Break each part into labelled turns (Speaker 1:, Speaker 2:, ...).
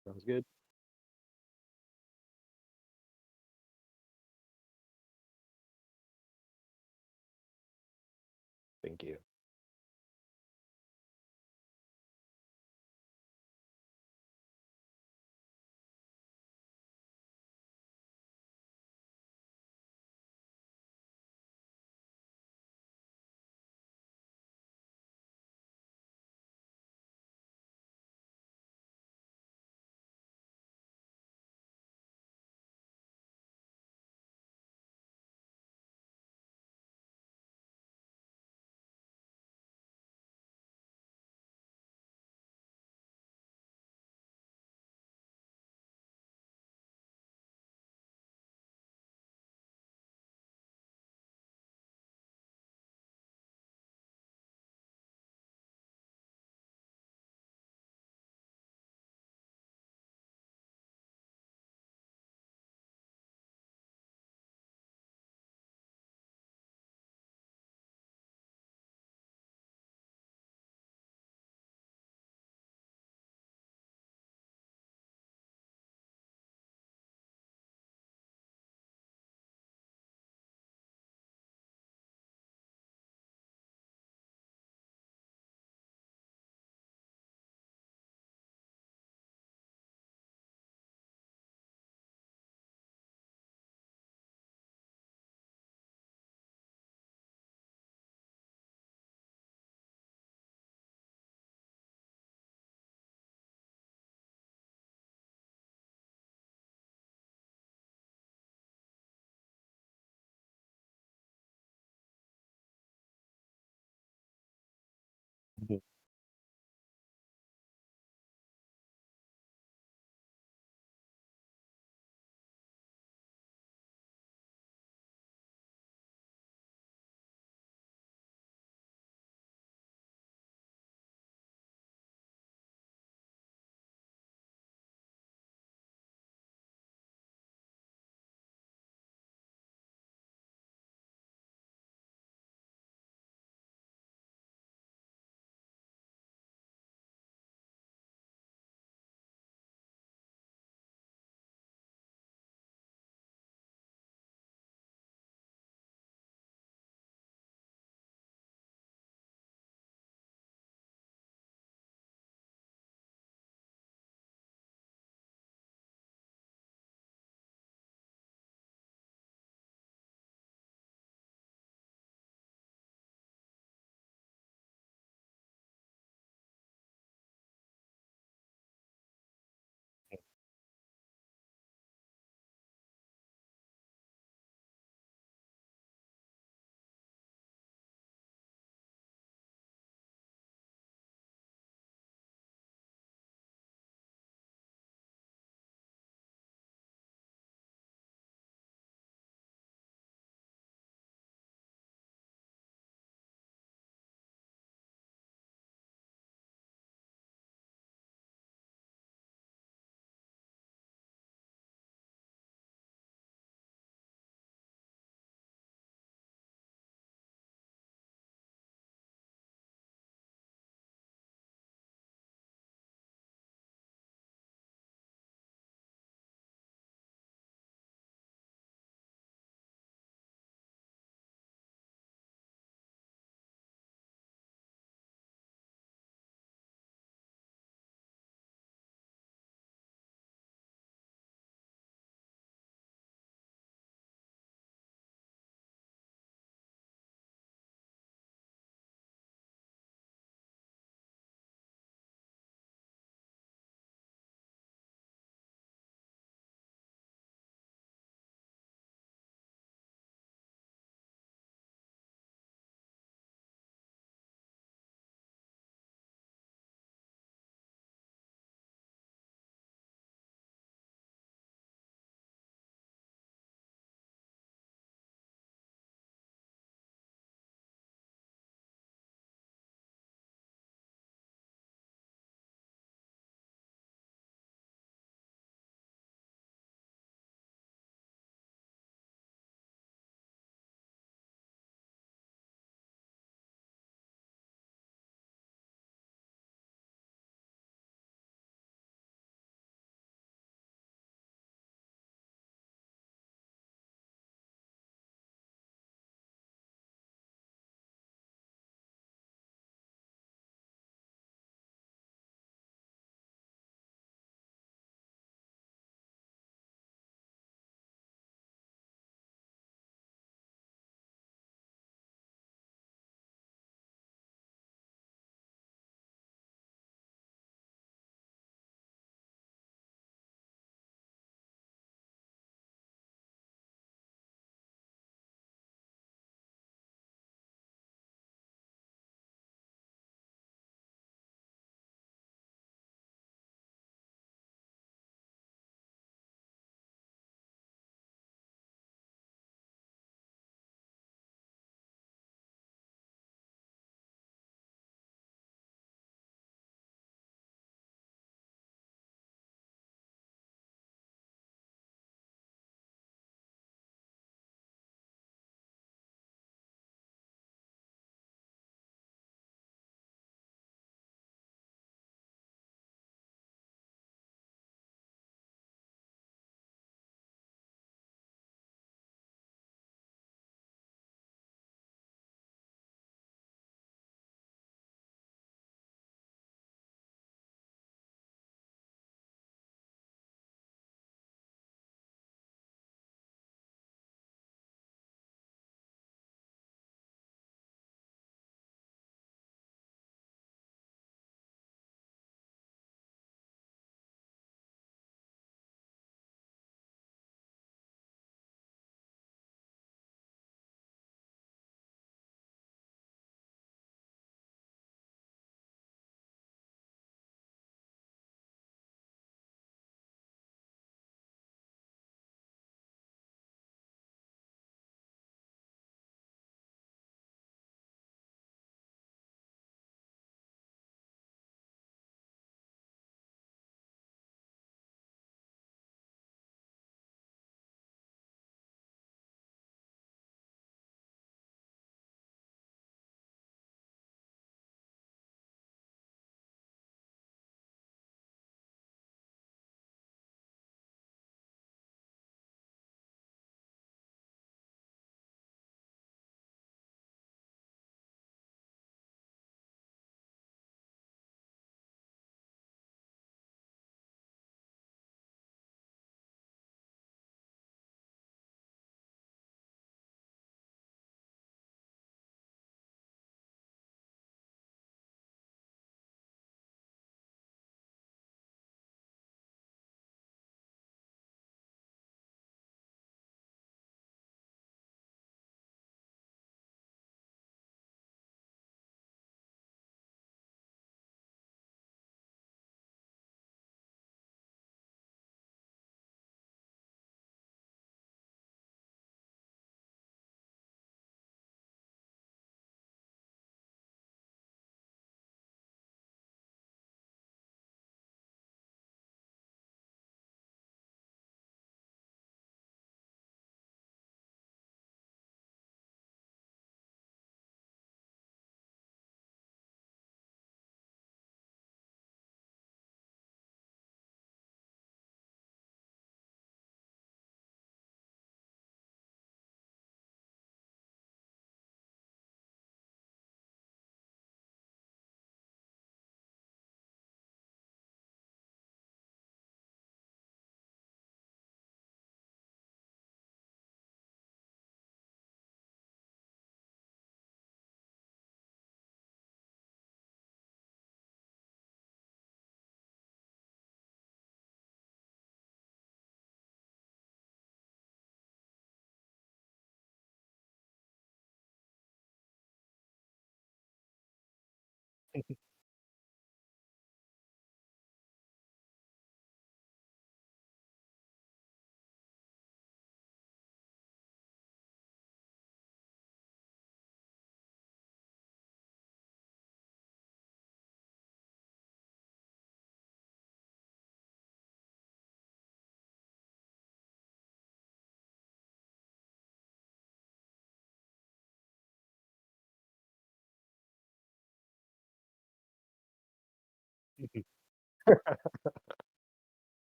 Speaker 1: Sounds good. Thank you. Mhm.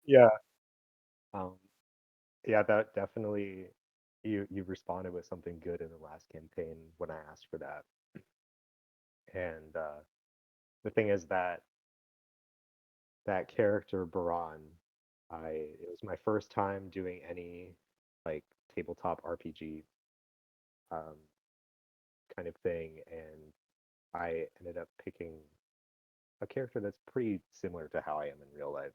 Speaker 1: Yeah. Um, yeah, that definitely you responded with something good in the last campaign when I asked for that. And the thing is that that character Baran, it was my first time doing any like tabletop RPG um, kind of thing, and I ended up picking a character that's pretty similar to how I am in real life.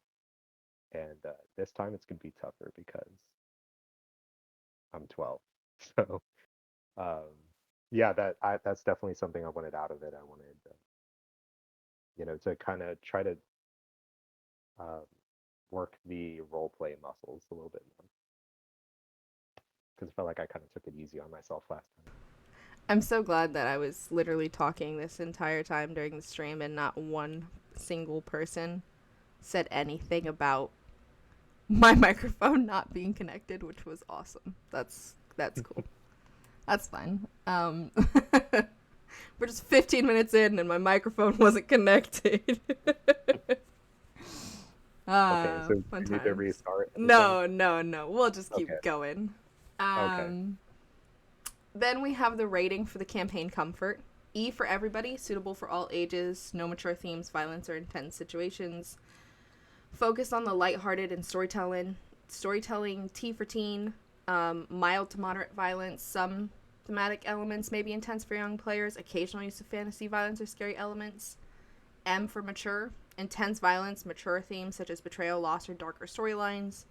Speaker 1: And this time it's gonna be tougher because I'm 12. So um, yeah, that's definitely something I wanted out of it. I wanted to kind of try to um, work the role play muscles a little bit more because I felt like I kind of took it easy on myself last time.
Speaker 2: I'm so glad that I was literally talking this entire time during the stream and not one single person said anything about my microphone not being connected, which was awesome. That's cool. That's fine. We're just 15 minutes in and my microphone wasn't connected.
Speaker 1: Okay, so do
Speaker 2: Fun
Speaker 1: we need to
Speaker 2: times.
Speaker 1: restart everything?
Speaker 2: No. We'll just
Speaker 1: Okay,
Speaker 2: keep going.
Speaker 1: okay.
Speaker 2: Um, then we have the rating for the campaign comfort. E for everybody, suitable for all ages, no mature themes, violence, or intense situations. Focus on the lighthearted and storytelling. Storytelling, T for teen, mild to moderate violence, some thematic elements may be intense for young players, occasional use of fantasy violence or scary elements. M for mature, intense violence, mature themes such as betrayal, loss, or darker storylines.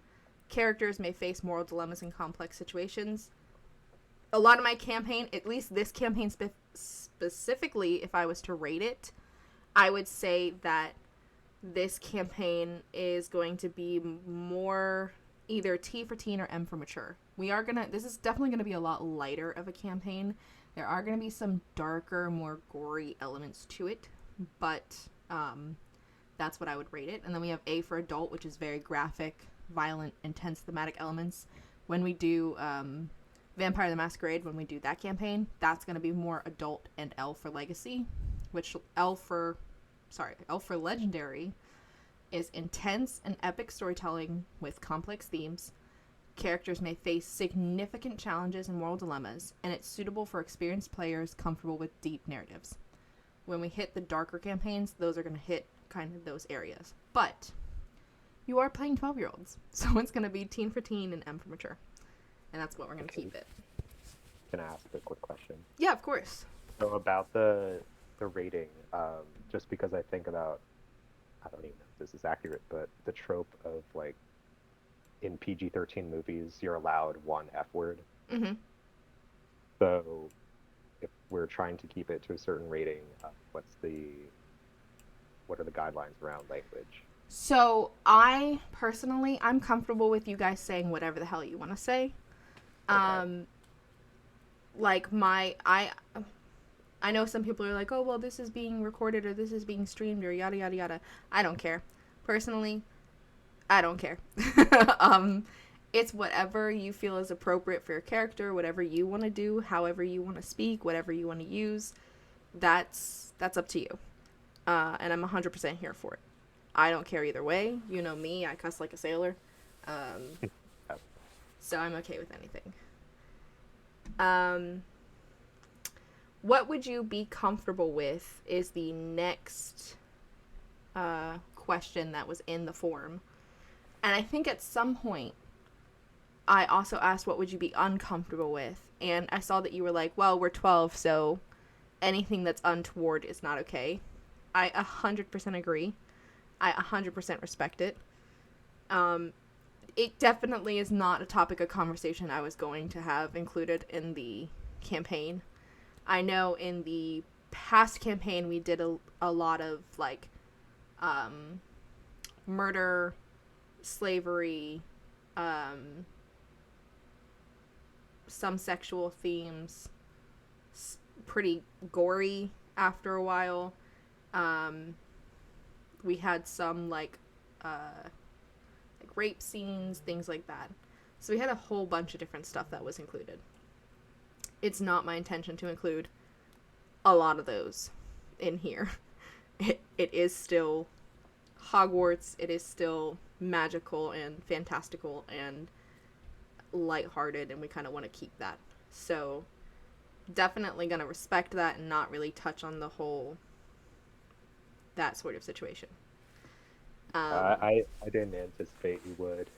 Speaker 2: Characters may face moral dilemmas in complex situations. A lot of my campaign, at least this campaign specifically, if I was to rate it, I would say that this campaign is going to be more either T for teen or M for mature. This is definitely gonna be a lot lighter of a campaign. There are gonna be some darker, more gory elements to it, but that's what I would rate it. And then we have A for adult, which is very graphic, violent, intense thematic elements. When we do Vampire the Masquerade, when we do that campaign, that's going to be more adult, and L for legacy, which L for legendary is intense and epic storytelling with complex themes. Characters may face significant challenges and moral dilemmas, and it's suitable for experienced players comfortable with deep narratives. When we hit the darker campaigns, those are going to hit kind of those areas. But you are playing 12-year-olds, so it's going to be teen for teen and M for mature. And that's what we're going to
Speaker 1: Okay,
Speaker 2: keep it.
Speaker 1: can I ask a quick question?
Speaker 2: Yeah, of course.
Speaker 1: So about the rating, just because I think about, I don't even know if this is accurate, but the trope of like in PG-13 movies, you're allowed one F word.
Speaker 2: Mm-hmm.
Speaker 1: So if we're trying to keep it to a certain rating, what are the guidelines around language?
Speaker 2: So I personally, I'm comfortable with you guys saying whatever the hell you want to say.
Speaker 1: Okay.
Speaker 2: Um, like I know some people are like, oh well, this is being recorded or this is being streamed or yada yada yada. I don't care. Personally, I don't care. um, it's whatever you feel is appropriate for your character, whatever you want to do, however you want to speak, whatever you want to use. That's up to you. And I'm 100% here for it. I don't care either way. You know me, I cuss like a sailor. Um,
Speaker 1: Oh,
Speaker 2: so I'm okay with anything. Um, what would you be comfortable with is the next question that was in the form. And I think at some point I also asked what would you be uncomfortable with. And I saw that you were like, well, we're 12, so anything that's untoward is not okay. I 100% agree. I 100% respect it. Um, it definitely is not a topic of conversation I was going to have included in the campaign. I know in the past campaign we did a lot of like murder, slavery, some sexual themes, pretty gory after a while. We had some like rape scenes, things like that. So we had a whole bunch of different stuff that was included. It's not my intention to include a lot of those in here. It is still Hogwarts. It is still magical and fantastical and lighthearted, and we kind of want to keep that. So definitely going to respect that and not really touch on the whole that sort of situation.
Speaker 1: I didn't anticipate you would.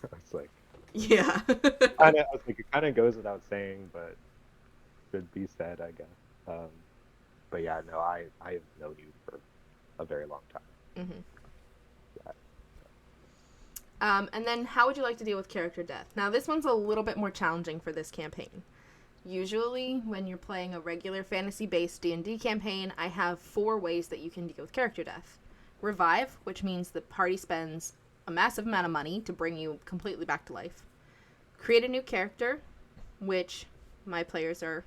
Speaker 1: I was like,
Speaker 2: Yeah.
Speaker 1: I was like, it kind of goes without saying, but should be said, I guess. But yeah, no, I have known you for a very long time.
Speaker 2: Mm-hmm.
Speaker 1: Yeah.
Speaker 2: And then how would you like to deal with character death? Now, this one's a little bit more challenging for this campaign. Usually, when you're playing a regular fantasy-based D&D campaign, I have 4 ways that you can deal with character death. Revive, which means the party spends a massive amount of money to bring you completely back to life. Create a new character, which my players are,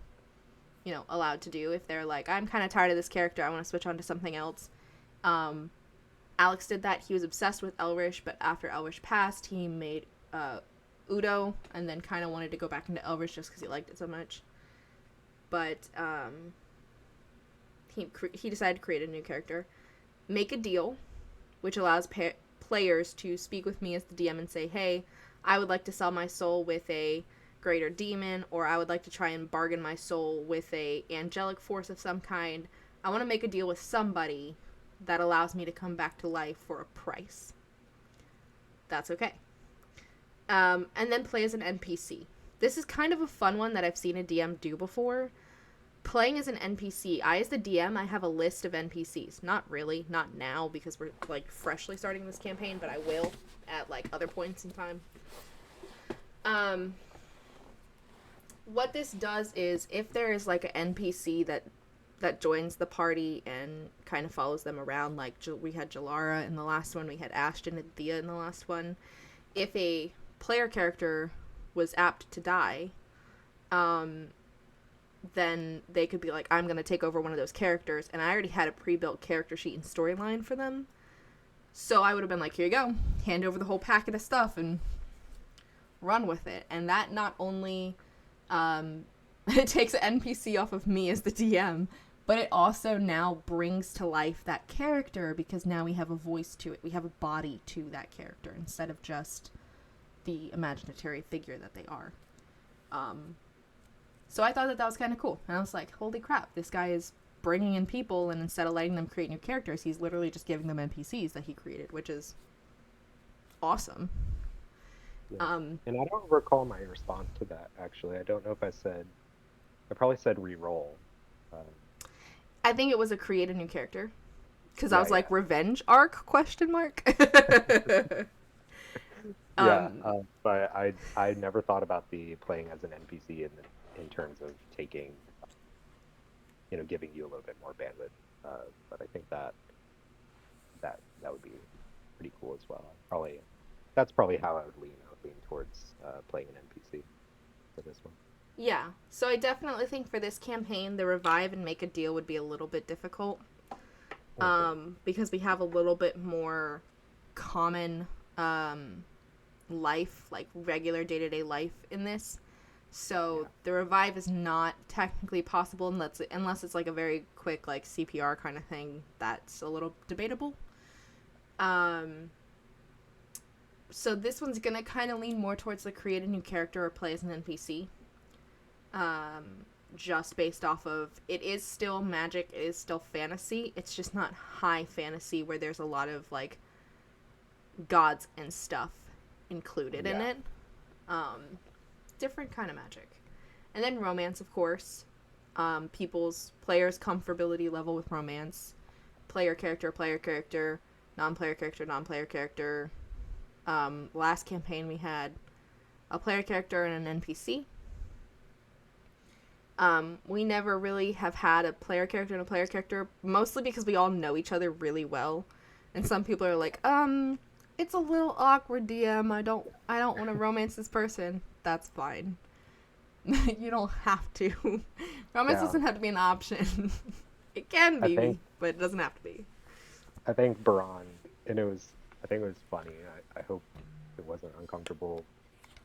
Speaker 2: allowed to do if they're like, I'm kind of tired of this character, I want to switch on to something else. Alex did that. He was obsessed with Elrish, but after Elrish passed, he made Udo, and then kind of wanted to go back into Elvish just because he liked it so much. But he decided to create a new character. Make a deal, which allows players to speak with me as the DM and say, hey, I would like to sell my soul with a greater demon, or I would like to try and bargain my soul with a angelic force of some kind. I want to make a deal with somebody that allows me to come back to life for a price. That's okay. And then play as an NPC. This is kind of a fun one that I've seen a DM do before. Playing as an NPC, I as the DM, I have a list of NPCs. Not really, not now, because we're like freshly starting this campaign, but I will at like other points in time. What this does is, if there is like an NPC that joins the party and kind of follows them around, like we had Jalara in the last one, we had Ashton and Thea in the last one. If a player character was apt to die, then they could be like, I'm going to take over one of those characters, and I already had a pre-built character sheet and storyline for them. So I would have been like, here you go, hand over the whole packet of stuff and run with it. And that not only it takes an NPC off of me as the DM, but it also now brings to life that character, because now we have a voice to it. We have a body to that character instead of just the imaginary figure that they are. So I thought that was kind of cool. And I was like, holy crap, this guy is bringing in people, and instead of letting them create new characters, he's literally just giving them NPCs that he created, which is awesome.
Speaker 1: Yeah. And I don't recall my response to that, actually. I don't know if I probably said re-roll.
Speaker 2: I think it was a create a new character. Because
Speaker 1: Yeah,
Speaker 2: I was like,
Speaker 1: yeah.
Speaker 2: revenge arc, question mark?
Speaker 1: Yeah, but I never thought about the playing as an NPC in terms of taking, giving you a little bit more bandwidth. But I think that would be pretty cool as well. That's probably how I would lean. I would lean towards playing an NPC for this one.
Speaker 2: Yeah, so I definitely think for this campaign, the revive and make a deal would be a little bit difficult.
Speaker 1: Okay.
Speaker 2: Because we have a little bit more common life, like regular day-to-day life in this. So
Speaker 1: Yeah.
Speaker 2: the revive is not technically possible unless it's like a very quick like CPR kind of thing. That's a little debatable. So this one's gonna kind of lean more towards the create a new character or play as an NPC. Just based off of, it is still magic, it is still fantasy. It's just not high fantasy where there's a lot of like gods and stuff included in it. Different kind of magic. And then romance, of course. Players' comfortability level with romance. Player character, non-player character. Last campaign we had a player character and an NPC. We never really have had a player character and a player character, mostly because we all know each other really well. And some people are like, it's a little awkward, DM. I don't want to romance this person. That's fine. You don't have to. Romance
Speaker 1: Yeah,
Speaker 2: doesn't have to be an option. It can
Speaker 1: I think
Speaker 2: be, but it doesn't have to be.
Speaker 1: I think Baran, and I think it was funny. I hope it wasn't uncomfortable,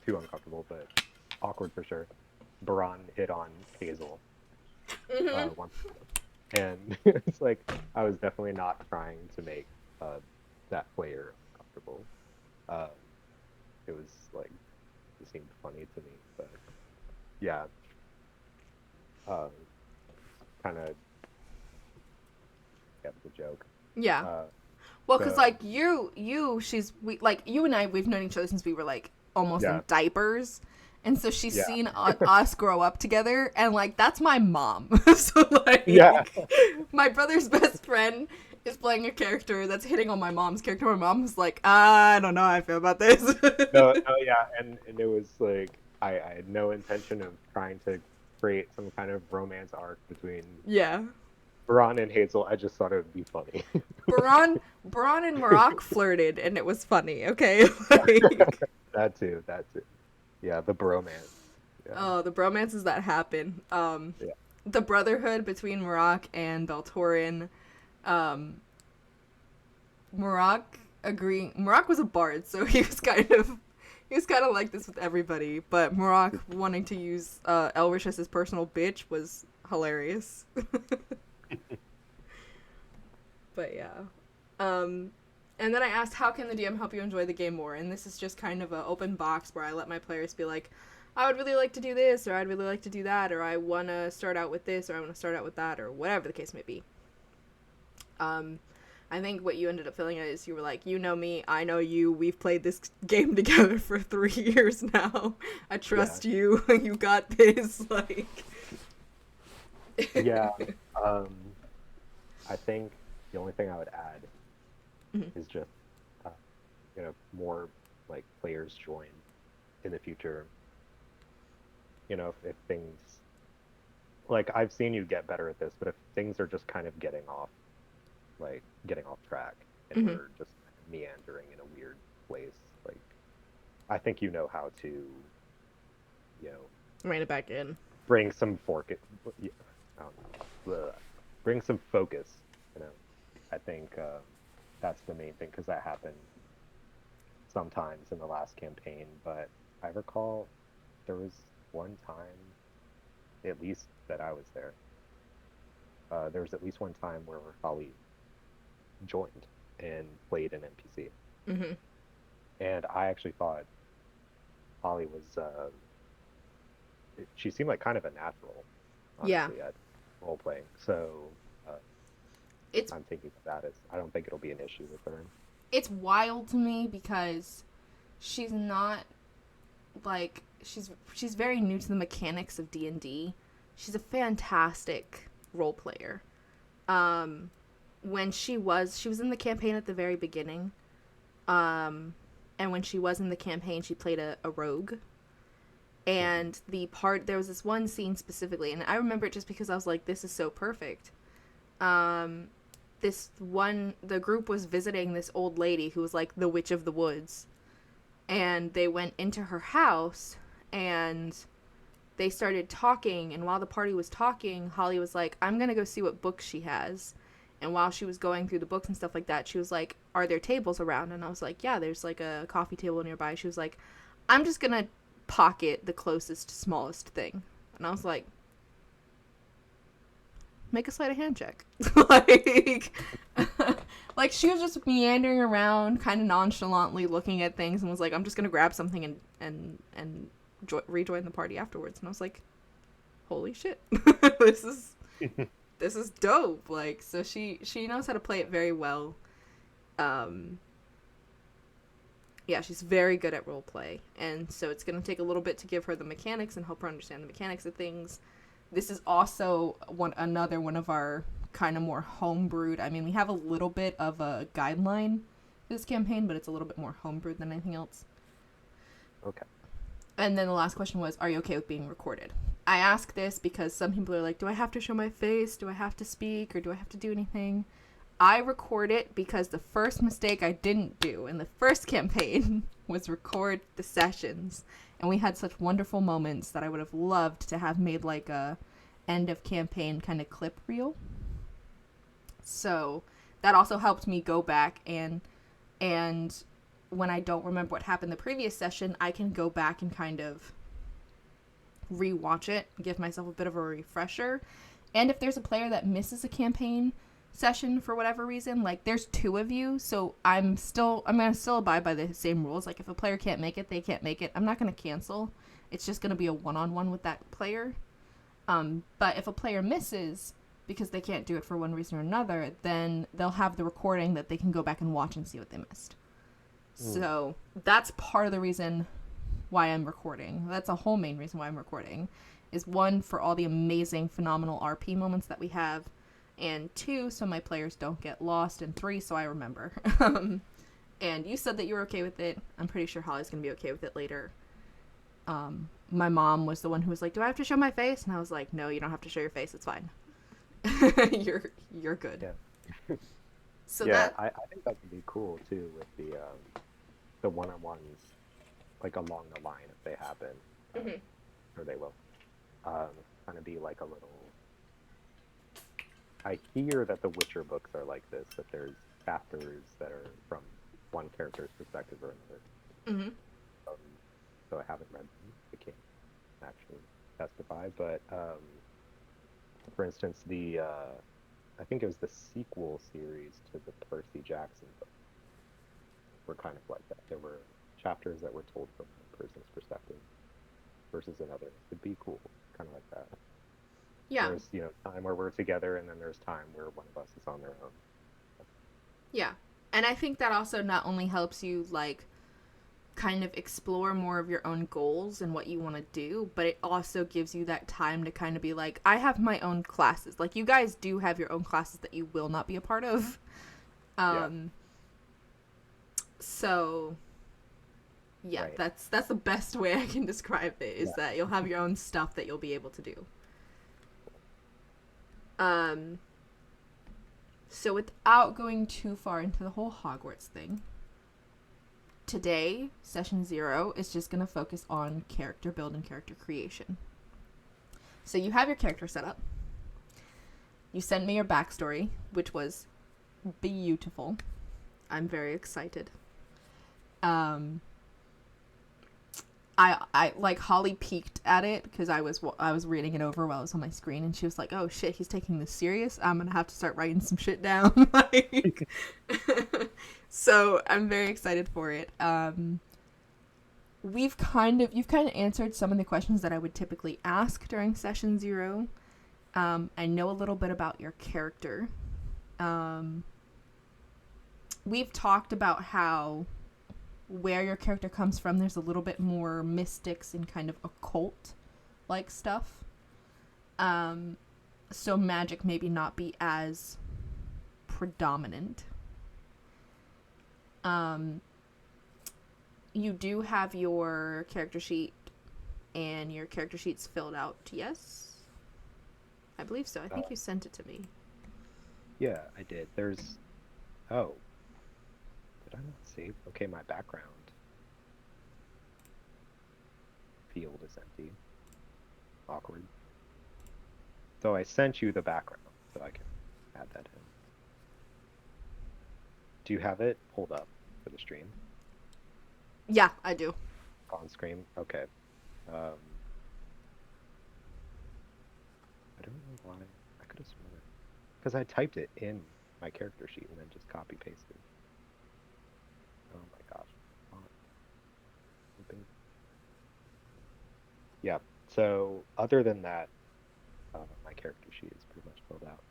Speaker 1: too uncomfortable, but awkward for sure. Baran hit on Hazel
Speaker 2: Mm-hmm.
Speaker 1: once, and it's like I was definitely not trying to make that player uncomfortable. Uh, it was like it seemed funny to me, but yeah, uh, kind of kept the joke.
Speaker 2: Yeah.
Speaker 1: Uh,
Speaker 2: Well, cause
Speaker 1: so
Speaker 2: like you and I, we've known each other since we were like almost
Speaker 1: yeah,
Speaker 2: in diapers, and so she's
Speaker 1: yeah,
Speaker 2: seen us grow up together, and like that's my mom. So
Speaker 1: yeah.
Speaker 2: like, my brother's best friend is playing a character that's hitting on my mom's character. My mom's like, I don't know how I feel about this.
Speaker 1: No, no, yeah, and it was like I had no intention of trying to create some kind of romance arc between
Speaker 2: Yeah.
Speaker 1: Baran and Hazel. I just thought it would be funny.
Speaker 2: Braun and Marak flirted, and it was funny. Okay, like,
Speaker 1: That too. Yeah, the bromance. Yeah,
Speaker 2: oh, the bromances that happen.
Speaker 1: yeah,
Speaker 2: The brotherhood between Marak and Beltorin. Um, Marak was a bard, so he was kind of like this with everybody. But Marak wanting to use Elrish as his personal bitch was hilarious. But yeah. Um, and then I asked, how can the DM help you enjoy the game more? And this is just kind of an open box where I let my players be like, I would really like to do this, or I'd really like to do that, or I want to start out with this, or I want to start out with that, or whatever the case may be. Um, I think what you ended up feeling is you were like, you know me, I know you, we've played this game together for 3 years now. I
Speaker 1: yeah,
Speaker 2: trust you, you got this, like.
Speaker 1: yeah. Um, I think the only thing I would add
Speaker 2: Mhm.
Speaker 1: is just uh, more like players join in the future. If things like I've seen you get better at this, but if things are just kind of getting off track and
Speaker 2: Mhm.
Speaker 1: we're just meandering in a weird place, like I think you know how to, you know,
Speaker 2: Rein it back in.
Speaker 1: bring some yeah, I don't know, bring some focus. You know, I think that's the main thing because that happened sometimes in the last campaign. But I recall there was one time, at least that I was there. There was at least one time where Holly joined and played an NPC,
Speaker 2: Mm-hmm.
Speaker 1: and I actually thought Holly was she seemed like kind of a natural,
Speaker 2: Yeah.
Speaker 1: honestly, at role playing. So uh,
Speaker 2: It's
Speaker 1: I'm thinking of that as I don't think it'll be an issue with her.
Speaker 2: it's wild to me because she's not like she's very new to the mechanics of D&D. She's a fantastic role player. Um when she was in the campaign at the very beginning. And when she was in the campaign, she played a rogue.
Speaker 1: Hmm.
Speaker 2: And there was this one scene specifically, and I remember it just because I was like, this is so perfect. Um the group was visiting this old lady who was like the witch of the woods, and they went into her house and they started talking, and while the party was talking, Holly was like, I'm gonna go see what books she has. And while she was going through the books and stuff like that, she was like, are there tables around? And I was like, yeah, there's like a coffee table nearby. She was like, I'm just gonna pocket the closest smallest thing. And I was like, make a sleight of hand check. like like she was just meandering around kind of nonchalantly looking at things and was like, I'm just gonna grab something and rejoin the party afterwards. And I was like, holy shit. this is this is dope. Like, so she knows how to play it very well. um yeah, she's very good at role play, and so it's going to take a little bit to give her the mechanics and help her understand the mechanics of things. This is also another one of our kind of more homebrewed. I mean, we have a little bit of a guideline for this campaign, but it's a little bit more homebrewed than anything else.
Speaker 1: Okay.
Speaker 2: And then the last question was, are you okay with being recorded? I ask this because some people are like, do I have to show my face? Do I have to speak? Or do I have to do anything? I record it because the first mistake I didn't do in the first campaign was record the sessions. And we had such wonderful moments that I would have loved to have made like a end of campaign kind of clip reel. So that also helped me go back and when I don't remember what happened the previous session, I can go back and kind of rewatch it, give myself a bit of a refresher. And if there's a player that misses a campaign session for whatever reason, like there's 2 of you, so I'm gonna still abide by the same rules. Like if a player can't make it, they can't make it. I'm not gonna cancel. It's just gonna be a one-on-one with that player. But if a player misses because they can't do it for one reason or another, then they'll have the recording that they can go back and watch and see what they missed. So that's part of the reason why I'm recording. That's a whole main reason why I'm recording. Is 1, for all the amazing, phenomenal RP moments that we have, and 2, so my players don't get lost, and 3, so I remember. And you said that you were okay with it. I'm pretty sure Holly's going to be okay with it later. My mom was the one who was like, do I have to show my face? And I was like, no, you don't have to show your face. It's fine. You're good.
Speaker 1: Yeah.
Speaker 2: So
Speaker 1: yeah, I think that would be cool too with the one-on-ones, like along the line if they happen, or they will, kind of be like a little. I hear that the Witcher books are like this, that there's chapters that are from one character's perspective or another. So I haven't read them. I can't actually testify, but for instance, I think it was the sequel series to the Percy Jackson book were kind of like that. There were chapters that were told from one person's perspective versus another. It'd be cool, kind of like that.
Speaker 2: yeah.
Speaker 1: There's, time where we're together, and then there's time where one of us is on their own.
Speaker 2: Yeah. And I think that also not only helps you, like, kind of explore more of your own goals and what you want to do, but it also gives you that time to kind of be like, I have my own classes. Like, you guys do have your own classes that you will not be a part of. So, yeah,
Speaker 1: Right.
Speaker 2: that's the best way I can describe it, is that you'll have your own stuff that you'll be able to do. So without going too far into the whole Hogwarts thing, today, session 0 is just going to focus on character build and character creation. So you have your character set up. You sent me your backstory, which was beautiful. I'm very excited. I like, Holly peeked at it because I was reading it over while it was on my screen, and she was like, "Oh shit, he's taking this serious. I'm gonna have to start writing some shit down." Like, so I'm very excited for it. You've kind of answered some of the questions that I would typically ask during session 0. I know a little bit about your character. We've talked about how where your character comes from, there's a little bit more mystics and kind of occult like stuff. So magic maybe not be as predominant. You do have your character sheet, and your character sheet's filled out, yes? I believe so. I think you sent it to me.
Speaker 1: Yeah, I did. There's... Oh. Did I not save? Okay, my background field is empty. Awkward. So I sent you the background, so I can add that in. Do you have it pulled up for the stream?
Speaker 2: Yeah, I do.
Speaker 1: On screen? Okay. I don't know why. I could have sworn it. Because I typed it in my character sheet and then just copy pasted. Oh my gosh. Yeah, so other than that, my character sheet is pretty much filled out.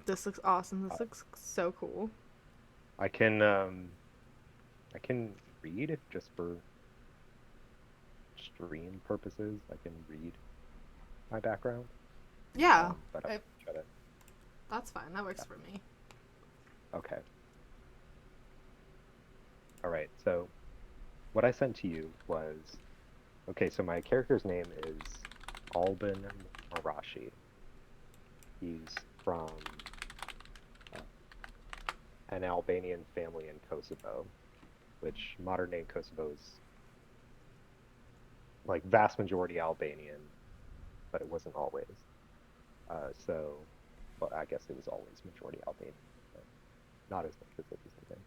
Speaker 2: This looks awesome. This looks so cool.
Speaker 1: I can read just for stream purposes. I can read my background.
Speaker 2: Yeah.
Speaker 1: But I try to...
Speaker 2: That's fine. That works for me.
Speaker 1: Okay. All right. So what I sent to you was, okay, so my character's name is Alban Marashi. He's from uh, an Albanian family in Kosovo, which modern day Kosovo is like vast majority Albanian, but it wasn't always. So, well, I guess it was always majority Albanian, but not as much as it is today.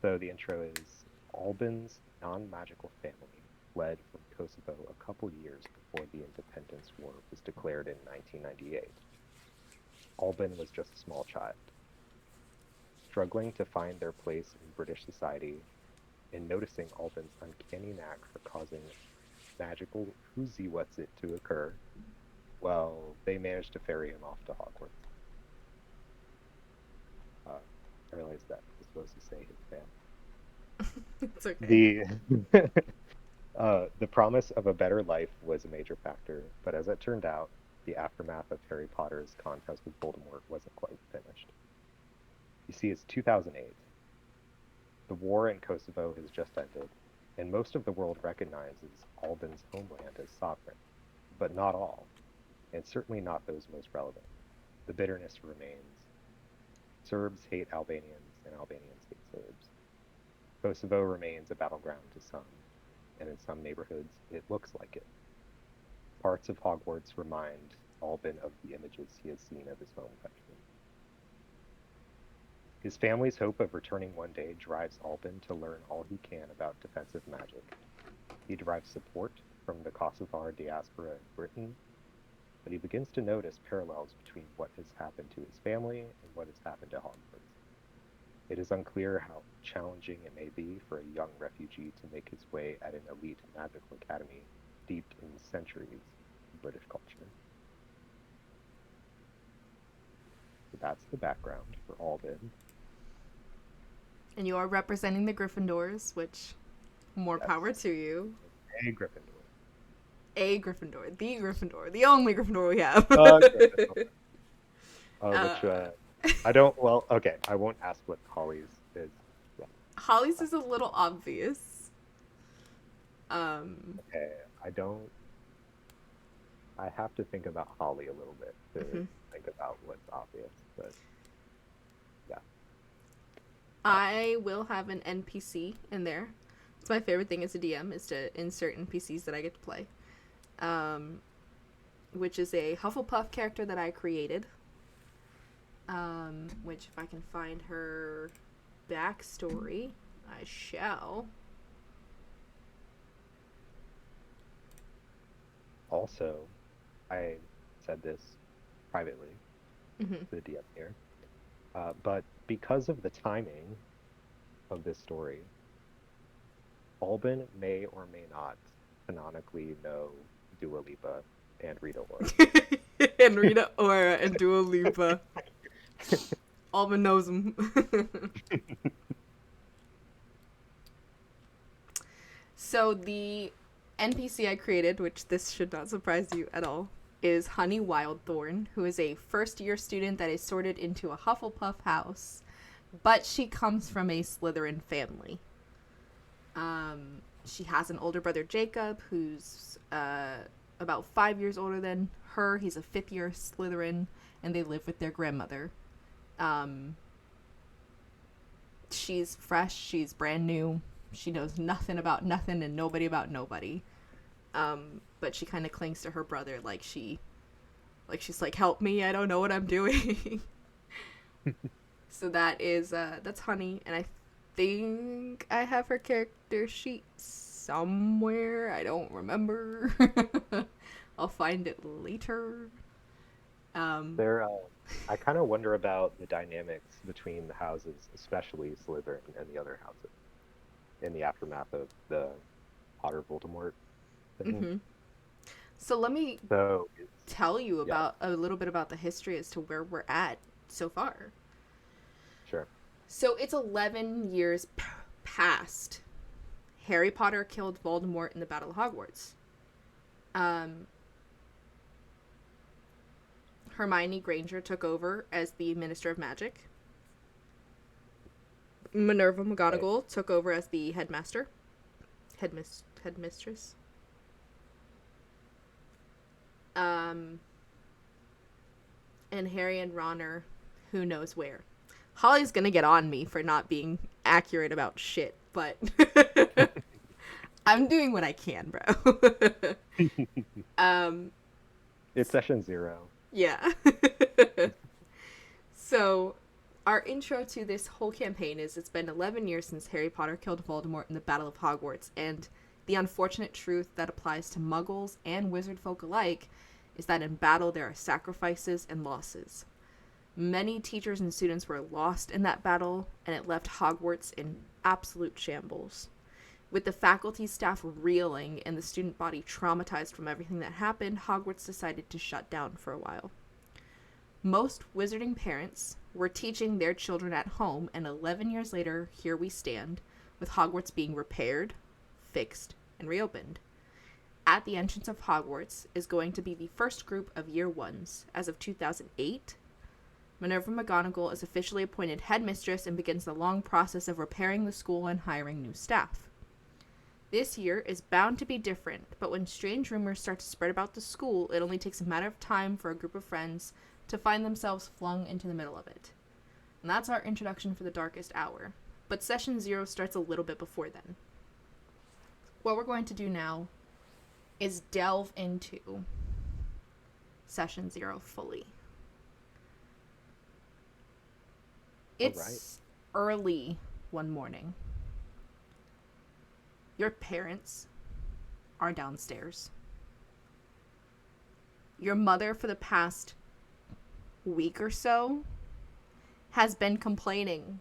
Speaker 1: So the intro is Alban's non-magical family fled from Kosovo a couple years before the independence war was declared in 1998. Alban was just a small child, struggling to find their place in British society and noticing Alban's uncanny knack for causing magical whoosy what's it to occur. Well, they managed to ferry him off to Hogwarts. Uh, I realized that I was supposed to say his family.
Speaker 2: It's okay.
Speaker 1: The the promise of a better life was a major factor, but as it turned out, the aftermath of Harry Potter's contest with Voldemort wasn't quite finished. You see, it's 2008. The war in Kosovo has just ended, and most of the world recognizes Alban's homeland as sovereign, but not all, and certainly not those most relevant. The bitterness remains. Serbs hate Albanians, and Albanians hate Serbs. Kosovo remains a battleground to some, and in some neighborhoods, it looks like it. Parts of Hogwarts remind Alban of the images he has seen of his home country. His family's hope of returning one day drives Alban to learn all he can about defensive magic. He derives support from the Kosovar diaspora in Britain, but he begins to notice parallels between what has happened to his family and what has happened to Hogwarts. It is unclear how challenging it may be for a young refugee to make his way at an elite magical academy steeped in centuries of British culture. So that's the background for Alban.
Speaker 2: And you are representing the Gryffindors, which more power
Speaker 1: Yes,
Speaker 2: to you.
Speaker 1: a Gryffindor.
Speaker 2: A Gryffindor, the only Gryffindor we have.
Speaker 1: Gryffindor.
Speaker 2: uh,
Speaker 1: Which I don't. Well, okay. I won't ask what Holly's is. Yeah.
Speaker 2: Holly's is a little obvious. Um,
Speaker 1: Okay. I don't. I have to think about Holly a little bit to
Speaker 2: mhm.
Speaker 1: think about what's obvious. But yeah.
Speaker 2: I will have an NPC in there. It's my favorite thing as a DM is to insert NPCs that I get to play. Um, which is a Hufflepuff character that I created. Which if I can find her backstory, I shall.
Speaker 1: Also, I said this privately
Speaker 2: Mm-hmm.
Speaker 1: to the DM here, but because of the timing of this story, Alban may or may not canonically know Dua Lipa and Rita Ora.
Speaker 2: And Rita Ora and Dua Lipa. Alban knows them. So the NPC I created, which this should not surprise you at all, is Honey Wildthorn, who is a first-year student that is sorted into a Hufflepuff house, but she comes from a Slytherin family. She has an older brother, Jacob, who's about 5 years older than her. He's a fifth-year Slytherin, and they live with their grandmother. Um, she's fresh. She's brand new. She knows nothing about nothing and nobody about nobody. But she kind of clings to her brother she's like, help me, I don't know what I'm doing. So that's Honey, and I think I have her character sheet somewhere. I don't remember. I'll find it later. Um,
Speaker 1: There, I kind of wonder about the dynamics between the houses, especially Slytherin and the other houses, in the aftermath of the Potter Voldemort thing.
Speaker 2: mhm. So let me
Speaker 1: So it's
Speaker 2: tell you
Speaker 1: yeah,
Speaker 2: about a little bit about the history as to where we're at so far.
Speaker 1: sure.
Speaker 2: So it's 11 years past Harry Potter killed Voldemort in the Battle of Hogwarts. Um, Hermione Granger took over as the Minister of Magic. Minerva
Speaker 1: Okay.
Speaker 2: McGonagall took over as the headmaster, headmistress. Um, and Harry and Ron are who knows where. Holly's gonna get on me for not being accurate about shit, but I'm doing what I can, bro. um,
Speaker 1: It's session 0.
Speaker 2: yeah. So, our intro to this whole campaign is it's been 11 years since Harry Potter killed Voldemort in the Battle of Hogwarts, and the unfortunate truth that applies to muggles and wizard folk alike is that in battle there are sacrifices and losses. Many teachers and students were lost in that battle, and it left Hogwarts in absolute shambles. With the faculty staff reeling and the student body traumatized from everything that happened, Hogwarts decided to shut down for a while. Most wizarding parents were teaching their children at home, and 11 years later, here we stand, with Hogwarts being repaired, fixed, and reopened. At the entrance of Hogwarts is going to be the first group of year ones. As of 2008, Minerva McGonagall is officially appointed headmistress and begins the long process of repairing the school and hiring new staff. This year is bound to be different, but when strange rumors start to spread about the school, it only takes a matter of time for a group of friends to find themselves flung into the middle of it. And that's our introduction for the Darkest Hour. But session 0 starts a little bit before then. What we're going to do now is delve into session 0 fully. It's early one morning. Your parents are downstairs. Your mother, for the past week or so, has been complaining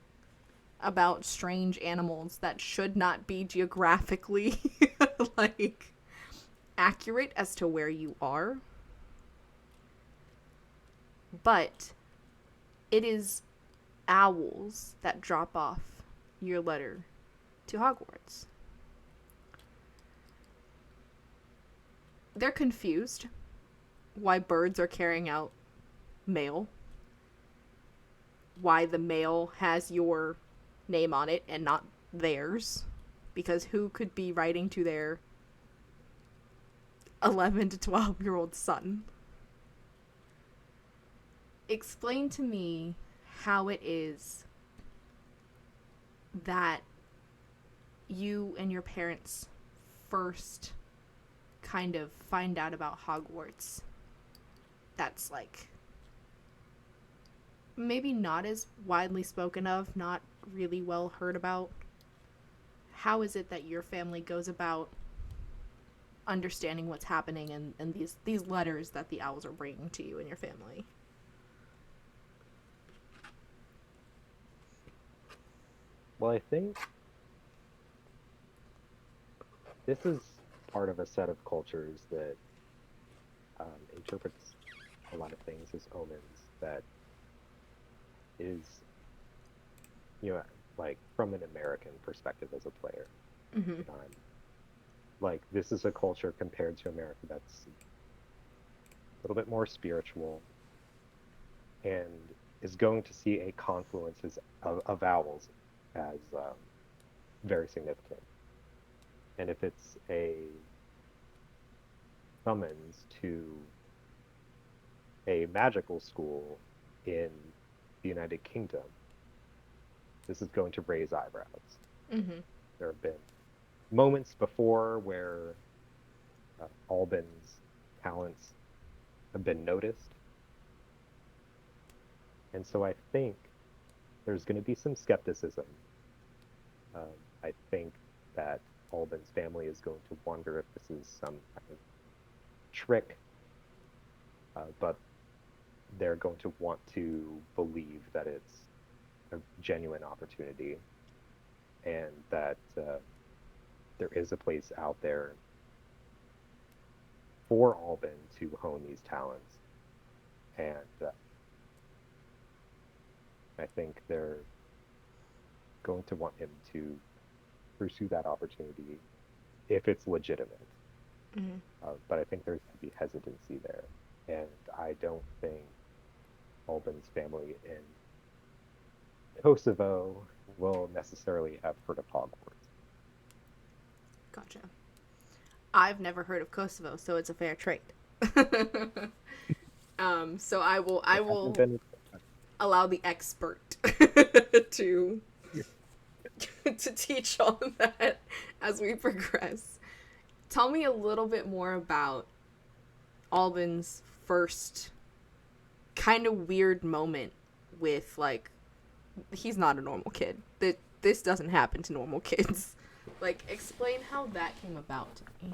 Speaker 2: about strange animals that should not be geographically like accurate as to where you are. But it is owls that drop off your letter to Hogwarts. They're confused why birds are carrying out mail, why the mail has your name on it and not theirs, because who could be writing to their 11 to 12-year-old son? Explain to me how it is that you and your parents first kind of find out about Hogwarts. That's like maybe not as widely spoken of, not really well heard about. How is it that your family goes about understanding what's happening and these letters that the owls are bringing to you and your family?
Speaker 1: Well, I think this is part of a set of cultures that interprets a lot of things as omens that is, like from an American perspective as a player.
Speaker 2: Mm-hmm.
Speaker 1: Like, this is a culture compared to America that's a little bit more spiritual and is going to see a confluence of owls as very significant. And if it's a summons to a magical school in the United Kingdom, this is going to raise eyebrows.
Speaker 2: Mm-hmm.
Speaker 1: There have been moments before where Albin's talents have been noticed. And so I think there's going to be some skepticism. I think that Albin's family is going to wonder if this is some kind of trick, but they're going to want to believe that it's a genuine opportunity and that there is a place out there for Albin to hone these talents. And I think they're going to want him to pursue that opportunity if it's legitimate.
Speaker 2: Mm-hmm.
Speaker 1: But I think there's going to be hesitancy there. And I don't think Albin's family in Kosovo will necessarily have heard of Hogwarts.
Speaker 2: Gotcha. I've never heard of Kosovo, so it's a fair trade. So I will
Speaker 1: Then
Speaker 2: allow the expert to to teach all of that as we progress. Tell me a little bit more about Albin's first kind of weird moment with like he's not a normal kid. That this doesn't happen to normal kids. Like explain how that came about to me.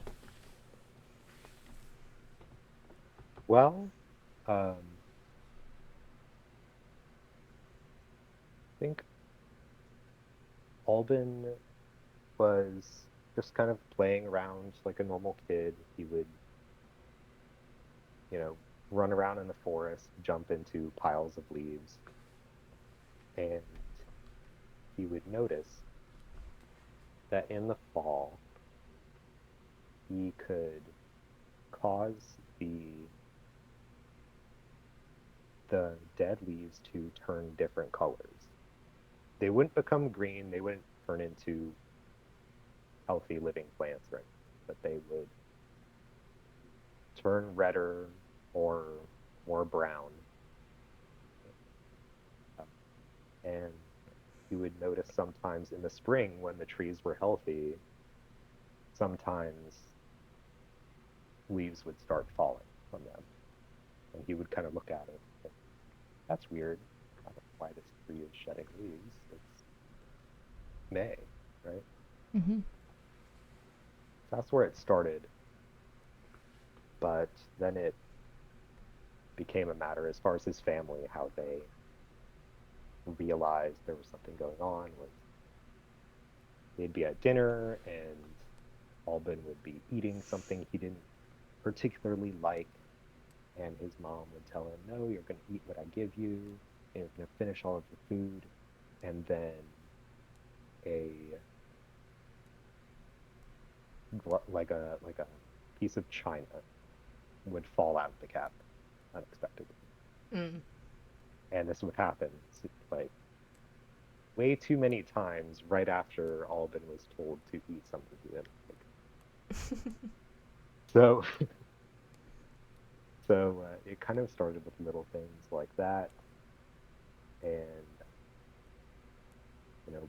Speaker 1: well, I think Albin was just kind of playing around like a normal kid. He would, you know, run around in the forest, jump into piles of leaves, and he would notice that in the fall he could cause the dead leaves to turn different colors. They wouldn't become green, they wouldn't turn into healthy living plants or anything, but they would turn redder or more brown. Uh, And you would notice sometimes in the spring when the trees were healthy, sometimes leaves would start falling from them. And he would kind of look at it and think, that's weird. I don't know why this tree is shedding leaves. It's May, right?
Speaker 2: Mm-hmm.
Speaker 1: So that's where it started. But then it became a matter as far as his family, how they realized there was something going on was they'd be at dinner and Albin would be eating something he didn't particularly like, and his mom would tell him, "No, you're going to eat what I give you, and you're going to finish all of your food." And then a like a piece of china would fall out of the cabinet unexpectedly,
Speaker 2: Mm.
Speaker 1: and this would happen like way too many times right after Albin was told to eat something he didn't like. So it kind of started with little things like that, and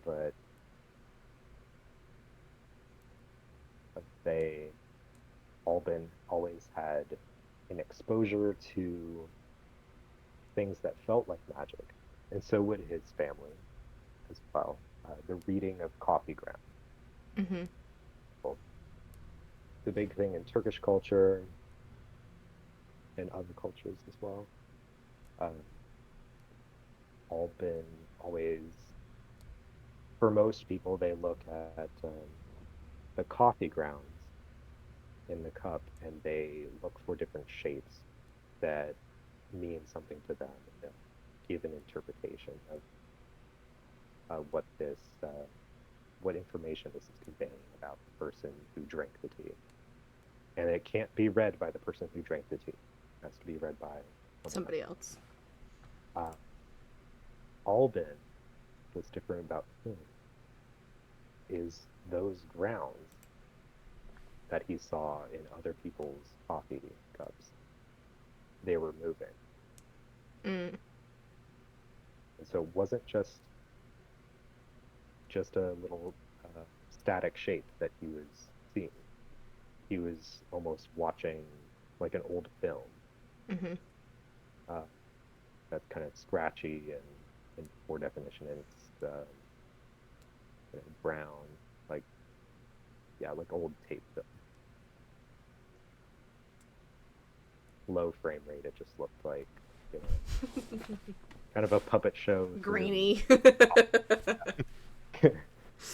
Speaker 1: but let's say Albin always had an exposure to things that felt like magic, and so would his family as well. The reading of coffee grounds,
Speaker 2: Mm-hmm.
Speaker 1: well, the big thing in Turkish culture and other cultures as well. Um, Albin always, for most people, they look at the coffee grounds in the cup and they look for different shapes that mean something to them, and they'll give an interpretation of what what information this is conveying about the person who drank the tea. And it can't be read by the person who drank the tea. It has to be read by someone else.
Speaker 2: Somebody else.
Speaker 1: Uh, Albin, what's different about him is those grounds that he saw in other people's coffee cups, they were moving.
Speaker 2: Mm.
Speaker 1: And so it wasn't just a little static shape that he was seeing. He was almost watching like an old film
Speaker 2: Mm-hmm.
Speaker 1: uh, that's kind of scratchy and poor definition, and it's brown, like yeah, like old tape film, low frame rate. It just looked like you know kind of a puppet show through,
Speaker 2: Grainy.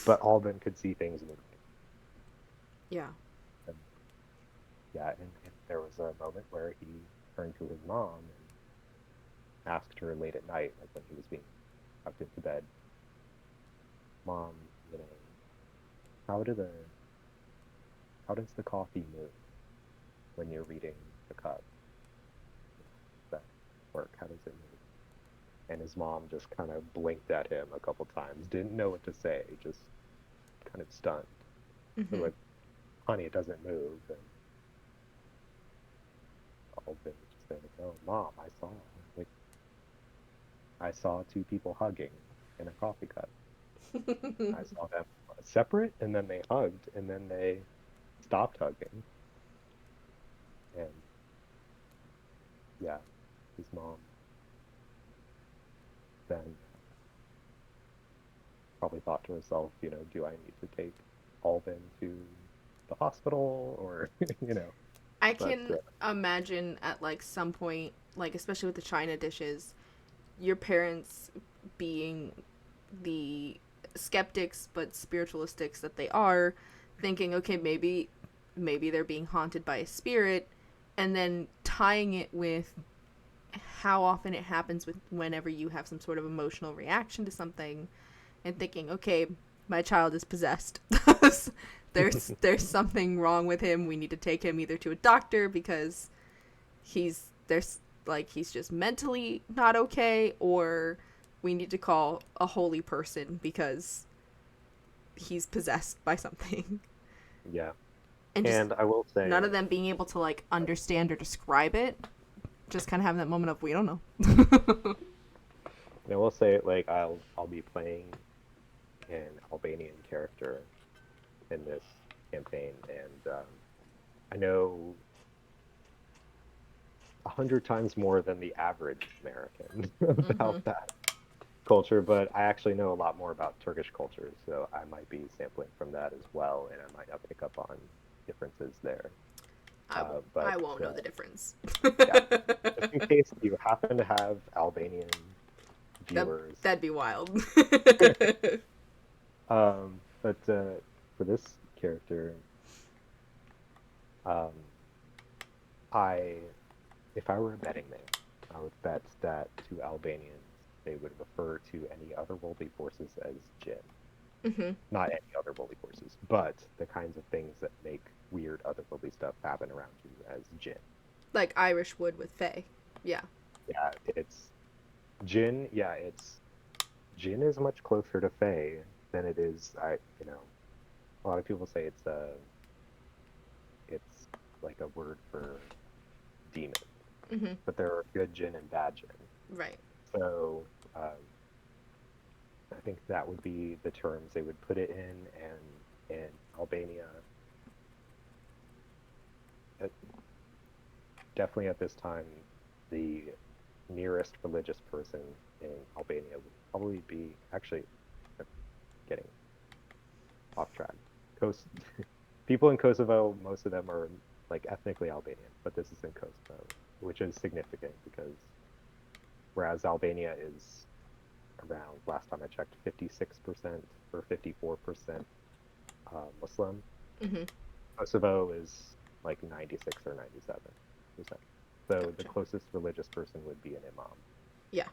Speaker 1: but Alden could see things moving.
Speaker 2: Yeah.
Speaker 1: And yeah, and there was a moment where he turned to his mom and asked her late at night, like when he was being tucked into bed, "Mom, how do the how does the coffee move when you're reading the cup? Does that work? How does it move?" And his mom just kind of blinked at him a couple times, didn't know what to say, just kind of stunned. So
Speaker 2: Mm-hmm.
Speaker 1: like, honey, it doesn't move. And Albin would just say, like, "Oh, Mom, like I saw two people hugging in a coffee cup. I saw them separate, and then they hugged, and then they stopped hugging." And yeah, his mom then probably thought to herself, do I need to take Albin to the hospital or, you know,
Speaker 2: I
Speaker 1: but
Speaker 2: can imagine at like some point, like especially with the China dishes, your parents being the skeptics but spiritualistics that they are, thinking, okay, maybe they're being haunted by a spirit, and then tying it with how often it happens with whenever you have some sort of emotional reaction to something, and thinking, okay, my child is possessed. there's something wrong with him. We need to take him either to a doctor because he's just mentally not okay, or we need to call a holy person because he's possessed by something.
Speaker 1: yeah.
Speaker 2: And just
Speaker 1: And I will say,
Speaker 2: none of them being able to like understand or describe it, just kind of having that moment of we don't know.
Speaker 1: like I'll be playing an Albanian character in this campaign, and I know 100 times more than the average American
Speaker 2: Mm-hmm.
Speaker 1: about that culture, but I actually know a lot more about Turkish culture, so I might be sampling from that as well, and I might not pick up on differences there. But
Speaker 2: I won't know the difference.
Speaker 1: yeah, just in case you happen to have Albanian
Speaker 2: that
Speaker 1: viewers.
Speaker 2: that'd be wild.
Speaker 1: But for this character, um, I if I were a betting man, I would bet that to Albanians they would refer to any otherworldly forces as jinn.
Speaker 2: Hmm.
Speaker 1: Not any otherworldly forces, but the kinds of things that make weird otherworldly stuff happen around you as jinn.
Speaker 2: Like Irish would with Faye. Yeah.
Speaker 1: Yeah, it's jinn. Yeah, it's jinn is much closer to fae than it is. A lot of people say it's like a word for demon,
Speaker 2: Hmm.
Speaker 1: but there are good jinn and bad jinn.
Speaker 2: Right.
Speaker 1: So I think that would be the terms they would put it in, and in Albania, uh, definitely at this time, the nearest religious person in Albania would probably be actually getting off track. Kos People in Kosovo, most of them are like ethnically Albanian, but this is in Kosovo, which is significant because whereas Albania is around, last time I checked, 56% or 54% Muslim,
Speaker 2: Hmm.
Speaker 1: Kosovo is like 96 or 97%. So the
Speaker 2: Gotcha.
Speaker 1: closest religious person would be an imam.
Speaker 2: Yeah.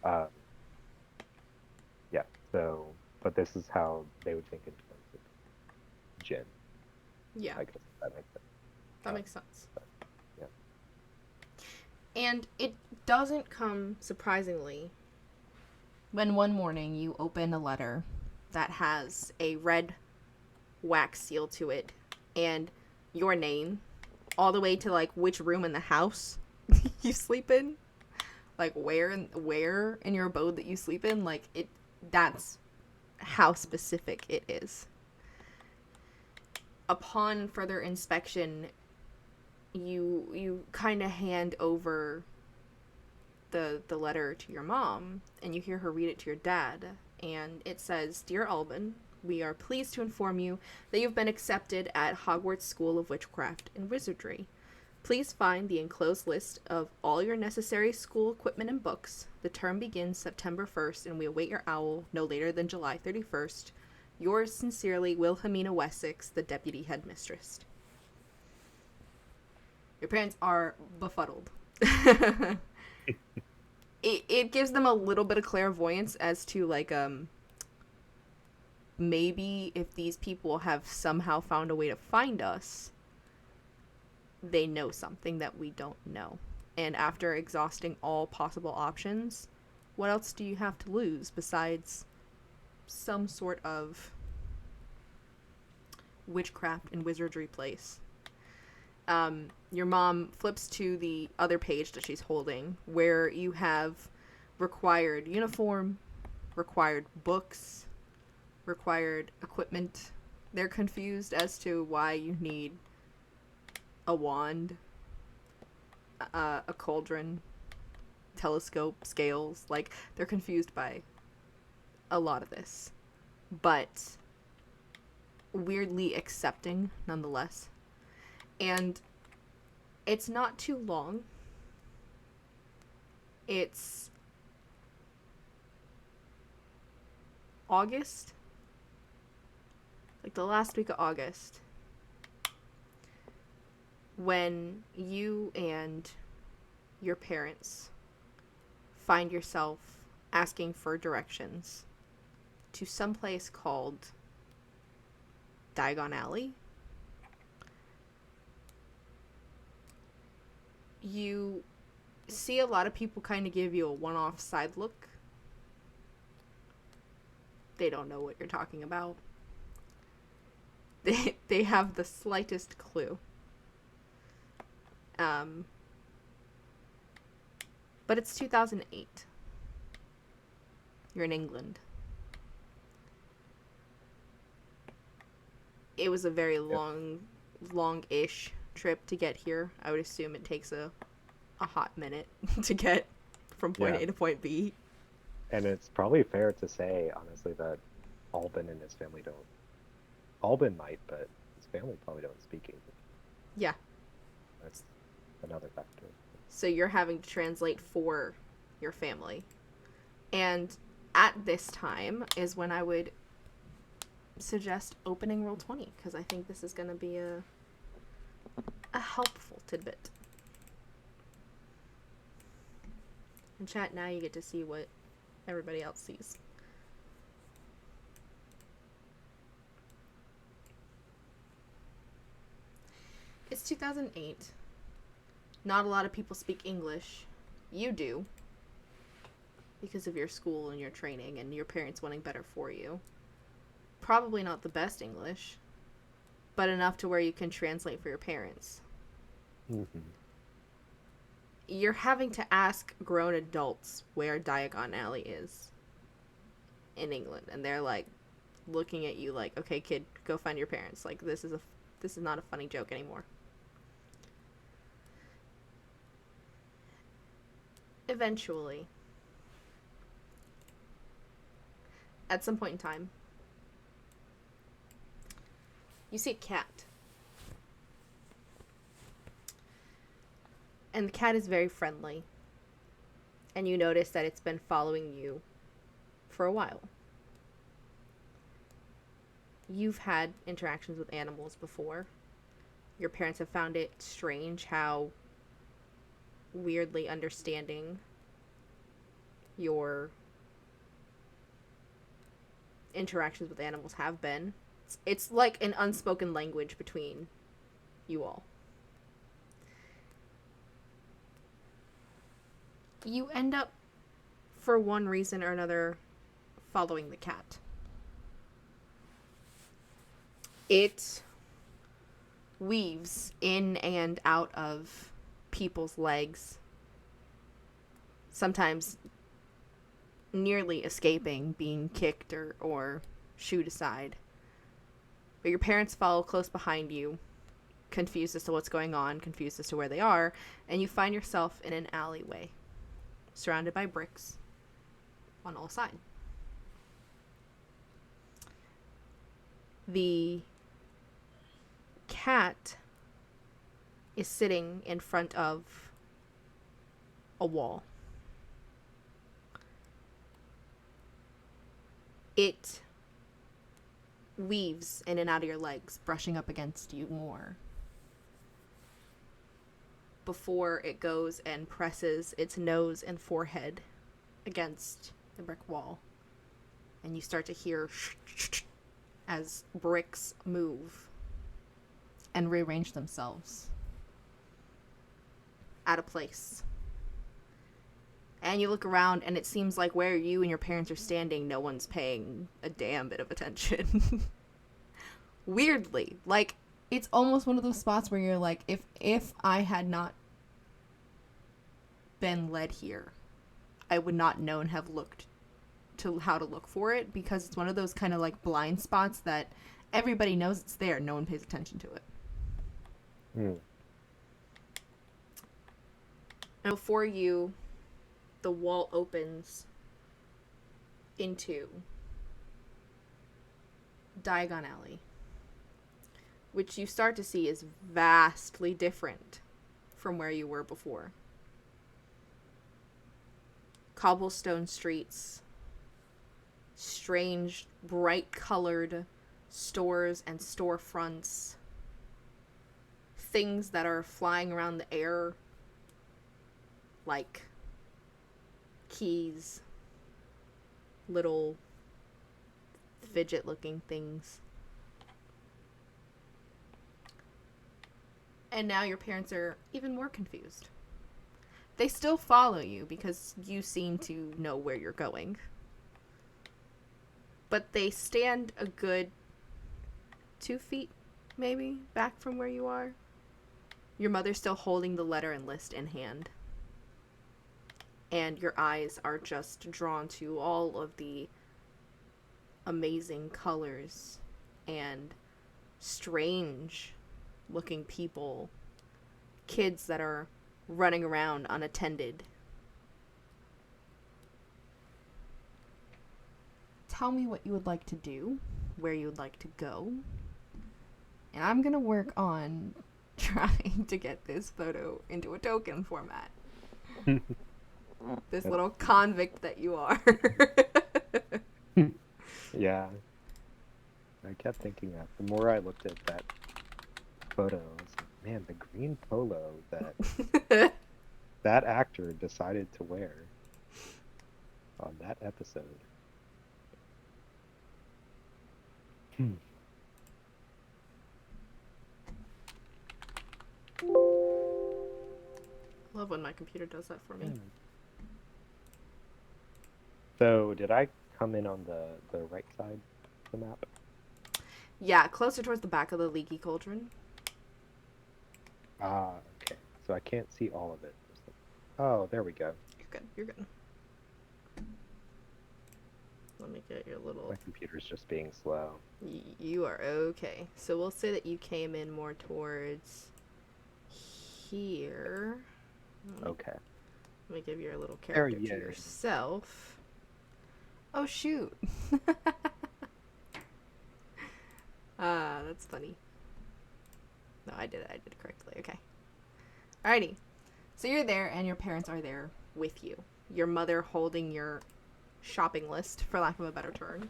Speaker 1: Um, yeah, so, but this is how they would think in terms of jinn,
Speaker 2: Yeah.
Speaker 1: I guess that makes sense.
Speaker 2: That
Speaker 1: Um,
Speaker 2: makes sense.
Speaker 1: but yeah.
Speaker 2: And it doesn't come surprisingly when one morning you open a letter that has a red wax seal to it and your name all the way to like which room in the house you sleep in, like where in your abode that you sleep in, like it that's how specific it is. Upon further inspection, you kind of hand over the letter to your mom, and you hear her read it to your dad, and it says, "Dear Albin, we are pleased to inform you that you've been accepted at Hogwarts School of Witchcraft and Wizardry. Please find the enclosed list of all your necessary school equipment and books. The term begins September 1st, and we await your owl no later than July 31st. Yours sincerely, Wilhelmina Wessex, the deputy headmistress." Your parents are befuddled. It gives them a little bit of clairvoyance as to like maybe if these people have somehow found a way to find us, they know something that we don't know. And after exhausting all possible options, what else do you have to lose besides some sort of witchcraft and wizardry place? Your mom flips to the other page that she's holding where you have required uniform, required books, required equipment. They're confused as to why you need a wand, a cauldron, telescope, scales. Like, they're confused by a lot of this. But weirdly accepting nonetheless. And it's not too long. It's August, like the last week of August, when you and your parents find yourself asking for directions to someplace called Diagon Alley. You see a lot of people kind of give you a one-off side look. They don't know what you're talking about. They have the slightest clue. But it's 2008. You're in England. It was a very long-ish trip to get here. I would assume it takes a hot minute to get from point A to point B.
Speaker 1: And it's probably fair to say, honestly, that Albin and his family don't. Albin might, but his family probably don't speak English.
Speaker 2: Yeah.
Speaker 1: That's another factor.
Speaker 2: So you're having to translate for your family. And at this time is when I would suggest opening Roll20, because I think this is going to be a helpful tidbit. In chat, now you get to see what everybody else sees. It's 2008. Not a lot of people speak English. You do. Because of your school and your training and your parents wanting better for you. Probably not the best English, but enough to where you can translate for your parents.
Speaker 1: Mm-hmm.
Speaker 2: You're having to ask grown adults where Diagon Alley is in England, and they're like looking at you like, "Okay, kid, go find your parents." Like, this is not a funny joke anymore. Eventually, at some point in time, you see a cat. And the cat is very friendly. And you notice that it's been following you for a while. You've had interactions with animals before. Your parents have found it strange how weirdly understanding your interactions with animals have been. It's like an unspoken language between you all. You end up, for one reason or another, following the cat. It weaves in and out of people's legs, sometimes nearly escaping being kicked or shooed aside. But your parents follow close behind you, confused as to what's going on, confused as to where they are, and you find yourself in an alleyway, surrounded by bricks on all sides. The cat is sitting in front of a wall. It weaves in and out of your legs, brushing up against you more, before it goes and presses its nose and forehead against the brick wall. And you start to hear as bricks move and rearrange themselves out of place. And you look around, and it seems like where you and your parents are standing, no one's paying a damn bit of attention. Weirdly. Like, it's almost one of those spots where you're like, if I had not been led here, I would not know and have looked to how to look for it, because it's one of those kind of like blind spots that everybody knows it's there, no one pays attention to it.
Speaker 1: Hmm.
Speaker 2: And before you, the wall opens into Diagon Alley, which you start to see is vastly different from where you were before. Cobblestone streets, strange, bright colored stores and storefronts, things that are flying around the air like keys, little fidget looking things. And now your parents are even more confused. They still follow you because you seem to know where you're going. But they stand a good 2 feet, maybe, back from where you are. Your mother's still holding the letter and list in hand. And your eyes are just drawn to all of the amazing colors and strange looking people, kids that are running around unattended. Tell me what you would like to do, where you would like to go, and I'm gonna work on trying to get this photo into a token format. This little convict that you are.
Speaker 1: Yeah. I kept thinking that. The more I looked at that photo, I was like, man, the green polo that that actor decided to wear on that episode.
Speaker 2: Love when my computer does that for me.
Speaker 1: Yeah. So, did I come in on the right side of the map?
Speaker 2: Yeah, closer towards the back of the leaky cauldron.
Speaker 1: Ah, okay. So I can't see all of it. Oh, there we go.
Speaker 2: You're good. You're good. Let me get your little...
Speaker 1: My computer's just being slow.
Speaker 2: You are okay. So we'll say that you came in more towards here.
Speaker 1: Okay.
Speaker 2: Let me give your little character to
Speaker 1: is.
Speaker 2: yourself. Oh, shoot. That's funny. No, I did it correctly. Okay. Alrighty. So you're there, and your parents are there with you. Your mother holding your shopping list, for lack of a better term.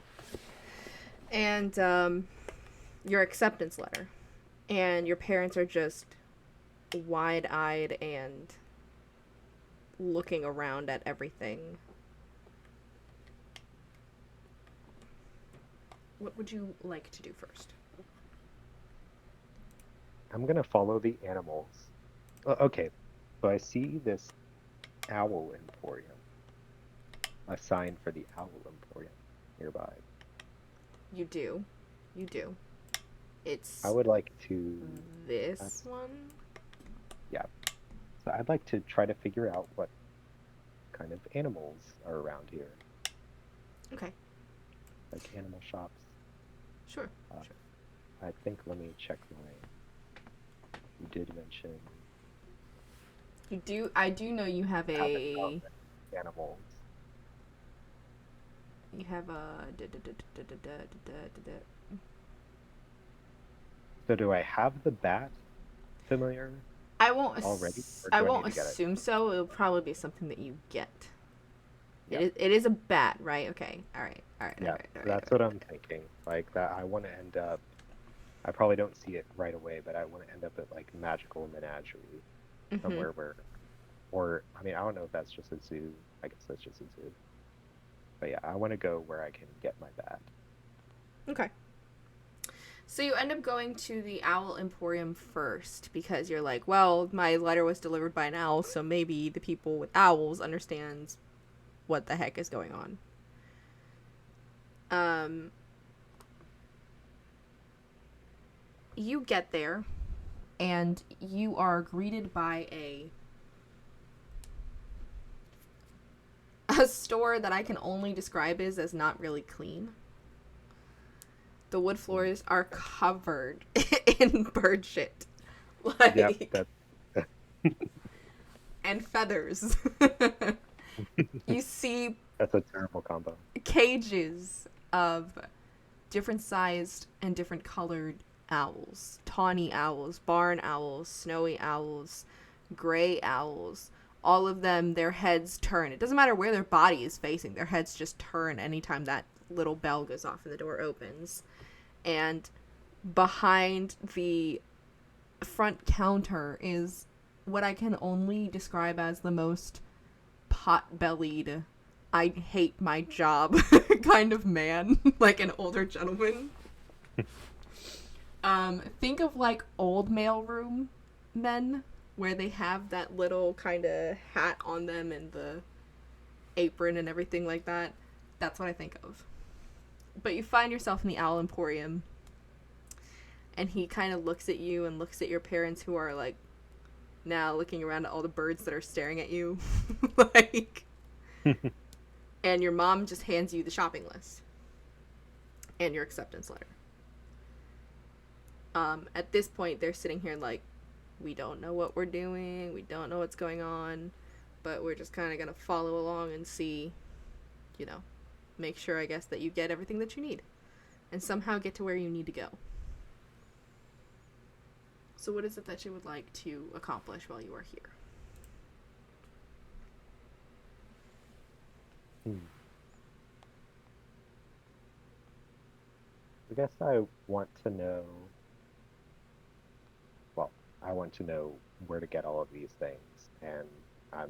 Speaker 2: And, your acceptance letter. And your parents are just wide-eyed and looking around at everything. What would you like to do first?
Speaker 1: I'm gonna follow the animals. Okay, so I see this owl emporium. A sign for the owl emporium nearby.
Speaker 2: You do. You do. It's
Speaker 1: I would like to...
Speaker 2: this one.
Speaker 1: Yeah. So I'd like to try to figure out what kind of animals are around here.
Speaker 2: Okay.
Speaker 1: Like animal shops.
Speaker 2: Sure.
Speaker 1: Sure. I think, let me check my... You did mention...
Speaker 2: You do. I do know you have a...
Speaker 1: Animals.
Speaker 2: You have a...
Speaker 1: So do I have the bat familiar?
Speaker 2: I won't
Speaker 1: already?
Speaker 2: I won't assume so. It'll probably be something that you get. Yeah. It is a bat, right? Okay. All right.
Speaker 1: Yeah, that's what I'm thinking. Like that, I want to end up. I probably don't see it right away, but I want to end up at like Magical Menagerie, somewhere where, or I mean, I don't know if that's just a zoo. I guess that's just a zoo. But yeah, I want to go where I can get my bat.
Speaker 2: Okay. So you end up going to the Owl Emporium first because you're like, well, my letter was delivered by an owl, so maybe the people with owls understands what the heck is going on. you get there, and you are greeted by a store that I can only describe as not really clean. The wood floors are covered in bird shit.
Speaker 1: Yep,
Speaker 2: Like,
Speaker 1: that
Speaker 2: and feathers. You see
Speaker 1: that's a terrible combo.
Speaker 2: cages of different sized and different colored owls. Tawny owls, barn owls, snowy owls, gray owls. All of them, their heads turn. It doesn't matter where their body is facing, their heads just turn anytime that little bell goes off and the door opens. And behind the front counter is what I can only describe as the most pot-bellied, I hate my job kind of man, like an older gentleman. Think of like old mailroom men, where they have that little kind of hat on them and the apron and everything like that. That's what I think of. But you find yourself in the Owl Emporium, and he kind of looks at you and looks at your parents, who are like now looking around at all the birds that are staring at you. Like, and your mom just hands you the shopping list and your acceptance letter. At this point, they're sitting here like, we don't know what we're doing, we don't know what's going on, but we're just kind of gonna follow along and see, you know, make sure, I guess, that you get everything that you need and somehow get to where you need to go. So what is it that you would like to accomplish while you are here?
Speaker 1: I guess I want to know, well, I want to know where to get all of these things, and I'm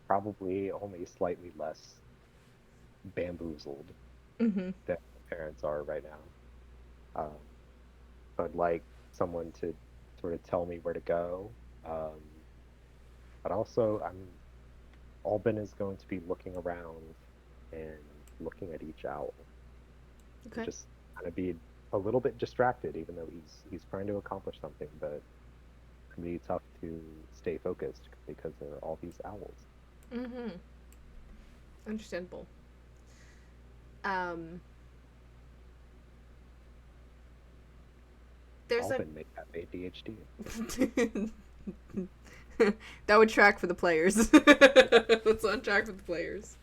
Speaker 1: probably only slightly less bamboozled
Speaker 2: Mm-hmm.
Speaker 1: than my parents are right now. I'd like someone to sort of tell me where to go. Um, but also, Albin is going to be looking around and looking at each owl, and
Speaker 2: Okay.
Speaker 1: just kind of be a little bit distracted, even though he's trying to accomplish something. But it's gonna be tough to stay focused because there are all these owls.
Speaker 2: Mm-hmm. Understandable. Um, there's a
Speaker 1: Albin may have ADHD.
Speaker 2: that would track for the players. That's on track for the players.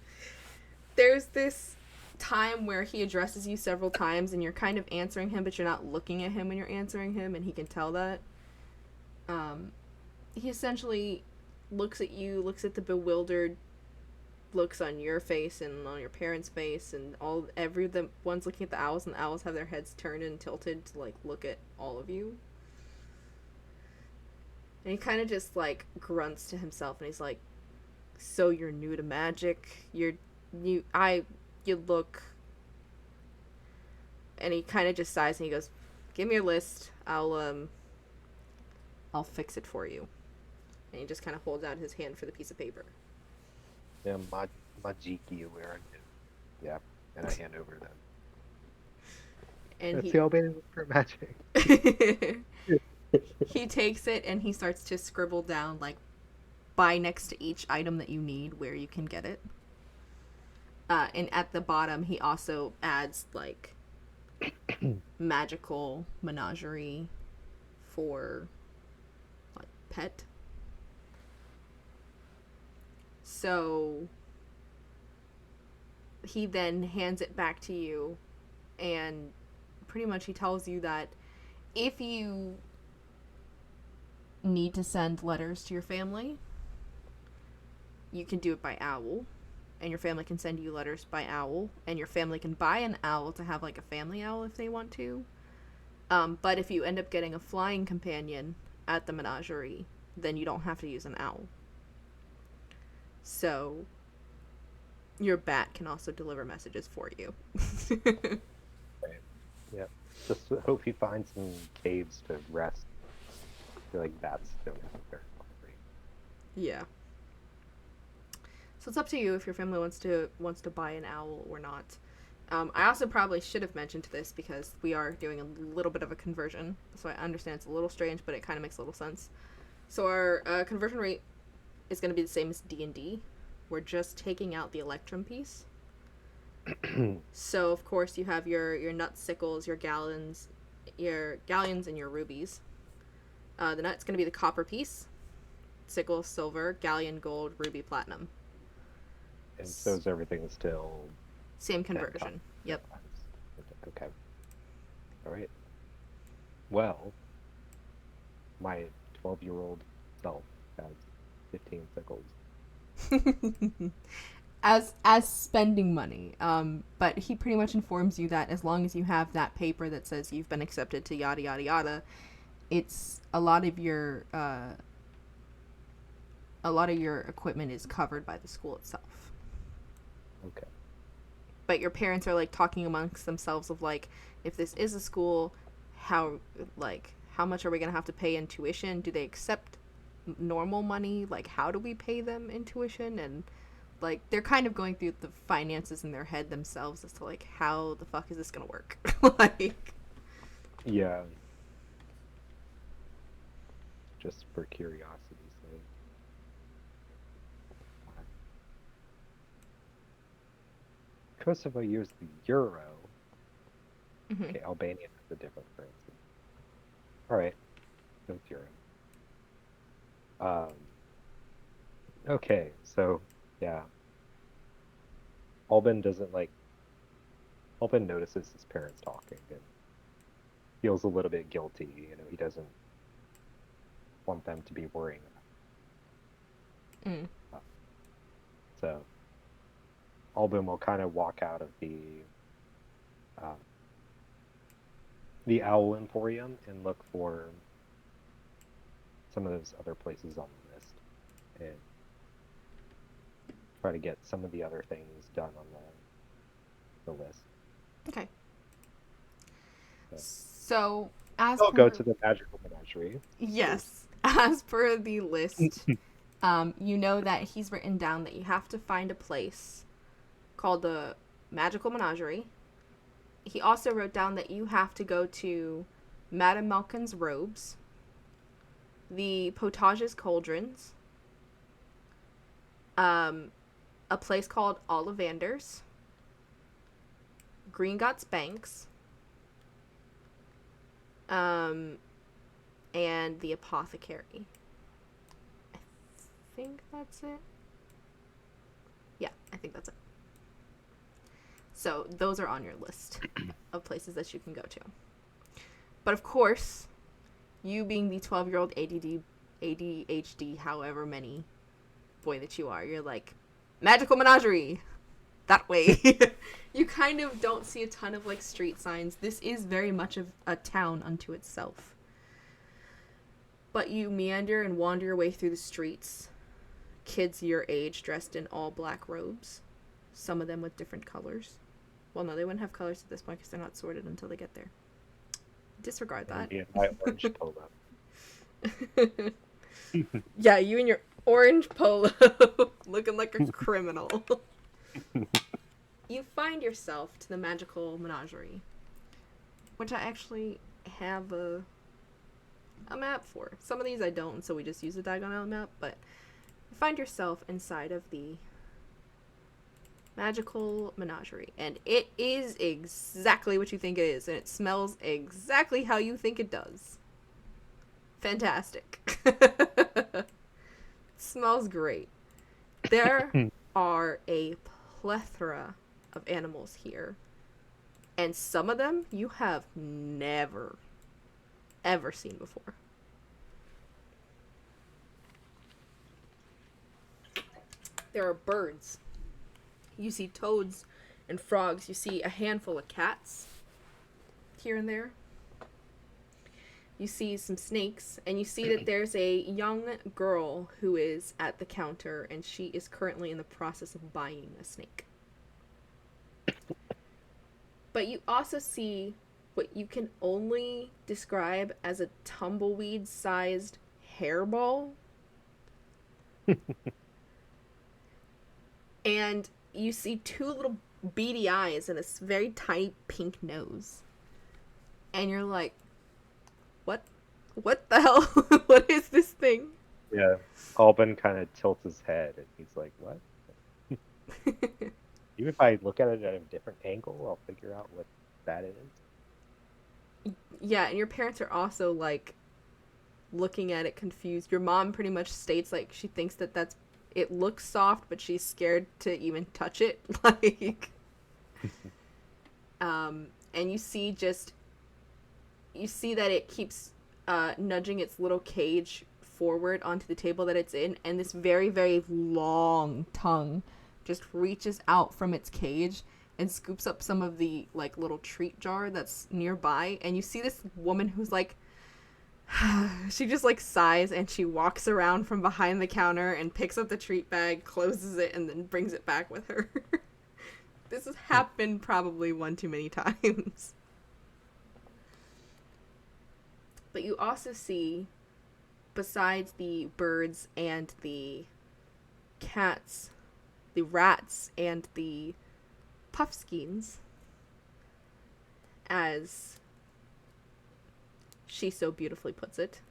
Speaker 2: There's this time where he addresses you several times and you're kind of answering him, but you're not looking at him when you're answering him, and he can tell that. He essentially looks at you, looks at the bewildered looks on your face and on your parents' face, and the one's looking at the owls, and the owls have their heads turned and tilted to like look at all of you. And he kind of just like grunts to himself, and he's like, "So you're new to magic? You look." And he kind of just sighs and he goes, "Give me your list. I'll fix it for you." And he just kind of holds out his hand for the piece of paper.
Speaker 1: Yeah, Majiki where yeah, and I hand over them.
Speaker 2: And
Speaker 1: That's
Speaker 2: he
Speaker 1: the Albanian for magic.
Speaker 2: he takes it and he starts to scribble down like by next to each item that you need where you can get it. And at the bottom, he also adds like magical menagerie for like pet. So he then hands it back to you, and pretty much he tells you that if you need to send letters to your family, you can do it by owl, and your family can send you letters by owl, and your family can buy an owl to have like a family owl if they want to. But if you end up getting a flying companion at the menagerie, then you don't have to use an owl. So your bat can also deliver messages for you.
Speaker 1: Right. Yeah. Just hope he finds some caves to rest. I feel like bats don't have very hungry.
Speaker 2: Yeah. So it's up to you if your family wants to buy an owl or not. I also probably should have mentioned this because we are doing a little bit of a conversion, so I understand it's a little strange, but it kind of makes a little sense. So our conversion rate is going to be the same as D&D. We're just taking out the Electrum piece. So of course you have your nut sickles, your galleons, and your rubies. The nut's going to be the copper piece, sickle silver, galleon gold, ruby platinum.
Speaker 1: And so is everything still
Speaker 2: Same
Speaker 1: 10
Speaker 2: conversion.
Speaker 1: times?
Speaker 2: Yep.
Speaker 1: Okay. All right. Well, my 12-year-old self has 15 sickles.
Speaker 2: as spending money. But he pretty much informs you that as long as you have that paper that says you've been accepted to yada yada yada, it's a lot of your equipment is covered by the school itself.
Speaker 1: Okay.
Speaker 2: But your parents are like talking amongst themselves of like, if this is a school, how much are we gonna have to pay in tuition? Do they accept normal money? Like, how do we pay them in tuition? And like, they're kind of going through the finances in their head themselves as to like, how the fuck is this gonna work? Like,
Speaker 1: Yeah. Just for curiosity's sake. Kosovo used the euro.
Speaker 2: mm-hmm.
Speaker 1: Okay, Albania has a different currency. All right, no euro. Um, okay, so yeah, Albin doesn't like. Albin notices his parents talking and feels a little bit guilty. He doesn't want them to be worrying
Speaker 2: Mm.
Speaker 1: about. So Albin will kind of walk out of uh, the Owl Emporium and look for some of those other places on the list and try to get some of the other things done on the list.
Speaker 2: Okay.
Speaker 1: So
Speaker 2: So as
Speaker 1: I'll
Speaker 2: per
Speaker 1: go to the magical menagerie.
Speaker 2: yes, as per the list, you know that he's written down that you have to find a place called the Magical Menagerie. He also wrote down that you have to go to Madame Malkin's Robes, the Potage's Cauldrons, a place called Ollivander's, Gringotts Banks, and the Apothecary. I think that's it. Yeah, I think that's it. So those are on your list of places that you can go to. But of course, you being the 12-year-old ADHD, however many boy that you are, you're like, Magical Menagerie! That way. You kind of don't see a ton of like street signs. This is very much of a town unto itself. But you meander and wander your way through the streets. Kids your age dressed in all black robes. Some of them with different colors. Well, no, they wouldn't have colors at this point because they're not sorted until they get there. Disregard that.
Speaker 1: Me and my orange polo.
Speaker 2: Yeah, you and your orange polo looking like a criminal. You find yourself to the Magical Menagerie, which I actually have a map for. Some of these I don't, so we just use the diagonal map, but you find yourself inside of the Magical Menagerie, and it is exactly what you think it is, and it smells exactly how you think it does. Fantastic. It smells great. There are a plethora of animals here, and some of them you have never ever seen before. There are birds. You see toads and frogs. You see a handful of cats here and there. You see some snakes, and you see that there's a young girl who is at the counter, and she is currently in the process of buying a snake. But you also see what you can only describe as a tumbleweed-sized hairball. And you see two little beady eyes and a very tiny pink nose. And you're like, what? What the hell? What is this thing?
Speaker 1: Yeah. Alban kind of tilts his head and he's like, what? Even if I look at it at a different angle, I'll figure out what that is.
Speaker 2: Yeah, and your parents are also like looking at it confused. Your mom pretty much states like she thinks that that's it looks soft, but she's scared to even touch it. Like, and you see that it keeps nudging its little cage forward onto the table that it's in, and this very, very long tongue just reaches out from its cage and scoops up some of the like little treat jar that's nearby. And you see this woman who's like, she just like sighs and she walks around from behind the counter and picks up the treat bag, closes it, and then brings it back with her. This has happened probably one too many times. But you also see, besides the birds and the cats, the rats and the puffskeins, as she so beautifully puts it,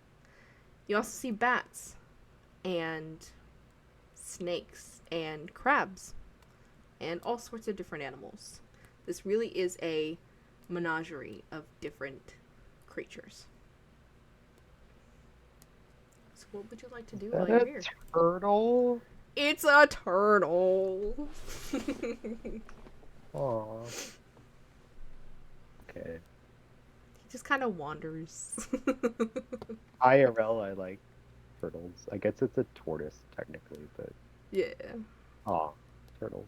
Speaker 2: you also see bats and snakes and crabs and all sorts of different animals. This really is a menagerie of different creatures. So what would you like to do while you're here?
Speaker 1: Turtle?
Speaker 2: It's a turtle.
Speaker 1: Aww. Okay.
Speaker 2: He just kind of wanders.
Speaker 1: IRL, I like turtles. I guess it's a tortoise technically, but
Speaker 2: Yeah.
Speaker 1: aw, turtle.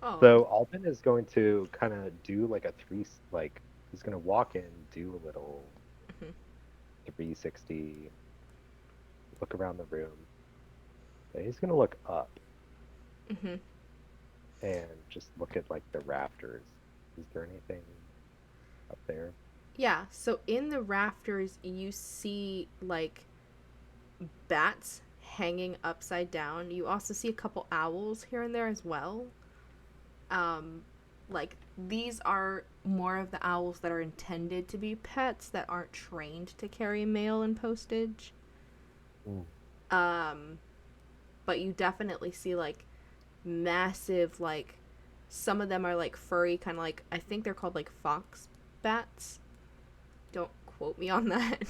Speaker 2: Oh.
Speaker 1: So Alban is going to kind of do like a he's going to walk in, do a little 360, look around the room. And he's going to look up and just look at like the rafters. Is there anything up there?
Speaker 2: Yeah, so in the rafters you see like bats hanging upside down. You also see a couple owls here and there as well. Like these are more of the owls that are intended to be pets that aren't trained to carry mail and postage. But you definitely see like massive, like some of them are like furry, kind of like, I think they're called like fox bats. Don't quote me on that.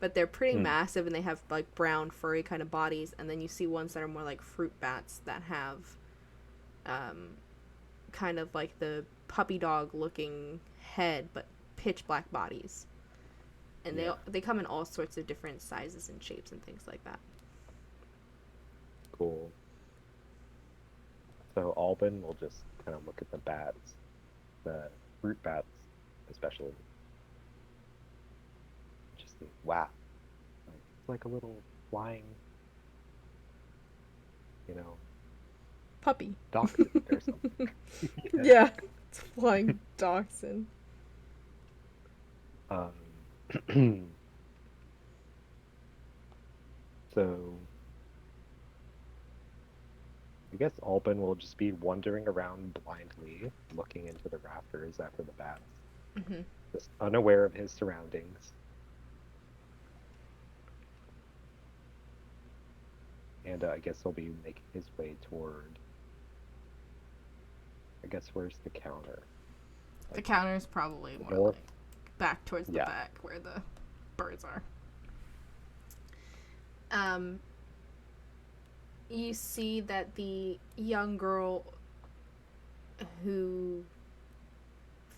Speaker 2: But they're pretty massive and they have like brown furry kind of bodies. And then you see ones that are more like fruit bats that have kind of like the puppy dog looking head but pitch black bodies. And they come in all sorts of different sizes and shapes and things like that.
Speaker 1: Cool. So Alban will just kind of look at the bats, the fruit bats especially. Just think, wow. It's like a little flying,
Speaker 2: Puppy.
Speaker 1: dachshund or something.
Speaker 2: Yeah, it's flying dachshund.
Speaker 1: So I guess Alban will just be wandering around blindly, looking into the rafters after the bats, just unaware of his surroundings. And I guess he'll be making his way toward, I guess, where's the counter?
Speaker 2: The counter is probably more like back towards the back where the birds are. You see that the young girl who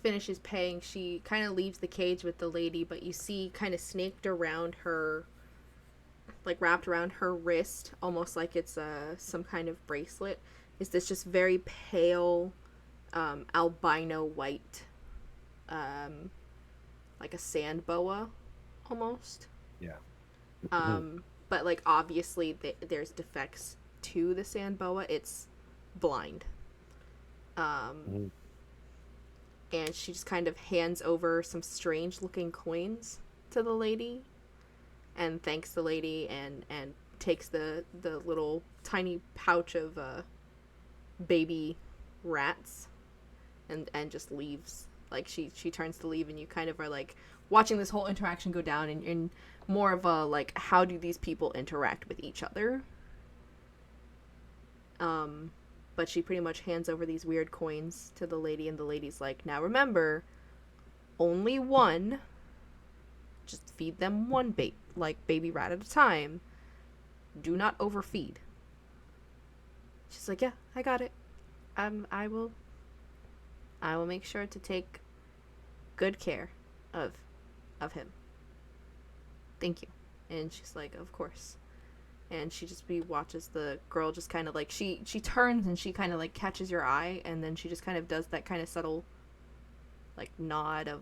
Speaker 2: finishes paying, she kind of leaves the cage with the lady, but you see kind of snaked around her, like wrapped around her wrist, almost like it's some kind of bracelet, is this just very pale albino white, like a sand boa almost.
Speaker 1: Yeah.
Speaker 2: But like obviously there's defects to the sand boa. It's blind. And she just kind of hands over some strange looking coins to the lady and thanks the lady and takes the little tiny pouch of baby rats and just leaves. Like she turns to leave, and you kind of are like watching this whole interaction go down, and more of a like, how do these people interact with each other? But she pretty much hands over these weird coins to the lady, and the lady's like, now remember, only one. Just feed them one baby rat at a time. Do not overfeed. She's like, yeah, I got it. I will make sure to take good care of him. Thank you. And she's like, of course. And she just watches the girl just kind of like, she turns and she kind of like catches your eye, and then she just kind of does that kind of subtle like nod of,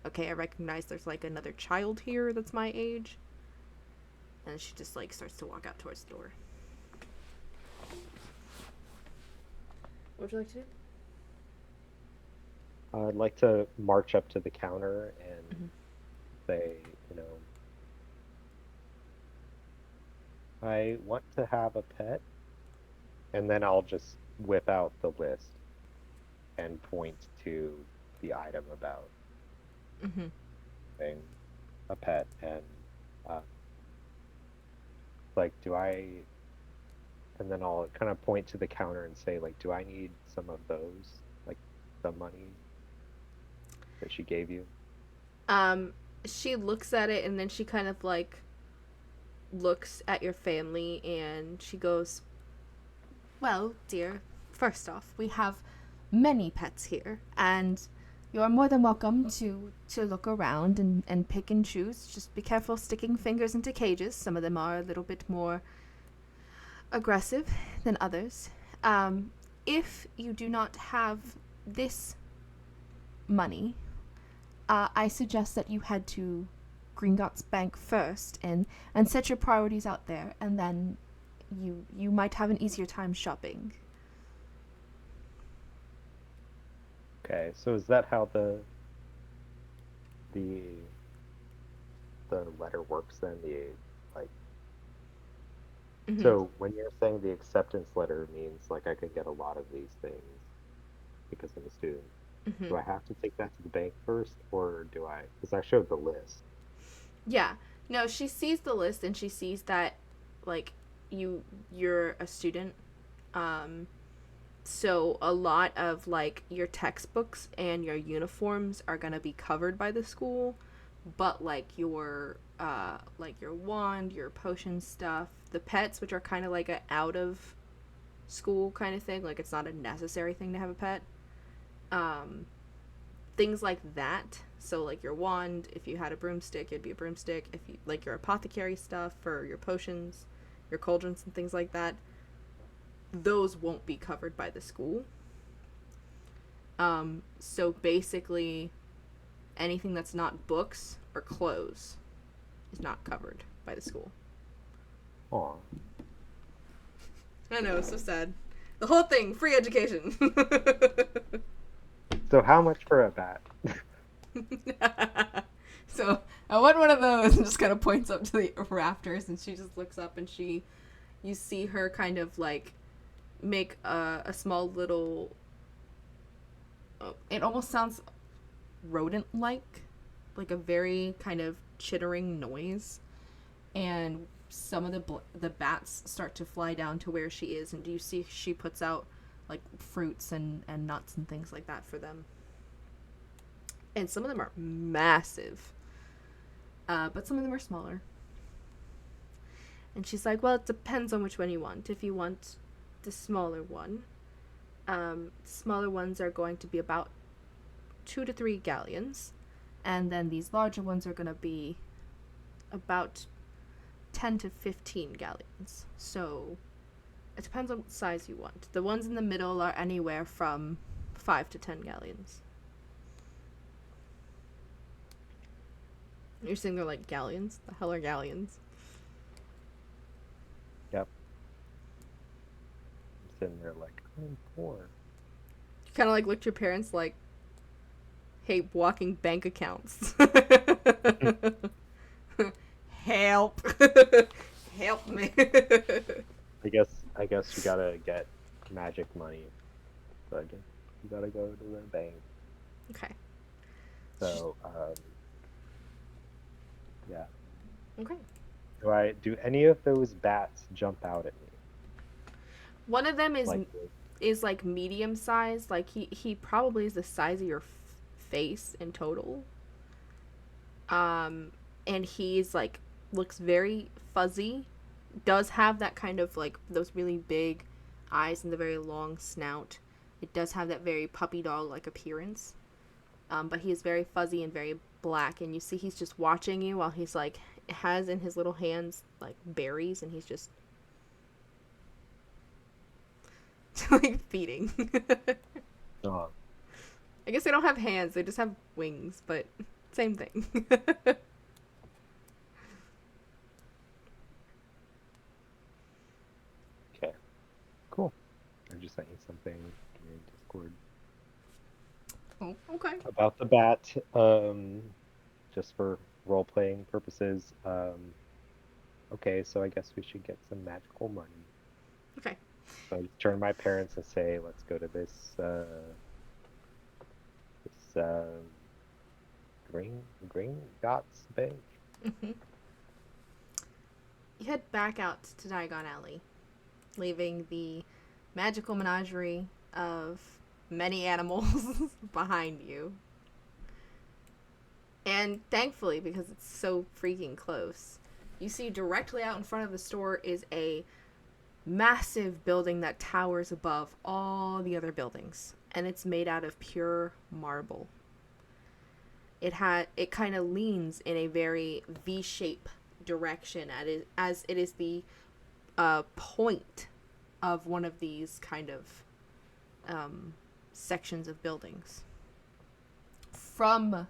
Speaker 2: okay, I recognize there's like another child here that's my age. And she just like starts to walk out towards the door. What would you like to do?
Speaker 1: I'd like to march up to the counter and say, I want to have a pet, and then I'll just whip out the list and point to the item about having a pet, and like, and then I'll kind of point to the counter and say, like, do I need some of those, like the money that she gave you?
Speaker 2: She looks at it, and then she kind of like looks at your family, and she goes, well, dear, first off, we have many pets here, and you're more than welcome to look around and pick and choose. Just be careful sticking fingers into cages. Some of them are a little bit more aggressive than others. If you do not have this money, I suggest that you head to Gringotts Bank first and set your priorities out there, and then you might have an easier time shopping.
Speaker 1: Okay, so is that how the letter works then? So when you're saying the acceptance letter means like I could get a lot of these things because I'm a student. Do I have to take that to the bank first, or do I? Because I showed the list.
Speaker 2: Yeah. No, she sees the list, and she sees that like you're a student. So a lot of like your textbooks and your uniforms are going to be covered by the school, but like your wand, your potion stuff, the pets, which are kind of like a out of school kind of thing, like it's not a necessary thing to have a pet. Things like that. So like your wand, if you had a broomstick, it'd be a broomstick. If you like your apothecary stuff for your potions, your cauldrons and things like that, those won't be covered by the school. So basically anything that's not books or clothes is not covered by the school.
Speaker 1: Aw.
Speaker 2: I know, it's so sad. The whole thing, free education.
Speaker 1: So how much for a bat?
Speaker 2: So I want one of those, and just kind of points up to the rafters, and she just looks up, and you see her kind of like make a small little, it almost sounds rodent-like, like a very kind of chittering noise, and some of the bats start to fly down to where she is, and do you see she puts out like fruits and nuts and things like that for them. And some of them are massive, but some of them are smaller. And she's like, well, it depends on which one you want. If you want the smaller one, smaller ones are going to be about 2 to 3 galleons, and then these larger ones are going to be about 10 to 15 galleons. So it depends on what size you want. The ones in the middle are anywhere from 5 to 10 galleons. You're saying they're like galleons? The hell are galleons?
Speaker 1: Yep. I'm sitting there like, I'm poor.
Speaker 2: You kind of like looked at your parents like, hey, walking bank accounts. Help. Help me.
Speaker 1: I guess you gotta get magic money. So You gotta go to the bank.
Speaker 2: Okay.
Speaker 1: So, yeah.
Speaker 2: Okay.
Speaker 1: Do any of those bats jump out at me?
Speaker 2: One of them
Speaker 1: Like,
Speaker 2: is like medium sized. Like he probably is the size of your face in total. Um, and he's like looks very fuzzy. Does have that kind of like those really big eyes and the very long snout. It does have that very puppy dog like appearance. But he is very fuzzy and very black, and you see he's just watching you while he's like has in his little hands like berries, and he's just like feeding.
Speaker 1: oh,
Speaker 2: I guess they don't have hands; they just have wings, but same thing.
Speaker 1: okay, cool. I just sent you something in your Discord
Speaker 2: Oh, okay.
Speaker 1: about the bat. Just for role-playing purposes. Okay, so I guess we should get some magical money.
Speaker 2: Okay.
Speaker 1: So I just turn to my parents and say, let's go to this Green Dots Bank.
Speaker 2: Mm-hmm. You head back out to Diagon Alley, leaving the magical menagerie of many animals behind you. And thankfully, because it's so freaking close, you see directly out in front of the store is a massive building that towers above all the other buildings. And it's made out of pure marble. It kind of leans in a very V shape direction as it is the point of one of these kind of um, sections of buildings. From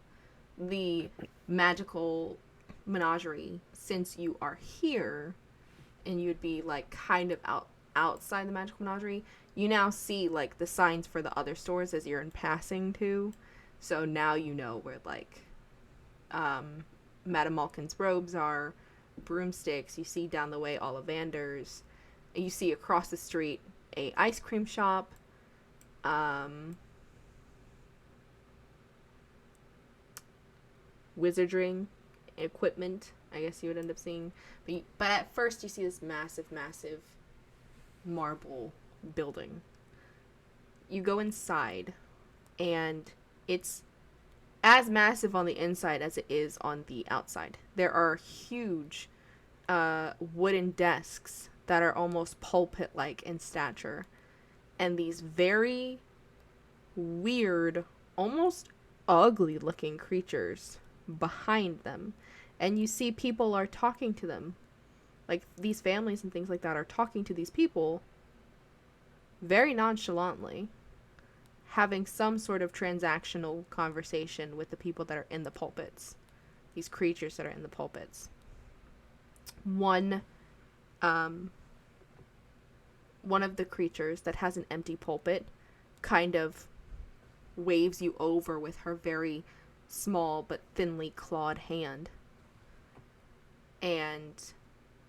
Speaker 2: the magical menagerie, since you are here and you'd be like kind of outside the magical menagerie, you now see like the signs for the other stores as you're in passing to. So now you know where like Madame Malkin's robes are, broomsticks. You see down the way Ollivanders. You see across the street a ice cream shop. Um, Wizarding equipment. I guess you would end up seeing, but at first you see this massive, massive marble building. You go inside, and it's as massive on the inside as it is on the outside. There are huge wooden desks that are almost pulpit like in stature, and these very weird, almost ugly looking creatures behind them. And you see people are talking to them. Like these families and things like that are talking to these people very nonchalantly, having some sort of transactional conversation with the people that are in the pulpits. These creatures that are in the pulpits. One um one of the creatures that has an empty pulpit kind of waves you over with her very small but thinly clawed hand. And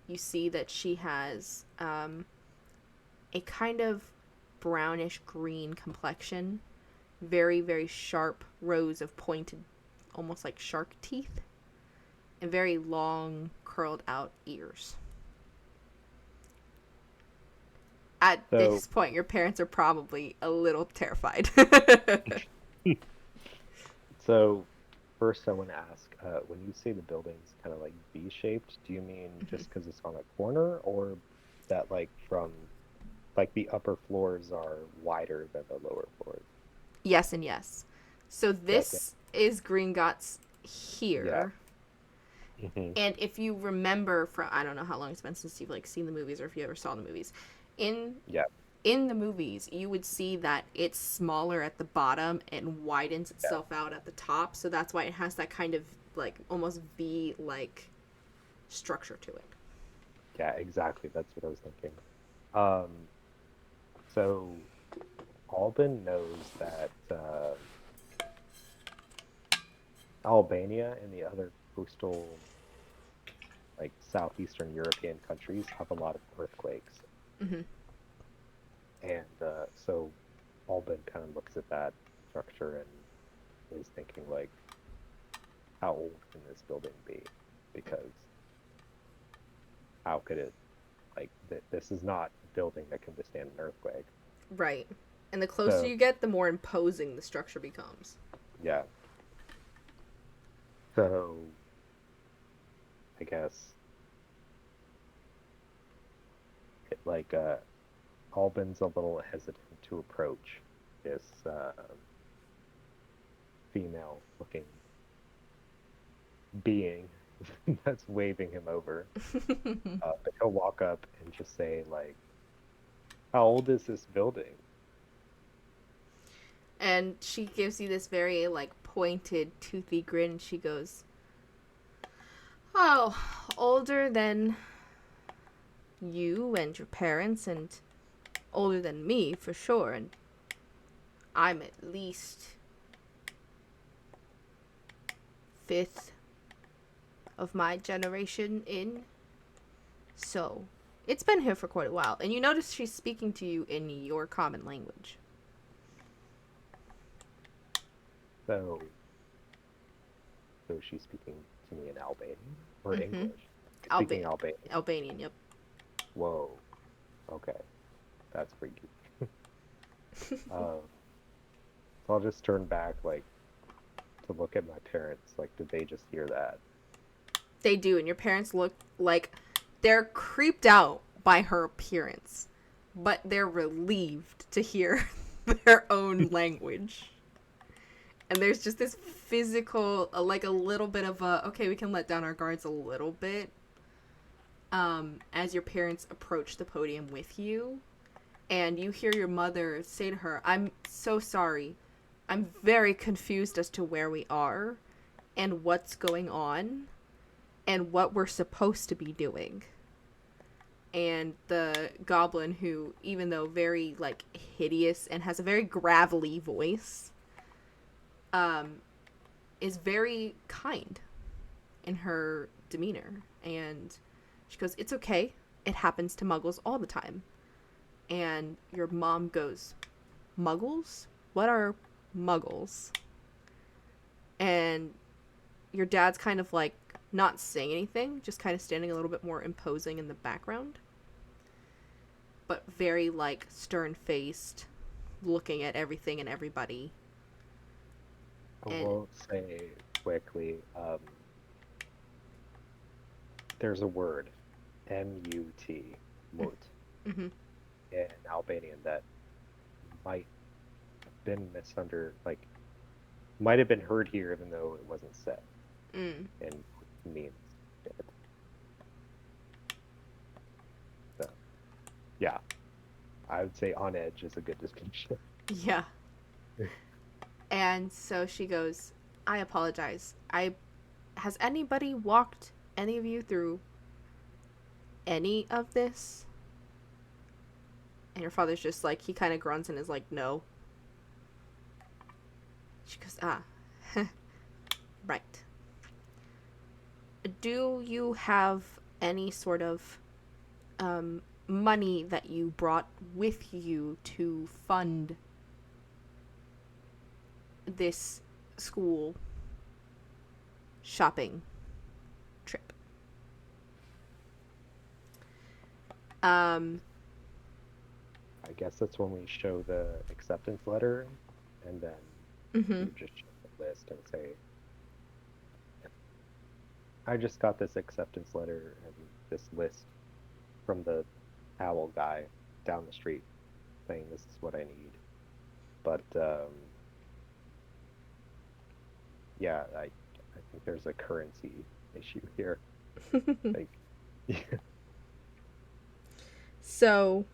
Speaker 2: you see that she has a kind of brownish green complexion, very, very sharp rows of pointed, almost like shark teeth, and very long, curled out ears. At
Speaker 1: So,
Speaker 2: this point, your parents are probably a little terrified.
Speaker 1: so first I want to ask, when you say the building's kind of like V-shaped, do you mean
Speaker 2: Mhm.
Speaker 1: just because it's on a corner, or that like from like the upper floors are wider than the lower floors?
Speaker 2: Yes, and yes. So
Speaker 1: Okay.
Speaker 2: this is Gringotts
Speaker 1: Yeah.
Speaker 2: here.
Speaker 1: Hmm.
Speaker 2: And if you remember from I don't know how long it's been since you've like seen the movies or if you ever saw the movies. In
Speaker 1: Yeah.
Speaker 2: in the movies, you would see that it's smaller at the bottom and widens
Speaker 1: Yeah.
Speaker 2: itself out at the top. So that's why it has that kind of like almost V like structure to it.
Speaker 1: Yeah, exactly. That's what I was thinking. Um, so Alban knows that Albania and the other coastal, like southeastern European countries have a lot of earthquakes,
Speaker 2: Hmm.
Speaker 1: and so Alban kind of looks at that structure and is thinking like, how old can this building be? Because how could it like this is not a building that can withstand an earthquake.
Speaker 2: Right. And the closer
Speaker 1: So
Speaker 2: you get, the more imposing the structure becomes.
Speaker 1: yeah. So I guess it, like Alban's a little hesitant to approach this female looking being that's waving him over. But he'll walk up and just say like, how old is this building?
Speaker 2: And she gives you this very, like, pointed, toothy grin. She goes, oh, older than you and your parents, and older than me, for sure. And I'm at least fifth of my generation in. So, it's been here for quite a while. And you notice she's speaking to you in your common language.
Speaker 1: So she's speaking to me in Albanian or
Speaker 2: Mm-hmm.
Speaker 1: English? Speaking Albanian.
Speaker 2: Albanian, yep.
Speaker 1: Whoa. Okay. That's freaky. So I'll just turn back like to look at my parents. Like, did they just hear that?
Speaker 2: They do, and your parents look like they're creeped out by her appearance, but they're relieved to hear their own language. And there's just this physical, like a little bit of a, okay, we can let down our guards a little bit as your parents approach the podium with you. And you hear your mother say to her, I'm so sorry. I'm very confused as to where we are and what's going on and what we're supposed to be doing. And the goblin, who, even though very, like, hideous and has a very gravelly voice, is very kind in her demeanor. And she goes, it's okay. It happens to muggles all the time. And your mom goes, muggles? What are muggles? And your dad's kind of like not saying anything, just kind of standing a little bit more imposing in the background. But very, like, stern-faced, looking at everything and everybody.
Speaker 1: I
Speaker 2: And
Speaker 1: will say quickly, there's a word, M-U-T, mut,
Speaker 2: mm-hmm.
Speaker 1: in Albanian that might have been might have been heard here even though it wasn't said, and means it. So, yeah, I would say on edge is a good description.
Speaker 2: Yeah. And so she goes, I apologize. Has anybody walked any of you through any of this? And your father's just like, he kind of grunts and is like, no. She goes, right. Do you have any sort of money that you brought with you to fund this school shopping trip?
Speaker 1: I guess that's when we show the acceptance letter, and then you just show the list and say, I just got this acceptance letter and this list from the owl guy down the street saying this is what I need. But yeah, I think there's a currency issue here. Like, yeah.
Speaker 2: So,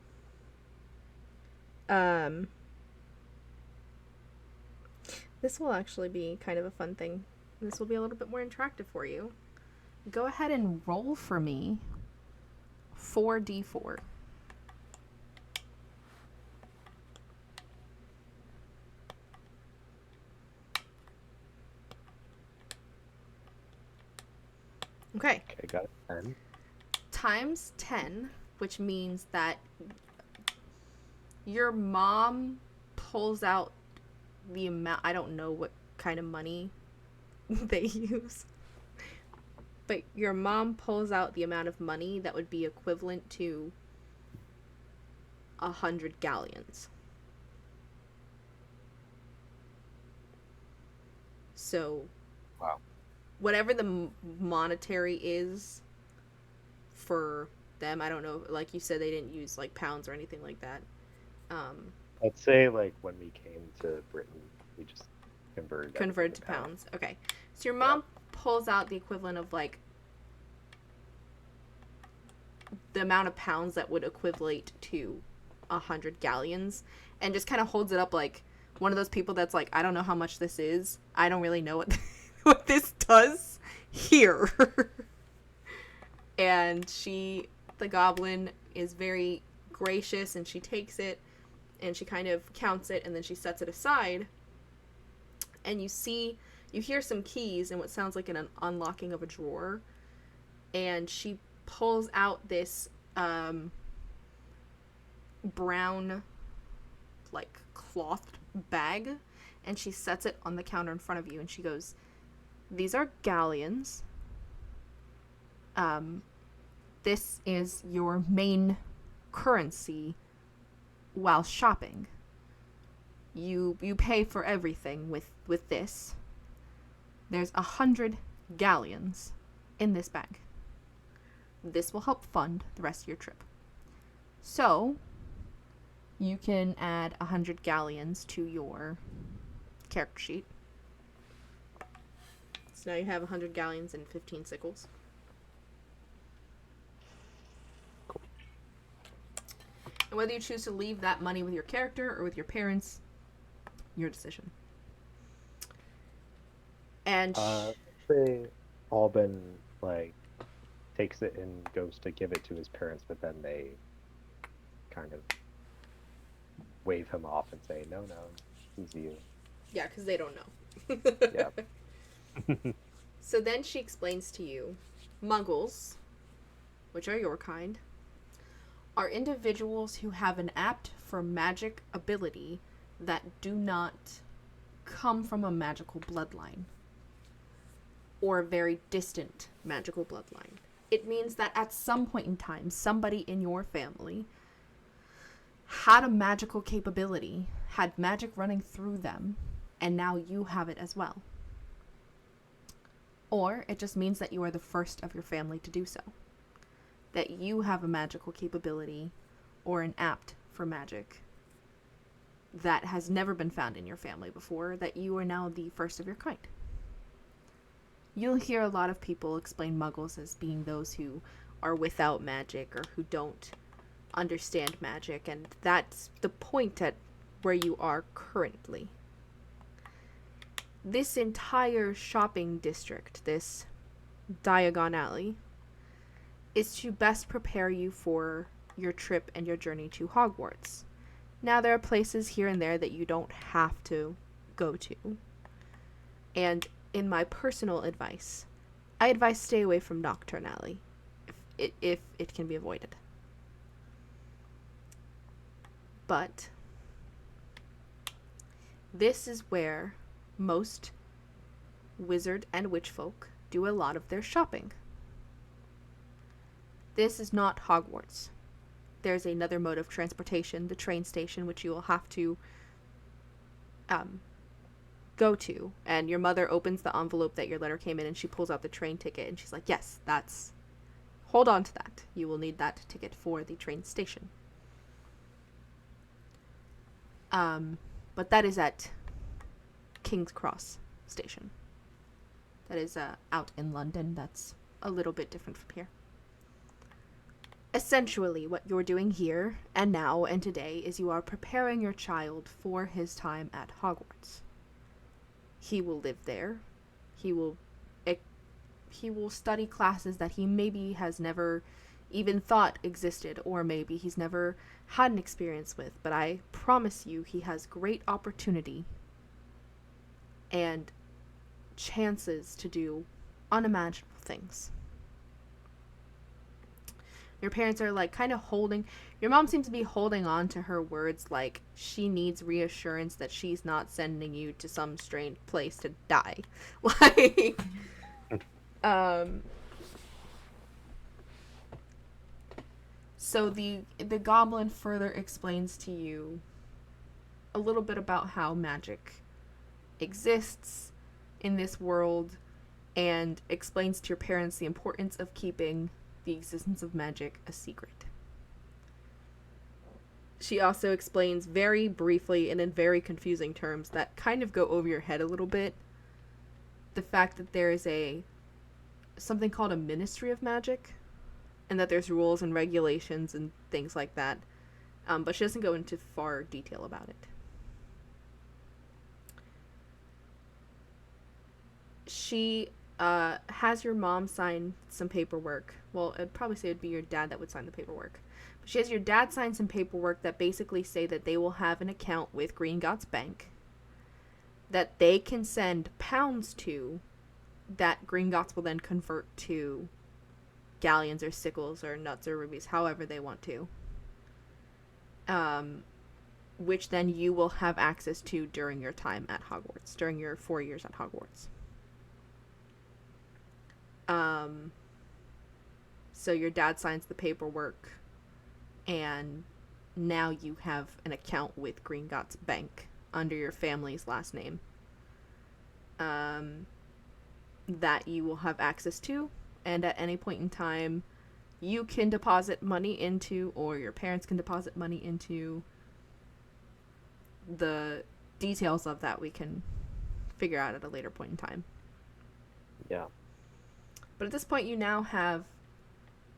Speaker 2: this will actually be kind of a fun thing. This will be a little bit more interactive for you. Go ahead and roll for me 4d4. Okay.
Speaker 1: Okay, got it. 10.
Speaker 2: Times 10, which means that your mom pulls out the amount, I don't know what kind of money they use, but your mom pulls out the amount of money that would be equivalent to 100 galleons. So,
Speaker 1: Wow.
Speaker 2: whatever the monetary is for them, I don't know. Like you said, they didn't use like pounds or anything like that.
Speaker 1: I'd say like when we came to Britain, we just converted everything
Speaker 2: Converted
Speaker 1: to
Speaker 2: to
Speaker 1: pounds.
Speaker 2: pounds. Okay, so your
Speaker 1: Yeah.
Speaker 2: mom pulls out the equivalent of like the amount of pounds that would equivalent to 100 galleons, and just kind of holds it up like one of those people that's like, I don't know how much this is. I don't really know what what this does here. And the goblin, is very gracious, and she takes it and she kind of counts it, and then she sets it aside. And you hear some keys and what sounds like an unlocking of a drawer. And she pulls out this brown, like, cloth bag, and she sets it on the counter in front of you, and she goes, "These are galleons. This is your main currency while shopping. You pay for everything with this. There's 100 galleons in this bag. This will help fund the rest of your trip. So, you can add 100 galleons to your character sheet. So now you have 100 galleons and 15 sickles. And whether you choose to leave that money with your character or with your parents, your decision. And
Speaker 1: Say Alban like takes it and goes to give it to his parents, but then they kind of wave him off and say, "No, he's you."
Speaker 2: yeah, because they don't know.
Speaker 1: Yeah.
Speaker 2: So then she explains to you, Muggles, which are your kind, are individuals who have an apt for magic ability that do not come from a magical bloodline or a very distant magical bloodline. It means that at some point in time, somebody in your family had a magical capability, had magic running through them, and now you have it as well. Or it just means that you are the first of your family to do so. That you have a magical capability or an apt for magic that has never been found in your family before, that you are now the first of your kind. You'll hear a lot of people explain Muggles as being those who are without magic or who don't understand magic, and that's the point at where you are currently. This entire shopping district, this Diagon Alley, is to best prepare you for your trip and your journey to Hogwarts. Now, there are places here and there that you don't have to go to. And in my personal advice, I advise stay away from Nocturne Alley if it can be avoided. But this is where most wizard and witch folk do a lot of their shopping. This is not Hogwarts. There's another mode of transportation, the train station, which you will have to go to. And your mother opens the envelope that your letter came in, and she pulls out the train ticket, and she's like, yes, hold on to that. You will need that ticket for the train station. But that is at King's Cross Station. That is out in London. That's a little bit different from here. Essentially, what you're doing here and now and today is you are preparing your child for his time at Hogwarts. He will live there. He will study classes that he maybe has never even thought existed, or maybe he's never had an experience with, but I promise you he has great opportunity and chances to do unimaginable things. Your parents are like kind of holding, your mom seems to be holding on to her words like she needs reassurance that she's not sending you to some strange place to die. Like, um, so the goblin further explains to you a little bit about how magic exists in this world and explains to your parents the importance of keeping the existence of magic a secret. She also explains very briefly and in very confusing terms that kind of go over your head a little bit the fact that there is a something called a Ministry of Magic and that there's rules and regulations and things like that. But she doesn't go into far detail about it. She has your mom sign some paperwork. Well, I'd probably say it'd be your dad that would sign the paperwork. But she has your dad sign some paperwork that basically say that they will have an account with Gringotts Bank that they can send pounds to, that Gringotts will then convert to galleons or sickles or nuts or rubies, however they want to. Which then you will have access to during your time at Hogwarts, during your 4 years at Hogwarts. So your dad signs the paperwork, and now you have an account with Gringotts Bank under your family's last name. That you will have access to, and at any point in time, you can deposit money into, or your parents can deposit money into. The details of that we can figure out at a later point in time.
Speaker 1: Yeah.
Speaker 2: But at this point, you now have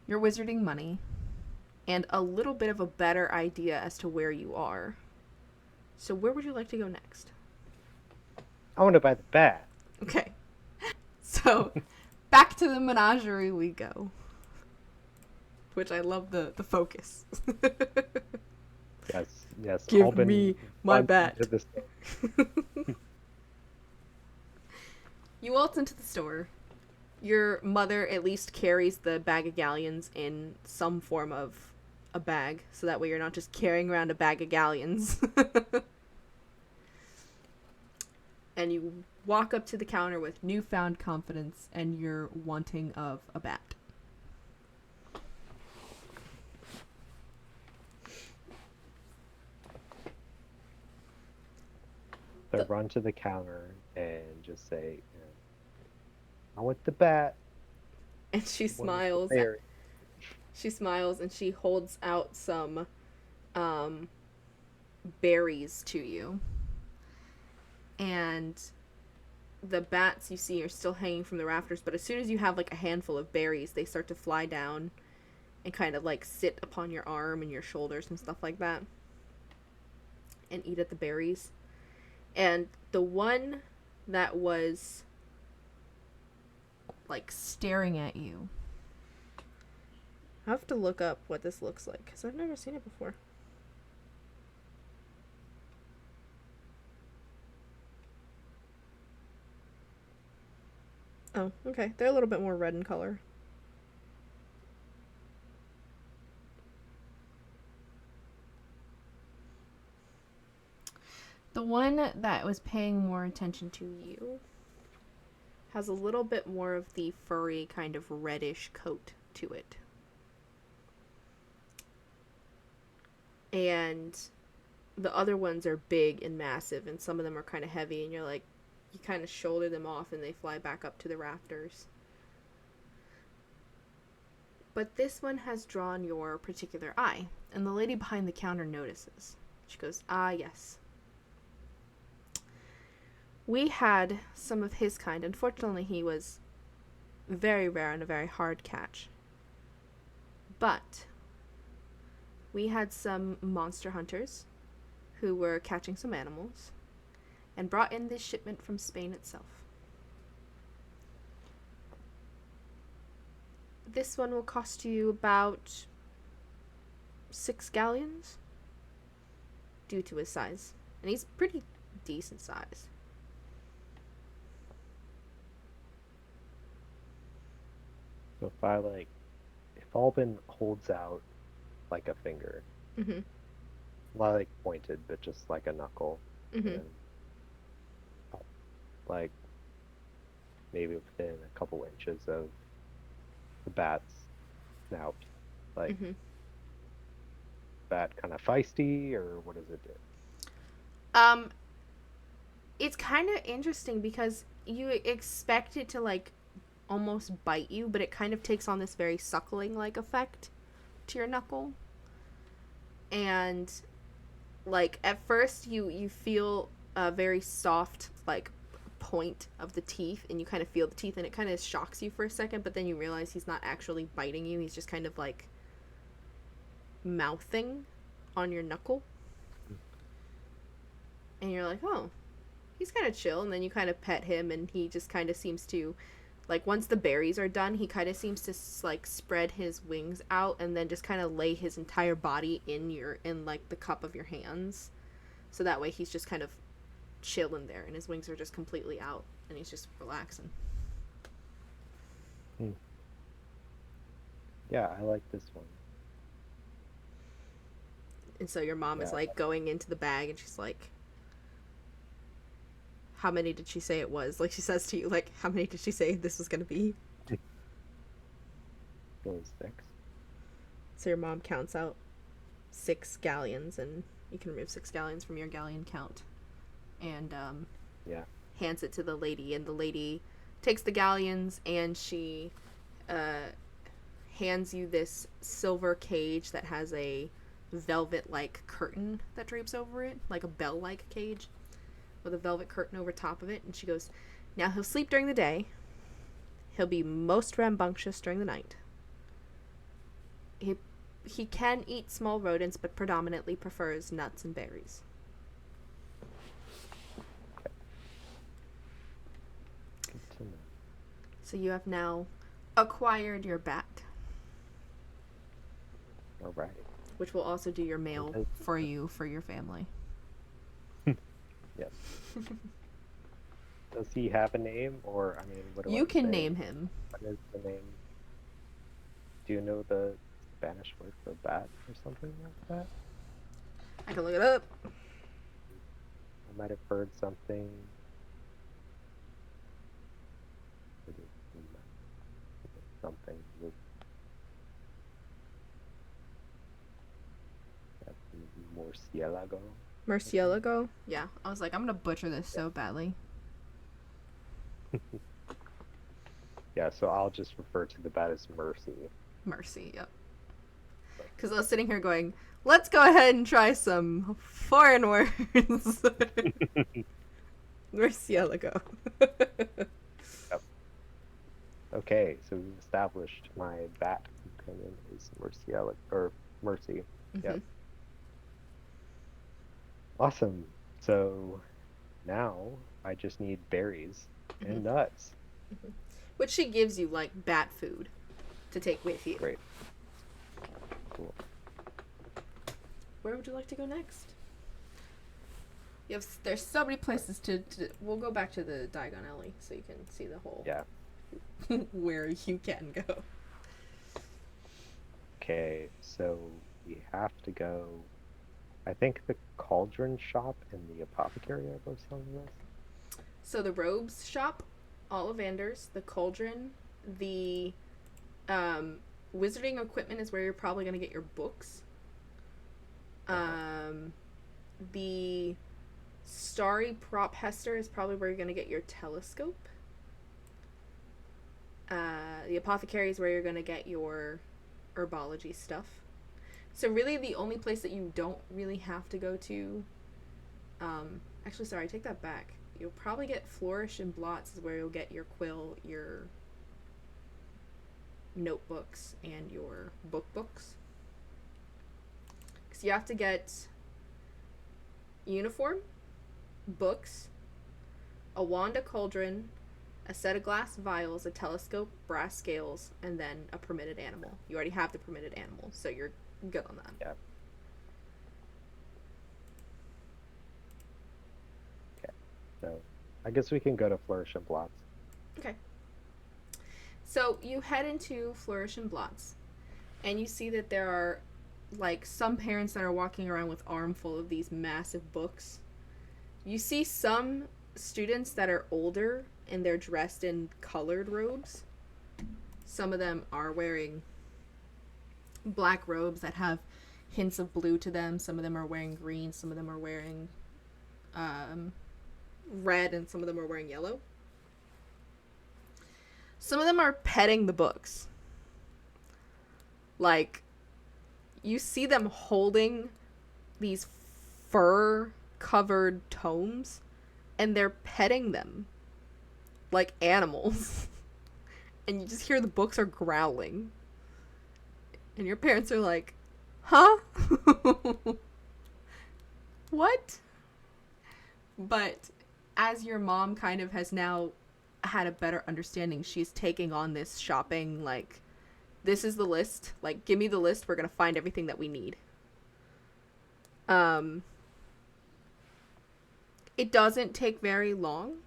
Speaker 2: your wizarding money and a little bit of a better idea as to where you are. So where would you like to go next?
Speaker 1: I want to buy the bat.
Speaker 2: Okay. So back to the menagerie we go. Which I love the focus.
Speaker 1: Yes.
Speaker 2: Give
Speaker 1: Albin
Speaker 2: me my bat. You waltz into the store. Your mother at least carries the bag of galleons in some form of a bag, so that way you're not just carrying around a bag of galleons. And you walk up to the counter with newfound confidence and your wanting of a bat.
Speaker 1: So run to the counter and just say, I want the bat.
Speaker 2: And she smiles. She smiles and she holds out some berries to you. And the bats you see are still hanging from the rafters, but as soon as you have like a handful of berries, they start to fly down and kind of like sit upon your arm and your shoulders and stuff like that and eat at the berries. And the one that was like staring at you, I have to look up what this looks like because I've never seen it before. Oh, okay. They're a little bit more red in color. The one that was paying more attention to you has a little bit more of the furry kind of reddish coat to it. And the other ones are big and massive, and some of them are kind of heavy, and you're like, you kind of shoulder them off and they fly back up to the rafters. But this one has drawn your particular eye, and the lady behind the counter notices. She goes, "Ah, yes. We had some of his kind. Unfortunately, he was very rare and a very hard catch. But we had some monster hunters who were catching some animals and brought in this shipment from Spain itself. This one will cost you about 6 galleons due to his size. And he's pretty decent size.
Speaker 1: So if Thalbin holds out like a finger,
Speaker 2: Mm-hmm.
Speaker 1: not like pointed, but just like a knuckle,
Speaker 2: Mm-hmm.
Speaker 1: and like maybe within a couple inches of the bat's snout. Like,
Speaker 2: Mm-hmm.
Speaker 1: bat kind of feisty, or what does it do?
Speaker 2: Um, it's kind of interesting because you expect it to like almost bite you, but it kind of takes on this very suckling like effect to your knuckle. And like at first you feel a very soft like point of the teeth, and you kind of feel the teeth, and it kind of shocks you for a second, but then you realize he's not actually biting you. He's just kind of like mouthing on your knuckle. And you're like, oh, he's kind of chill. And then you kind of pet him, and he just kind of seems to, like, once the berries are done, he kind of seems to like spread his wings out and then just kind of lay his entire body in like the cup of your hands, so that way he's just kind of chilling there, and his wings are just completely out, and he's just relaxing.
Speaker 1: Hmm. Yeah, I like this one.
Speaker 2: And so your mom is
Speaker 1: Yeah,
Speaker 2: like going into the bag, and she's like, how many did she say it was? Like, she says to you, like, how many did she say this was gonna be?
Speaker 1: those six.
Speaker 2: So your mom counts out 6 galleons, and you can remove 6 galleons from your galleon count, and
Speaker 1: Yeah.
Speaker 2: hands it to the lady, and the lady takes the galleons, and she uh, hands you this silver cage that has a velvet like curtain that drapes over it, like a bell like cage with a velvet curtain over top of it. And she goes, now he'll sleep during the day, he'll be most rambunctious during the night. He can eat small rodents, but predominantly prefers nuts and berries.
Speaker 1: Okay. Good to know.
Speaker 2: So you have now acquired your bat,
Speaker 1: All right.
Speaker 2: which will also do your
Speaker 1: And
Speaker 2: mail
Speaker 1: does,
Speaker 2: for you for your family.
Speaker 1: yes. Does he have a name, or I mean, what do I
Speaker 2: You can
Speaker 1: say?
Speaker 2: name him.
Speaker 1: What is the name? Do you know the Spanish word for bat or something like that?
Speaker 2: I can look it up.
Speaker 1: I might have heard something. Something with Murcielago.
Speaker 2: Murcielago? Yeah. I was like, I'm gonna butcher this so badly.
Speaker 1: Yeah, so I'll just refer to the bat as Mercy.
Speaker 2: Mercy, yep.
Speaker 1: But
Speaker 2: Because I was sitting here going, let's go ahead and try some foreign words. Murcielago.
Speaker 1: yep. Okay, so we've established my bat companion is Murcielago or Mercy.
Speaker 2: Mm-hmm.
Speaker 1: Yep. Awesome. So now I just need berries
Speaker 2: Mm-hmm.
Speaker 1: and nuts.
Speaker 2: Which she gives you, like, bat food to take with you.
Speaker 1: Great. Cool.
Speaker 2: Where would you like to go next? There's so many places to we'll go back to the Diagon Alley so you can see the whole
Speaker 1: Yeah.
Speaker 2: where you can go.
Speaker 1: Okay, so we have to go. I think the cauldron shop and the apothecary are both selling this.
Speaker 2: So the robes shop, Ollivanders, the cauldron, the wizarding equipment is where you're probably gonna get your books. The Starry Prop Hester is probably where you're gonna get your telescope. The apothecary is where you're gonna get your herbology stuff. So really, the only place that you don't really have to go to, actually, sorry, I take that back. You'll probably get Flourish and Blots is where you'll get your quill, your notebooks, and your books. Because you have to get uniform, books, a wand, a cauldron, a set of glass vials, a telescope, brass scales, and then a permitted animal. You already have the permitted animal, so you're good on that.
Speaker 1: Yeah. Okay. So I guess we can go to Flourish and Blots.
Speaker 2: Okay. So you head into Flourish and Blots. And you see that there are like some parents that are walking around with armful of these massive books. You see some students that are older and they're dressed in colored robes. Some of them are wearing black robes that have hints of blue to them. Some of them are wearing green. Some of them are wearing red, and some of them are wearing yellow. Some of them are petting the books. Like, you see them holding these fur covered tomes and they're petting them like animals. And you just hear the books are growling. And your parents are like, huh? What? But as your mom kind of has now had a better understanding, she's taking on this shopping, like, this is the list. Like, give me the list. We're going to find everything that we need. It doesn't take very long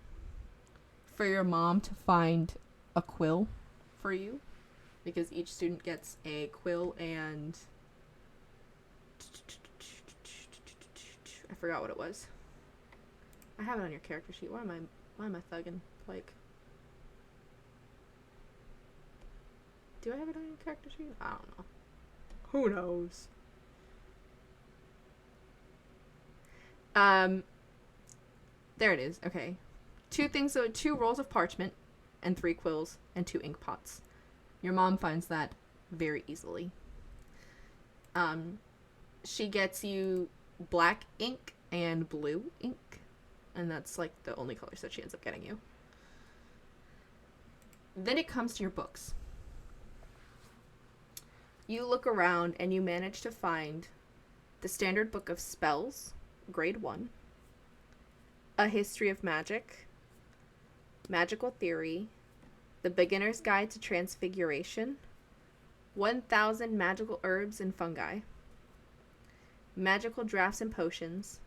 Speaker 2: for your mom to find a quill for you, because each student gets a quill and I forgot what it was. I have it on your character sheet. Why am I thugging? Like, do I have it on your character sheet? I don't know. Who knows? There it is. Okay. 2 rolls of parchment and 3 quills and 2 ink pots. Your mom finds that very easily. She gets you black ink and blue ink, and that's like the only colors that she ends up getting you. Then it comes to your books. You look around and you manage to find the Standard Book of Spells, Grade 1, A History of Magic, Magical Theory, The Beginner's Guide to Transfiguration, 1000 Magical Herbs and Fungi, Magical Drafts and Potions,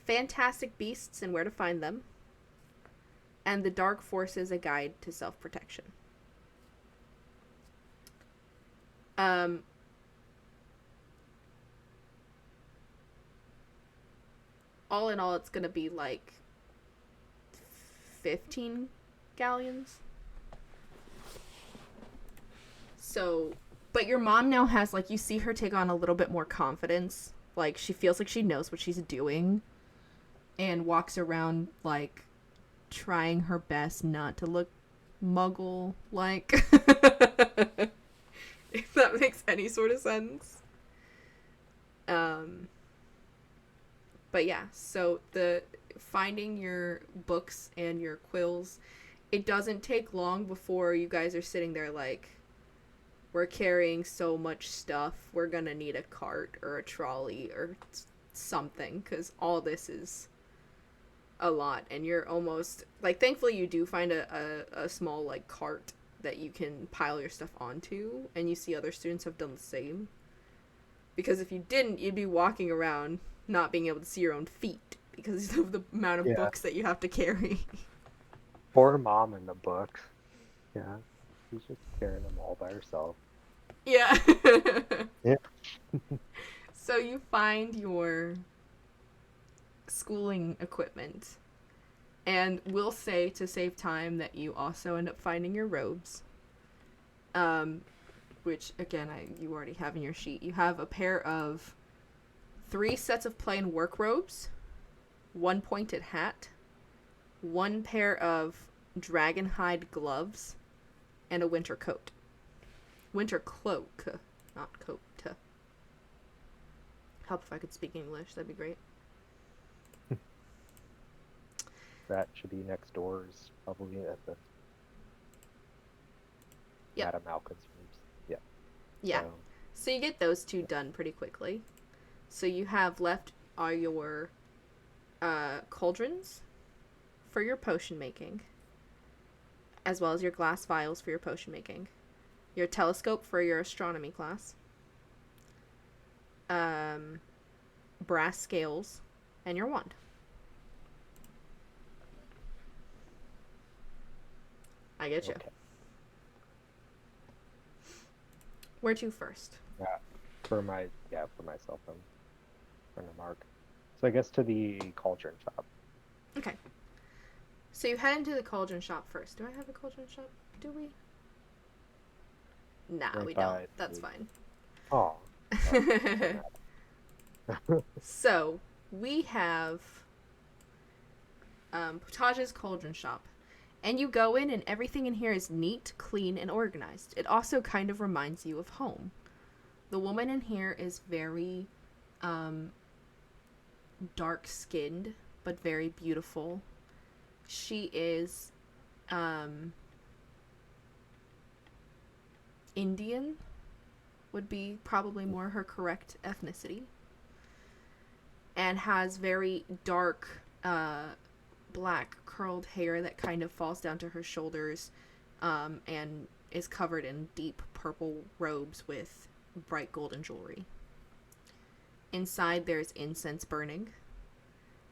Speaker 2: Fantastic Beasts and Where to Find Them, and The Dark Forces, A Guide to Self-Protection. All in all, it's gonna be like 15 galleons. So, but your mom now has, like, you see her take on a little bit more confidence. Like, she feels like she knows what she's doing and walks around, like, trying her best not to look muggle-like. If that makes any sort of sense. But yeah, so the finding your books and your quills, it doesn't take long before you guys are sitting there like, we're carrying so much stuff, we're gonna need a cart or a trolley or something, because all this is a lot. And you're almost, like, thankfully you do find a small, like, cart that you can pile your stuff onto, and you see other students have done the same. Because if you didn't, you'd be walking around not being able to see your own feet because of the amount of books that you have to carry.
Speaker 1: Poor mom in the books. Yeah. She's just carrying them all by herself.
Speaker 2: Yeah.
Speaker 1: Yeah.
Speaker 2: So you find your schooling equipment. And we'll say, to save time, that you also end up finding your robes. Which, again, you already have in your sheet. You have a pair of 3 sets of plain work robes, 1 pointed hat, 1 pair of dragon hide gloves, and a winter coat. Winter cloak, not coat. Help if I could speak English, that'd be great.
Speaker 1: That should be next doors, probably at the
Speaker 2: Yep.
Speaker 1: Madam Malkin's rooms. Yeah.
Speaker 2: Yeah. So you get those 2 done pretty quickly. So you have left are your cauldrons for your potion making, as well as your glass vials for your potion making, your telescope for your astronomy class, brass scales, and your wand. I get you.
Speaker 1: Okay.
Speaker 2: Where to first?
Speaker 1: Yeah, for myself and friend of Mark. So I guess to the cauldron shop.
Speaker 2: Okay. So you head into the cauldron shop first. Do I have a cauldron shop? Do we? Nah,
Speaker 1: Right
Speaker 2: we don't.
Speaker 1: by
Speaker 2: That's
Speaker 1: the
Speaker 2: fine.
Speaker 1: oh well, doesn't matter.
Speaker 2: So we have Potage's cauldron shop. And you go in, and everything in here is neat, clean, and organized. It also kind of reminds you of home. The woman in here is very um, dark skinned, but very beautiful. She is um, Indian, would be probably more her correct ethnicity, and has very dark black curled hair that kind of falls down to her shoulders, and is covered in deep purple robes with bright golden jewelry. Inside, there's incense burning,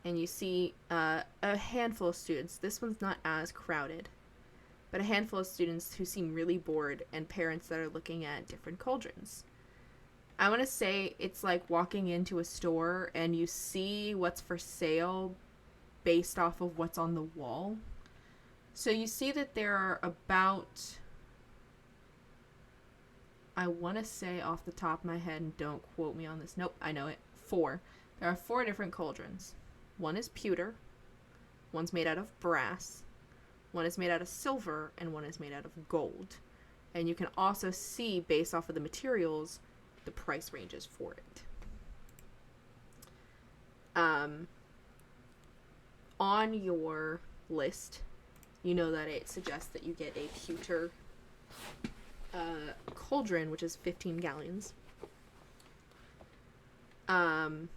Speaker 2: and you see a handful of students. This one's not as crowded, but a handful of students who seem really bored, and parents that are looking at different cauldrons. I want to say it's like walking into a store and you see what's for sale based off of what's on the wall. So you see that there are about, I want to say off the top of my head, and don't quote me on this. Nope, I know it. 4. There are 4 different cauldrons. One is pewter, one's made out of brass, one is made out of silver, and one is made out of gold. And you can also see, based off of the materials, the price ranges for it. On your list, you know that it suggests that you get a pewter cauldron, which is 15 gallons. And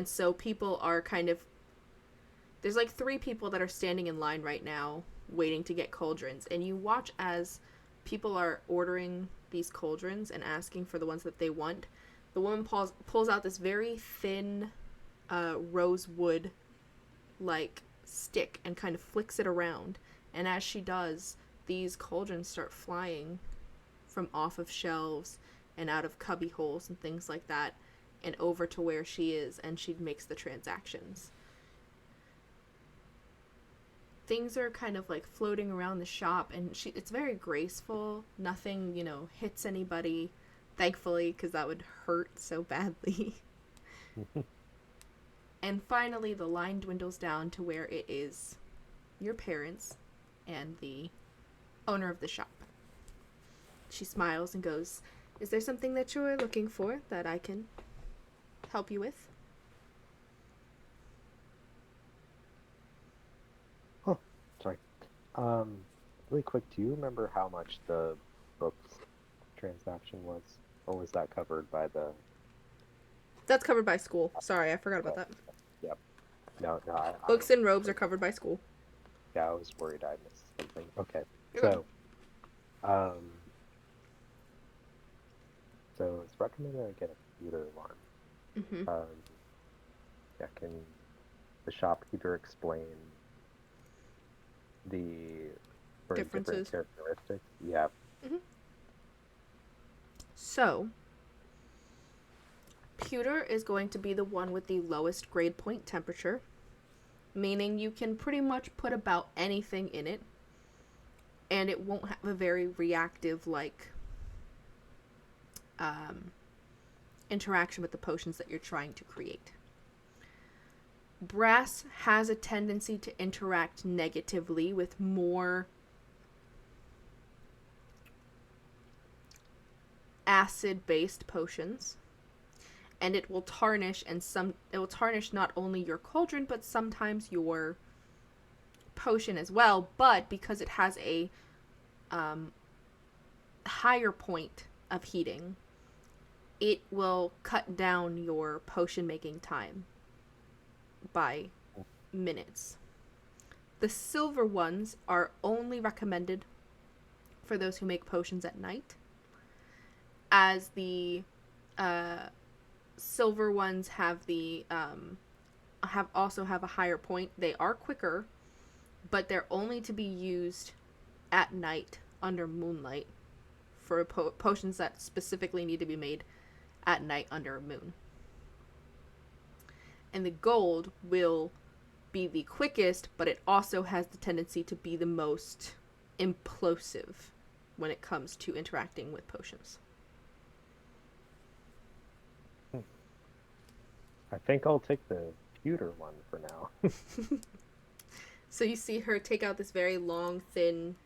Speaker 2: so people are kind of, there's like 3 people that are standing in line right now waiting to get cauldrons, and you watch as people are ordering these cauldrons and asking for the ones that they want. The woman pulls out this very thin rosewood like stick and kind of flicks it around, and as she does, these cauldrons start flying from off of shelves and out of cubby holes and things like that, and over to where she is, and she makes the transactions. Things are kind of like floating around the shop, and it's very graceful. Nothing, hits anybody, thankfully, because that would hurt so badly. And finally, the line dwindles down to where it is your parents and the owner of the shop. She smiles and goes, "Is there something that you're looking for that I can help you with?"
Speaker 1: Oh, sorry. Um, really quick, do you remember how much the books transaction was, or was that covered by the?
Speaker 2: That's covered by school. Sorry, I forgot about that.
Speaker 1: Yep. No, no.
Speaker 2: Books and robes are covered by school.
Speaker 1: Yeah, I was worried I missed something. Okay,
Speaker 2: You're
Speaker 1: so, um, so it's recommended I get a computer alarm.
Speaker 2: Mm-hmm.
Speaker 1: Yeah, can the shopkeeper explain the sort of different
Speaker 2: Differences.
Speaker 1: characteristics? Yeah.
Speaker 2: Mm-hmm. So, pewter is going to be the one with the lowest grade point temperature, meaning you can pretty much put about anything in it, and it won't have a very reactive, interaction with the potions that you're trying to create. Brass has a tendency to interact negatively with more acid-based potions, and it will tarnish not only your cauldron but sometimes your potion as well. But because it has a higher point of heating, it will cut down your potion making time by minutes. The silver ones are only recommended for those who make potions at night, as the silver ones have have a higher point. They are quicker, but they're only to be used at night under moonlight for potions that specifically need to be made at night under a moon. And the gold will be the quickest, but it also has the tendency to be the most implosive when it comes to interacting with potions.
Speaker 1: I think I'll take the pewter one for now.
Speaker 2: So you see her take out this very long, thin,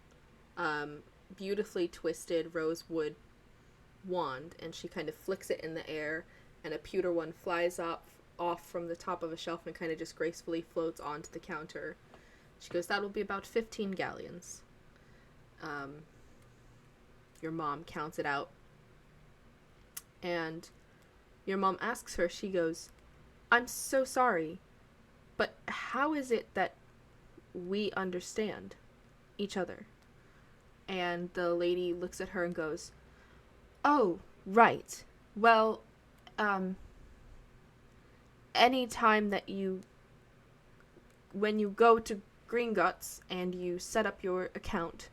Speaker 2: beautifully twisted rosewood wand, and she kind of flicks it in the air, and a pewter one flies off from the top of a shelf and kind of just gracefully floats onto the counter. She goes, "That will be about 15 galleons." Your mom counts it out, and your mom asks her, she goes, "I'm so sorry, but how is it that we understand each other?" And the lady looks at her and goes, "Oh, right. Well, any time that when you go to Gringotts and you set up your account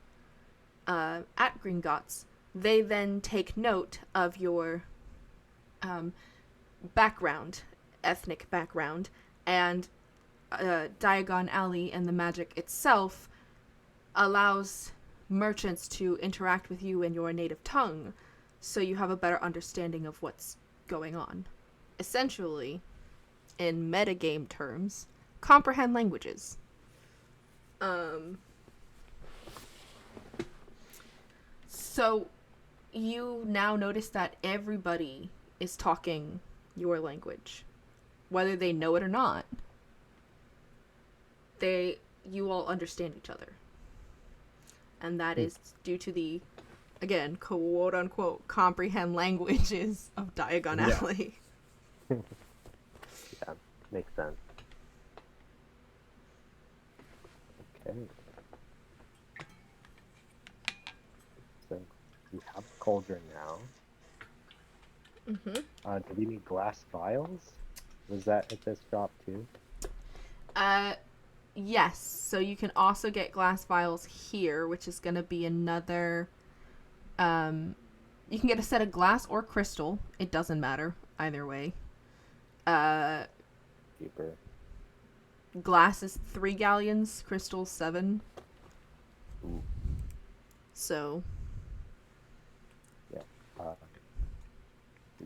Speaker 2: at Gringotts, they then take note of your background, ethnic background, and Diagon Alley and the magic itself allows merchants to interact with you in your native tongue, so you have a better understanding of what's going on. Essentially, in metagame terms, comprehend languages." So you now notice that everybody is talking your language, whether they know it or not. You all understand each other, and that is due to the, again, quote unquote, comprehend languages of Diagon Alley.
Speaker 1: Yeah, makes sense. Okay. So we have a cauldron now. Do we need glass vials? Was that at this shop too?
Speaker 2: Yes. So you can also get glass vials here, which is going to be another. You can get a set of glass or crystal. It doesn't matter either way.
Speaker 1: Cheaper.
Speaker 2: Glass is 3 galleons, crystal 7.
Speaker 1: Ooh.
Speaker 2: So.
Speaker 1: Yeah.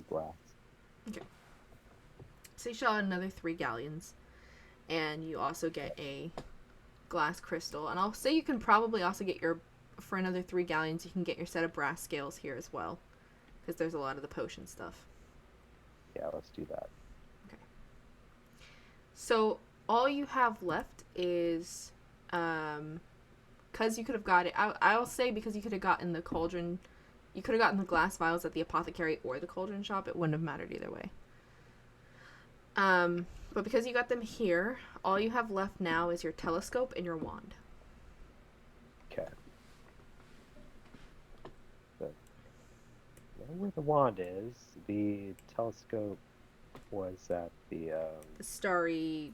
Speaker 1: Glass.
Speaker 2: Okay. So you shell out another 3 galleons, and you also get a glass crystal. And I'll say you can probably also get for another 3 galleons, you can get your set of brass scales here as well, because there's a lot of the potion stuff.
Speaker 1: Yeah, let's do that.
Speaker 2: Okay. So all you have left is, because you could have got it, I'll say because you could have gotten the cauldron, you could have gotten the glass vials at the apothecary or the cauldron shop, it wouldn't have mattered either way. But because you got them here, all you have left now is your telescope and your wand.
Speaker 1: Okay. So, I know where the wand is. The telescope was at the
Speaker 2: Starry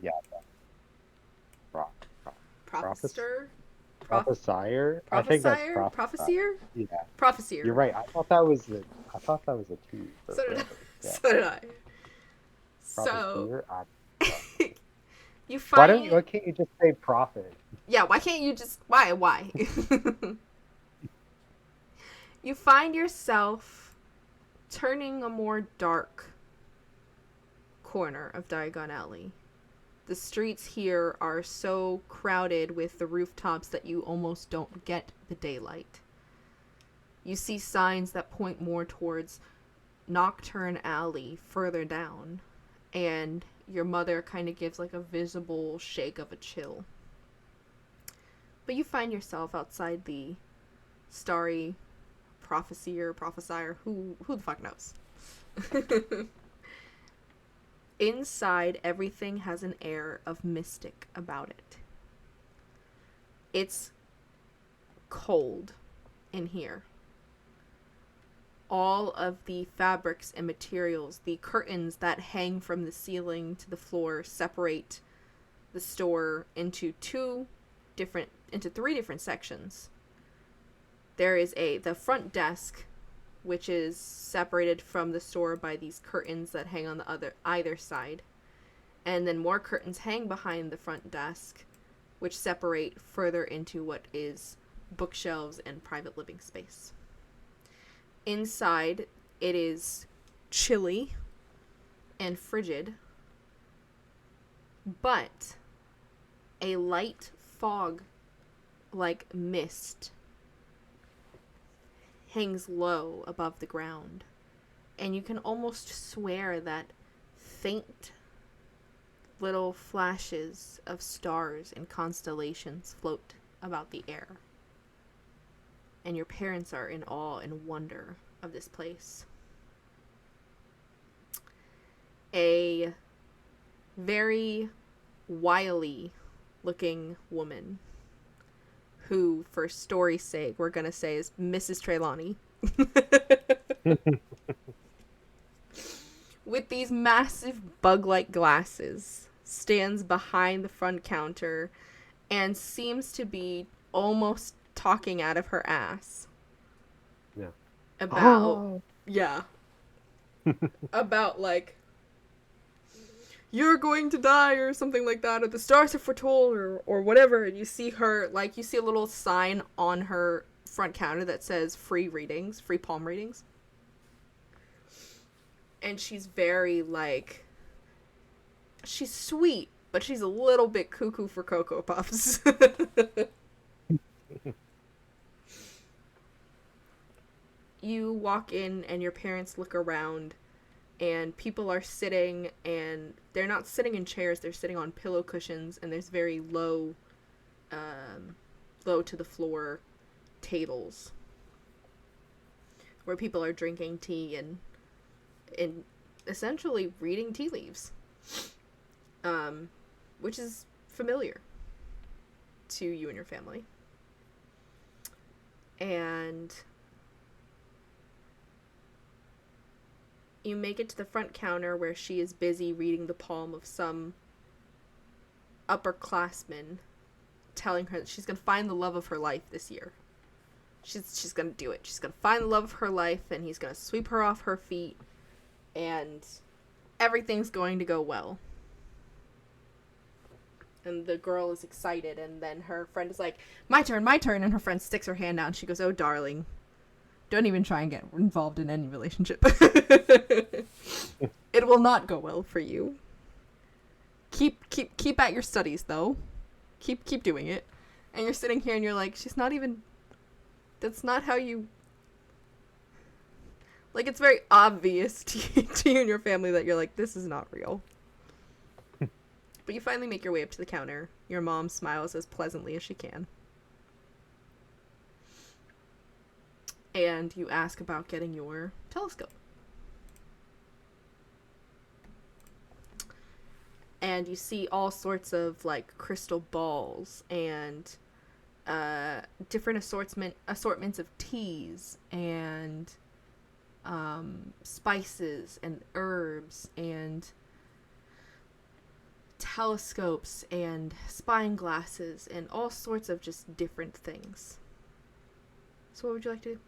Speaker 1: Prophesier?
Speaker 2: Prophesier?
Speaker 1: I think that's
Speaker 2: Prophesier?
Speaker 1: Yeah.
Speaker 2: Prophesier.
Speaker 1: You're right. I thought that was a T.
Speaker 2: So did I.
Speaker 1: Yeah.
Speaker 2: So did I.
Speaker 1: Prophesier?
Speaker 2: You find.
Speaker 1: Why can't you just say prophet?
Speaker 2: Yeah, why can't you just. Why? You find yourself turning a more dark corner of Diagon Alley. The streets here are so crowded with the rooftops that you almost don't get the daylight. You see signs that point more towards Nocturne Alley further down, and your mother kind of gives like a visible shake of a chill. But you find yourself outside the Starry Prophesier, who the fuck knows? Inside, everything has an air of mystic about it. It's cold in here. All of the fabrics and materials, the curtains that hang from the ceiling to the floor, separate the store into three different sections. There is the front desk which is separated from the store by these curtains that hang on the either side. And then more curtains hang behind the front desk, which separate further into what is bookshelves and private living space. Inside, it is chilly and frigid, but a light fog like mist hangs low above the ground, and you can almost swear that faint little flashes of stars and constellations float about the air. And your parents are in awe and wonder of this place. A very wily looking woman, who, for story's sake, we're going to say is Mrs. Trelawney, with these massive bug-like glasses, stands behind the front counter and seems to be almost talking out of her ass.
Speaker 1: Yeah.
Speaker 2: About, yeah. About, like, you're going to die or something like that, or the stars have foretold, or whatever. And you see her, like, you see a little sign on her front counter that says free readings, free palm readings. And she's very, like, she's sweet, but she's a little bit cuckoo for Cocoa Puffs. You walk in and your parents look around, and people are sitting, and they're not sitting in chairs, they're sitting on pillow cushions, and there's very low to the floor tables where people are drinking tea and essentially reading tea leaves, which is familiar to you and your family. And you make it to the front counter where she is busy reading the palm of some upperclassman, telling her that she's going to find the love of her life this year. She's going to do it. She's going to find the love of her life, and he's going to sweep her off her feet, and everything's going to go well. And the girl is excited, and then her friend is like, my turn, and her friend sticks her hand out, and she goes, oh, darling, don't even try and get involved in any relationship. It will not go well for you. Keep at your studies, though. Keep doing it. And you're sitting here and you're like, she's not even... That's not how you... Like, it's very obvious to you and your family that you're like, this is not real. But you finally make your way up to the counter. Your mom smiles as pleasantly as she can. And you ask about getting your telescope. And you see all sorts of, like, crystal balls and different assortments of teas and spices and herbs and telescopes and spying glasses and all sorts of just different things. So what would you like to do?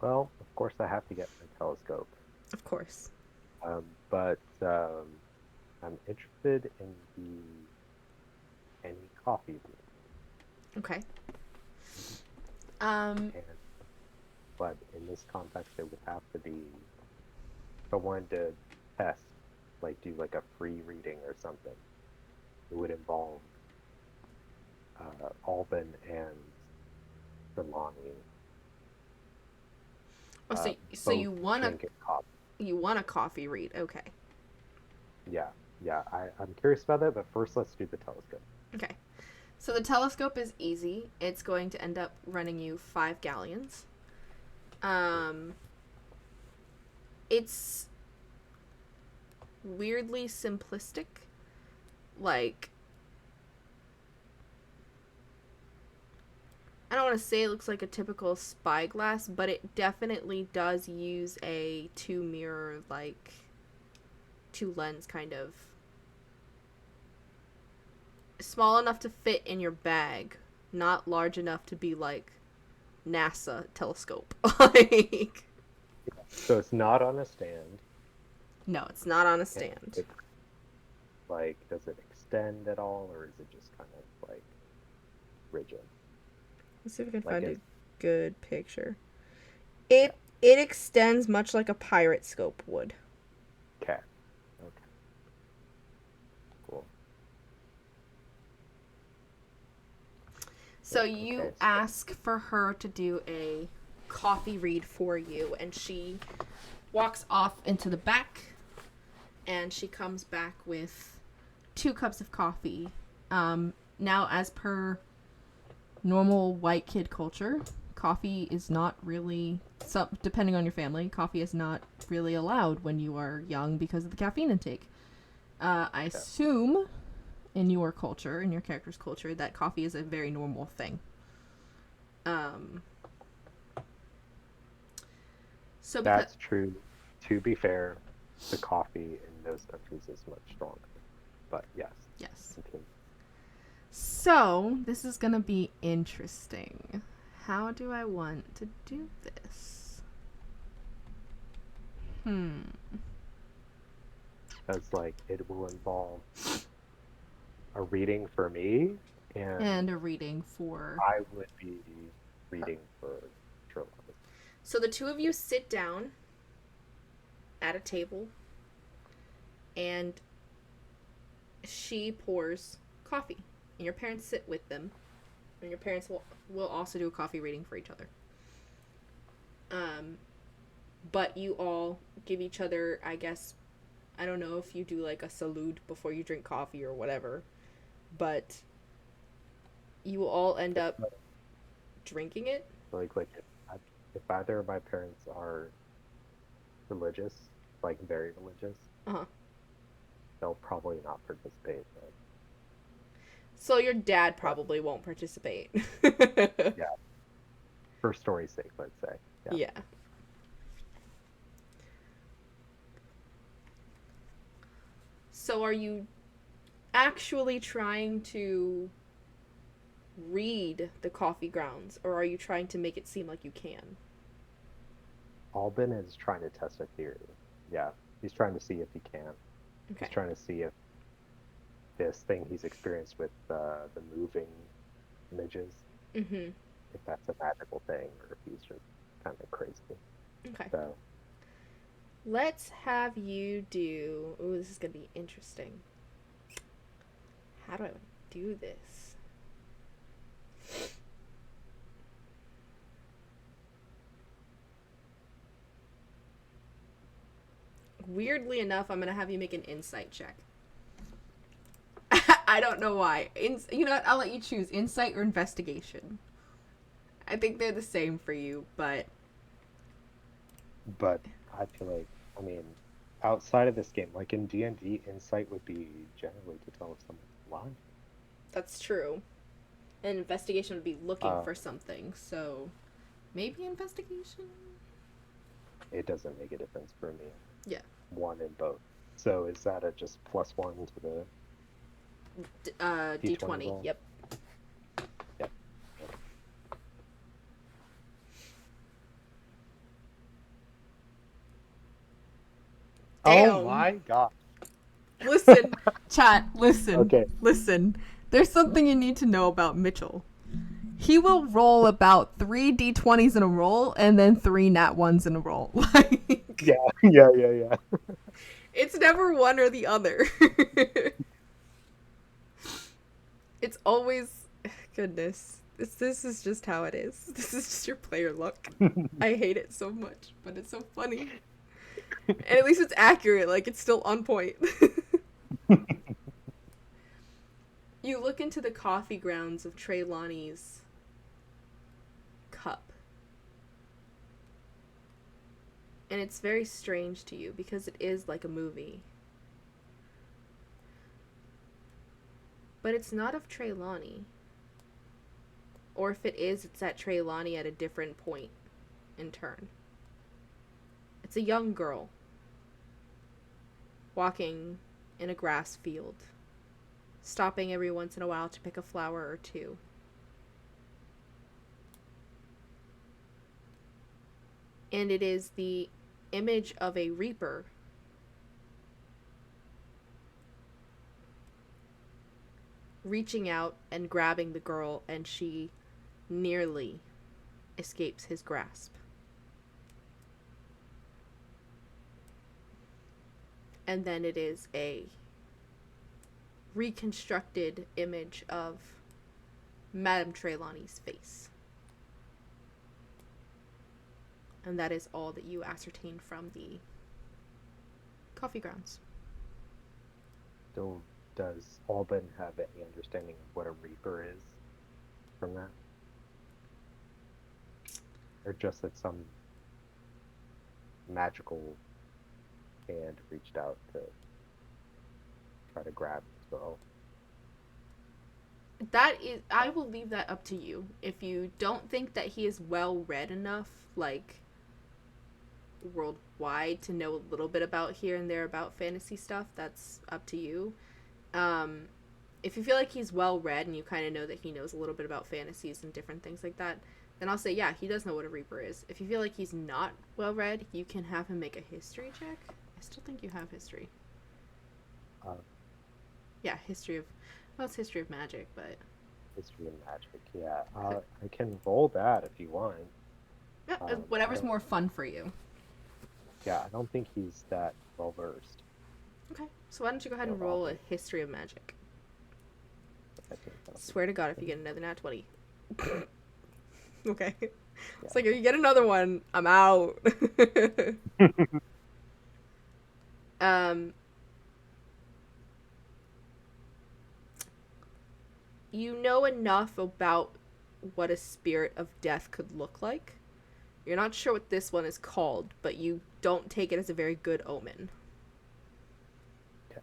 Speaker 1: Well, of course I have to get my telescope.
Speaker 2: Of course.
Speaker 1: But I'm interested in any coffee.
Speaker 2: Okay.
Speaker 1: But in this context, it would have to be, if I wanted to test, like do like a free reading or something, it would involve Alban and Trelawney.
Speaker 2: Oh, so you want
Speaker 1: coffee.
Speaker 2: You want a coffee read? Okay.
Speaker 1: Yeah. I'm curious about that, but first let's do the telescope.
Speaker 2: Okay. So the telescope is easy. It's going to end up running you 5 galleons. It's weirdly simplistic. Like, I don't want to say it looks like a typical spyglass, but it definitely does use a 2-mirror, like, 2-lens kind of. Small enough to fit in your bag, not large enough to be like NASA telescope. Like,
Speaker 1: So it's not on a stand,
Speaker 2: no, it's not on a
Speaker 1: and
Speaker 2: stand.
Speaker 1: it's like, does it extend at all, or is it just kind of like rigid?
Speaker 2: Let's see if we can
Speaker 1: Like
Speaker 2: find a
Speaker 1: it's
Speaker 2: good picture.
Speaker 1: yeah.
Speaker 2: It extends much like a pirate scope would.
Speaker 1: Okay. Okay. Cool.
Speaker 2: So you
Speaker 1: Okay. So
Speaker 2: ask for her to do a coffee read for you, and she walks off into the back, and she comes back with 2 cups of coffee. Now, as per normal white kid culture, coffee is not really, some depending on your family, coffee is not really allowed when you are young because of the caffeine intake. I
Speaker 1: yeah.
Speaker 2: assume in your culture, in your character's culture, that coffee is a very normal thing. Um, so because
Speaker 1: That's true. To be fair, the coffee in those countries is much stronger. But yes,
Speaker 2: yes,
Speaker 1: continue.
Speaker 2: so this is gonna be interesting. How do I want to do this?
Speaker 1: As like it will involve a reading for me, and
Speaker 2: And a reading for
Speaker 1: I would be
Speaker 2: her.
Speaker 1: reading for Trelawney.
Speaker 2: So the two of you sit down at a table, and she pours coffee, and your parents sit with them, and your parents will also do a coffee reading for each other. Um, but you all give each other, I guess, I don't know if you do like a salute before you drink coffee or whatever, but you will all end
Speaker 1: Okay,
Speaker 2: up drinking it.
Speaker 1: like if either of my parents are religious, like very religious,
Speaker 2: Uh huh.
Speaker 1: they'll probably not participate.
Speaker 2: So your dad
Speaker 1: But
Speaker 2: probably won't participate.
Speaker 1: yeah, for story's sake, let's say. Yeah.
Speaker 2: Yeah. So are you actually trying to read the coffee grounds, or are you trying to make it seem like you can?
Speaker 1: Albin is trying to test a theory. Yeah. He's trying to see if he can. He's
Speaker 2: Okay.
Speaker 1: trying to see if this thing he's experienced with the moving images,
Speaker 2: Mm-hmm.
Speaker 1: if that's a magical thing or if he's just kind of crazy.
Speaker 2: Okay.
Speaker 1: So
Speaker 2: Let's have you do. Ooh, this is gonna be interesting. How do I do this? Weirdly enough, I'm gonna have you make an insight check. I don't know why. You know what? I'll let you choose insight or investigation. I think they're the same for you, but
Speaker 1: but I feel like, I mean, outside of this game, like in D&D, insight would be generally to tell if someone's lying.
Speaker 2: that's true. And investigation would be looking
Speaker 1: Uh,
Speaker 2: for something, so maybe investigation?
Speaker 1: it doesn't make a difference for me.
Speaker 2: Yeah.
Speaker 1: One in both. So is that a just +1 to the D20
Speaker 2: D20.
Speaker 1: roll?
Speaker 2: Yep.
Speaker 1: Yep. Yep. Oh
Speaker 2: Damn.
Speaker 1: my god.
Speaker 2: Listen, chat, listen,
Speaker 1: Okay.
Speaker 2: listen. There's something you need to know about Mitchell. He will roll about 3 d20s in a roll and then 3 nat 1s in a roll. Like,
Speaker 1: Yeah, yeah.
Speaker 2: it's never one or the other. It's always, goodness. This is just how it is. This is just your player luck. I hate it so much, but it's so funny. And at least it's accurate. Like, it's still on point. You look into the coffee grounds of Trelawney's cup. And it's very strange to you because it is like a movie. But it's not of Trelawney. Or if it is, it's at Trelawney at a different point in turn. It's a young girl walking in a grass field, stopping every once in a while to pick a flower or two. And it is the image of a reaper reaching out and grabbing the girl, and she nearly escapes his grasp. And then it is a reconstructed image of Madame Trelawney's face. And that is all that you ascertain from the coffee grounds.
Speaker 1: So, does Alban have any understanding of what a reaper is from that? Or just that some magical hand reached out to try to grab the girl?
Speaker 2: That is, I will leave that up to you. If you don't think that he is well read enough, like worldwide, to know a little bit about here and there about fantasy stuff, that's up to you. If you feel like he's well read and you kind of know that he knows a little bit about fantasies and different things like that, then I'll say, yeah, he does know what a reaper is. If you feel like he's not well read, you can have him make a history check. I still think you have history.
Speaker 1: Uh,
Speaker 2: Yeah, history of, well, it's history of magic, but
Speaker 1: History of magic, yeah. I can roll that if you want.
Speaker 2: yeah,
Speaker 1: I
Speaker 2: whatever's
Speaker 1: don't,
Speaker 2: more fun for you.
Speaker 1: yeah, I don't think he's that well versed.
Speaker 2: Okay, so why don't you go ahead
Speaker 1: Yeah,
Speaker 2: and roll a
Speaker 1: Alban.
Speaker 2: history of magic?
Speaker 1: I think that'll be
Speaker 2: Swear to God, if you get another nat 20. Okay. It's
Speaker 1: yeah.
Speaker 2: like, if you get another one, I'm out. um, you know enough about what a spirit of death could look like. You're not sure what this one is called, but you don't take it as a very good omen.
Speaker 1: Okay.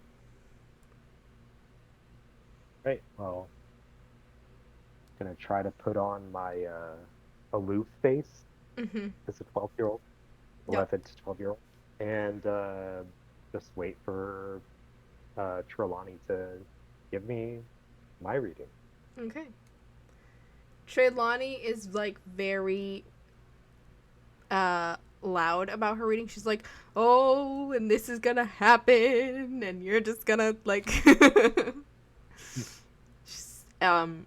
Speaker 1: Right. Well, gonna try to put on my aloof face
Speaker 2: Mm-hmm.
Speaker 1: as a 12-year-old,
Speaker 2: Yep.
Speaker 1: 11 to 12-year-old, and just wait for Trelawney to give me my reading.
Speaker 2: Okay. Trelawney is like very loud about her reading. She's like, "Oh, and this is gonna happen, and you're just gonna like." um,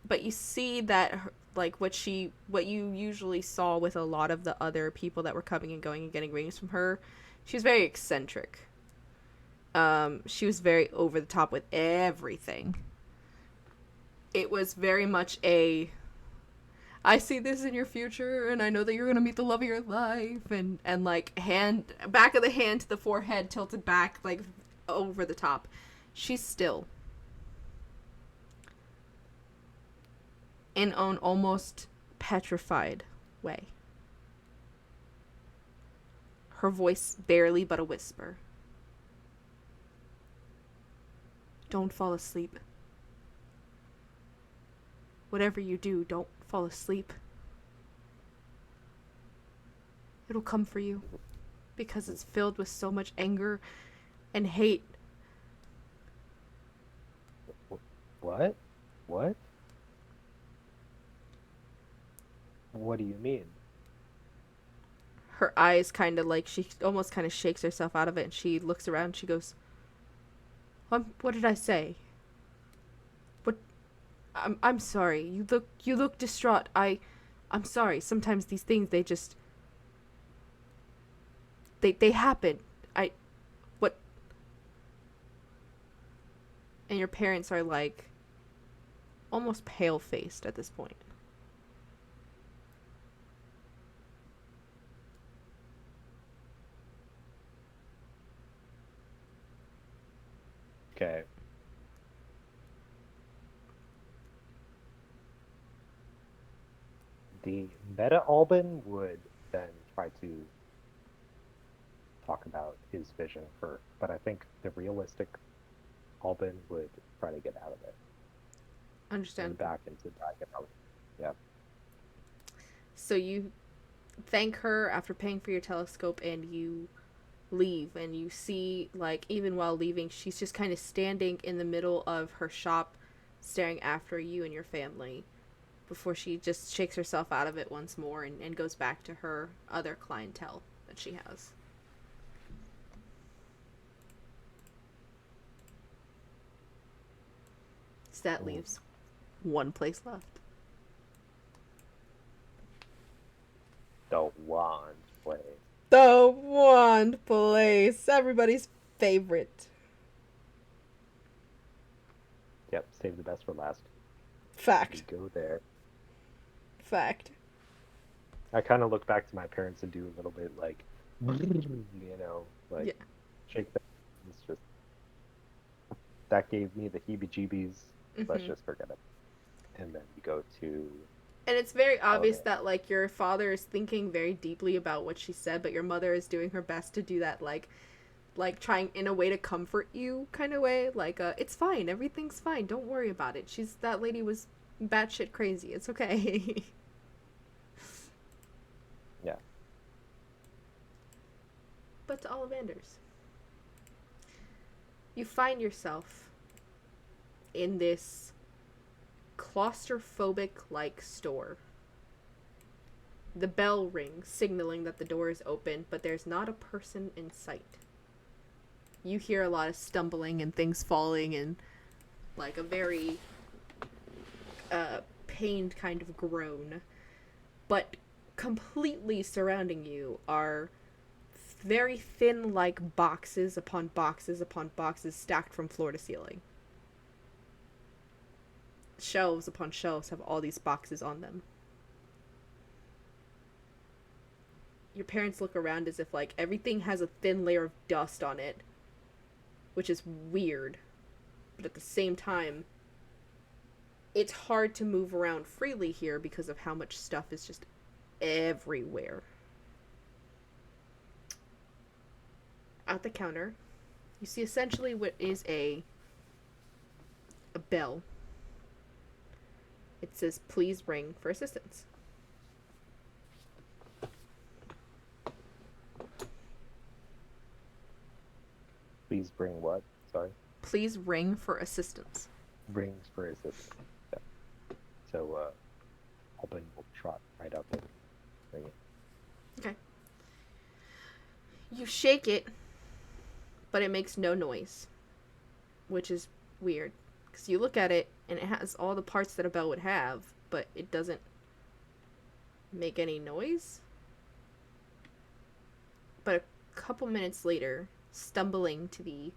Speaker 2: but you see that her, like what you usually saw with a lot of the other people that were coming and going and getting readings from her, she's very eccentric. She was very over the top with everything. It was very much a, I see this in your future, and I know that you're gonna meet the love of your life, and like hand back of the hand to the forehead tilted back, like over the top. She's still in an almost petrified way. Her voice barely but a whisper. Don't fall asleep. Whatever you do, don't fall asleep. It'll come for you because it's filled with so much anger and hate.
Speaker 1: What? What? What do you mean?
Speaker 2: Her eyes kind of like, she almost kind of shakes herself out of it, and she looks around and she goes, what did I say? What? I'm sorry. You look distraught. I'm sorry. Sometimes these things, they happen. What? And your parents are like almost pale faced at this point.
Speaker 1: Okay. The meta Alban would then try to talk about his vision first, but I think the realistic Alban would try to get out of it and
Speaker 2: Understandable.
Speaker 1: back into Dragon Alley. Yeah.
Speaker 2: So you thank her after paying for your telescope, and you leave, and you see, like, even while leaving, she's just kind of standing in the middle of her shop staring after you and your family. before she just shakes herself out of it once more and goes back to her other clientele that she has. So that leaves one place left.
Speaker 1: The wand place.
Speaker 2: The wand place. Everybody's favorite.
Speaker 1: Yep, save the best for last.
Speaker 2: Fact.
Speaker 1: You go there.
Speaker 2: Fact.
Speaker 1: I kind of look back to my parents and do a little bit like, like shake that. It's just that gave me the heebie-jeebies. Let's just forget it. And then you go to.
Speaker 2: And it's very obvious that like your father is thinking very deeply about what she said, but your mother is doing her best to do that like trying in a way to comfort you kind of way. Like it's fine, everything's fine, don't worry about it. That lady was batshit crazy. It's okay.
Speaker 1: Yeah.
Speaker 2: But to Ollivanders, you find yourself in this claustrophobic like store. The bell rings, signaling that the door is open, but there's not a person in sight. You hear a lot of stumbling and things falling and like a very pained kind of groan. But completely surrounding you are very thin like boxes upon boxes upon boxes stacked from floor to ceiling. Shelves upon shelves have all these boxes on them. Your parents look around as if like everything has a thin layer of dust on it, which is weird, but at the same time it's hard to move around freely here because of how much stuff is just everywhere. At the counter, you see essentially what is a bell. It says, "Please ring for assistance."
Speaker 1: Please bring what? Sorry?
Speaker 2: Please ring for assistance.
Speaker 1: Rings for assistance. Yeah. So, Albin will trot right up and ring it.
Speaker 2: Okay. You shake it, but it makes no noise, which is weird. Because you look at it, and it has all the parts that a bell would have, but it doesn't make any noise. But a couple minutes later, stumbling to the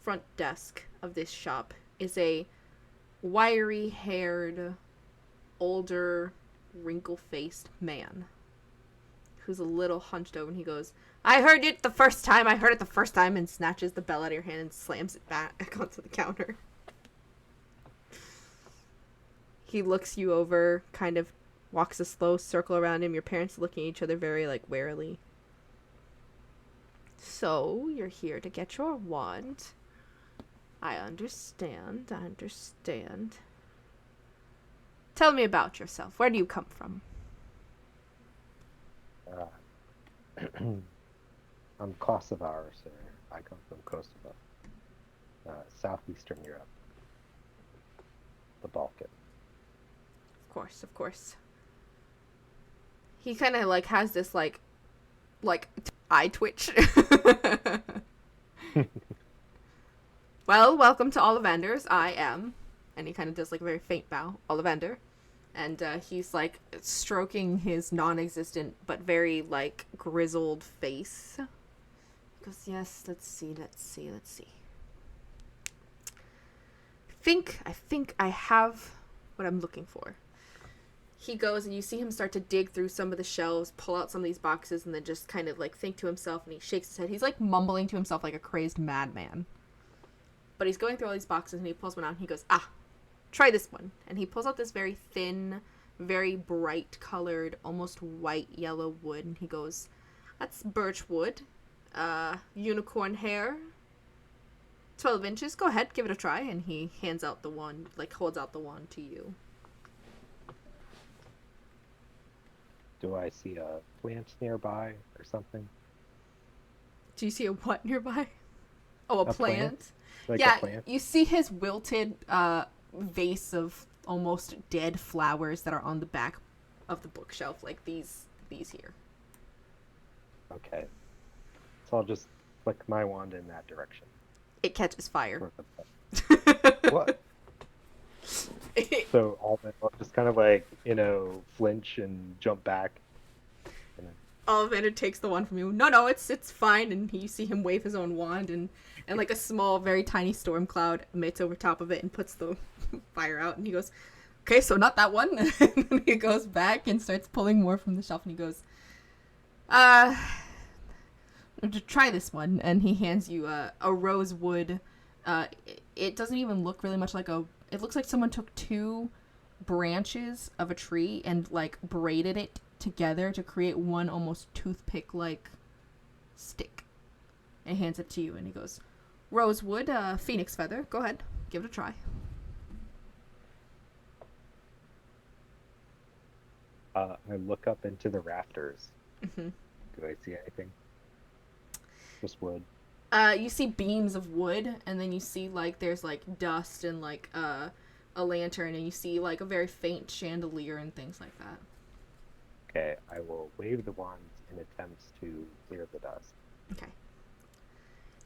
Speaker 2: front desk of this shop is a wiry-haired, older, wrinkle-faced man who's a little hunched over, and he goes, I heard it the first time, and snatches the bell out of your hand and slams it back onto the counter. He looks you over, kind of walks a slow circle around him. Your parents looking at each other very, like, warily. So, you're here to get your wand. I understand. Tell me about yourself. Where do you come from?
Speaker 1: I'm Kosovar, sir. I come from Kosovo. Southeastern Europe. The Balkans.
Speaker 2: Of course. He kind of, like, has this, like, eye twitch. Well, welcome to Ollivanders. I am. And he kind of does, like, a very faint bow. Ollivander. And he's, like, stroking his non-existent but very, like, grizzled face. He goes, yes, let's see. I think I have what I'm looking for. He goes, and you see him start to dig through some of the shelves, pull out some of these boxes, and then just kind of, like, think to himself, and he shakes his head. He's, like, mumbling to himself like a crazed madman. But he's going through all these boxes, and he pulls one out, and he goes, try this one. And he pulls out this very thin, very bright colored, almost white yellow wood, and he goes, that's birch wood. Unicorn hair. 12 inches. Go ahead, give it a try. And he hands out the wand, like, holds out the wand to you.
Speaker 1: Do I see a plant nearby or something?
Speaker 2: Do you see a what nearby? Oh, a plant?
Speaker 1: Like
Speaker 2: yeah,
Speaker 1: a plant?
Speaker 2: You see his wilted vase of almost dead flowers that are on the back of the bookshelf, like these here.
Speaker 1: Okay. So I'll just flick my wand in that direction.
Speaker 2: It catches fire.
Speaker 1: What? So Alden will just kind of like, flinch and jump back. And then,
Speaker 2: Ollivander takes the wand from you. No, it's fine. And you see him wave his own wand, and like a small, very tiny storm cloud emits over top of it and puts the fire out. And he goes, "Okay, so not that one." And then he goes back and starts pulling more from the shelf. And he goes, try this one." And he hands you a rosewood. It doesn't even look really much like a. It looks like someone took two branches of a tree and like braided it together to create one almost toothpick like stick, and hands it to you. And he goes, "Rosewood, phoenix feather. Go ahead, give it a try."
Speaker 1: I look up into the rafters.
Speaker 2: Mm-hmm.
Speaker 1: Do I see anything? Just wood.
Speaker 2: You see beams of wood, and then you see like there's like dust and like a lantern, and you see like a very faint chandelier and things like that.
Speaker 1: Okay, I will wave the wand in attempts to clear the dust.
Speaker 2: Okay.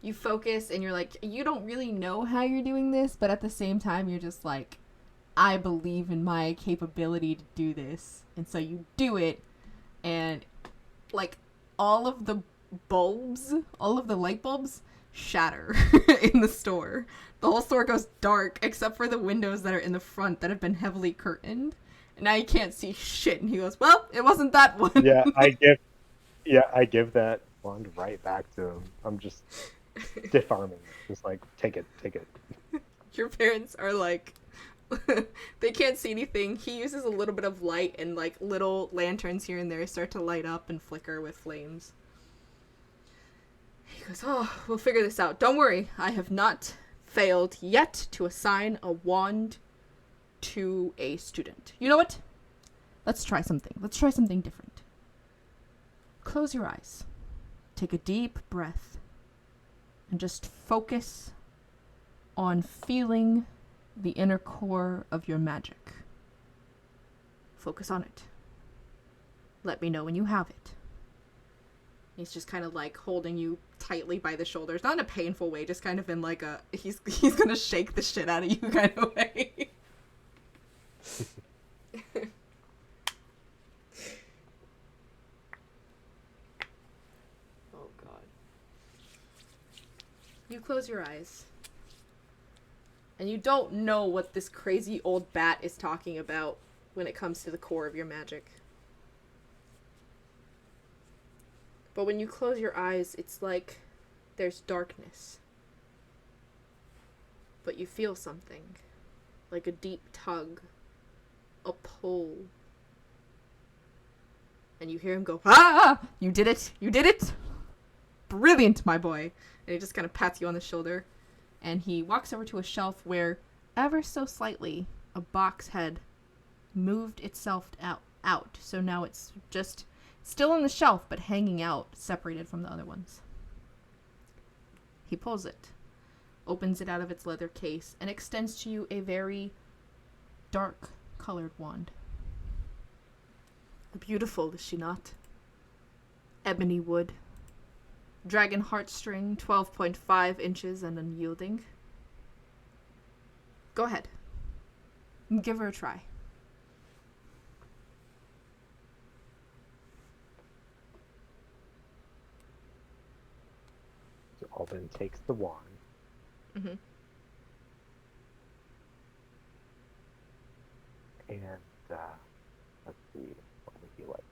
Speaker 2: You focus, and you're like, you don't really know how you're doing this, but at the same time, you're just like, I believe in my capability to do this. And so you do it, and like all of the bulbs, all of the light bulbs shatter in the store. The whole store goes dark except for the windows that are in the front that have been heavily curtained. And now you can't see shit. And he goes, "Well, it wasn't that one."
Speaker 1: I give that wand right back to him. I'm just stiff arming it. Just like, take it.
Speaker 2: Your parents are like, they can't see anything. He uses a little bit of light, and like little lanterns here and there start to light up and flicker with flames. He goes, "Oh, we'll figure this out. Don't worry. I have not failed yet to assign a wand to a student. You know what? Let's try something. Let's try something different. Close your eyes. Take a deep breath. And just focus on feeling the inner core of your magic. Focus on it. Let me know when you have it." He's just kind of like holding you tightly by the shoulders, not in a painful way, just kind of in like a he's gonna shake the shit out of you kind of way. Oh god. You close your eyes. And you don't know what this crazy old bat is talking about when it comes to the core of your magic. But when you close your eyes, it's like there's darkness. But you feel something. Like a deep tug. A pull. And you hear him go, "Ah! You did it! You did it! Brilliant, my boy!" And he just kind of pats you on the shoulder. And he walks over to a shelf where, ever so slightly, a box had moved itself out. So now it's just still on the shelf, but hanging out, separated from the other ones. He pulls it, opens it out of its leather case, and extends to you a very dark colored wand. Beautiful, is she not? Ebony wood. Dragon heartstring, 12.5 inches and unyielding. Go ahead. Give her a try.
Speaker 1: So Alden takes the wand.
Speaker 2: Mm-hmm.
Speaker 1: And let's see, what would he like?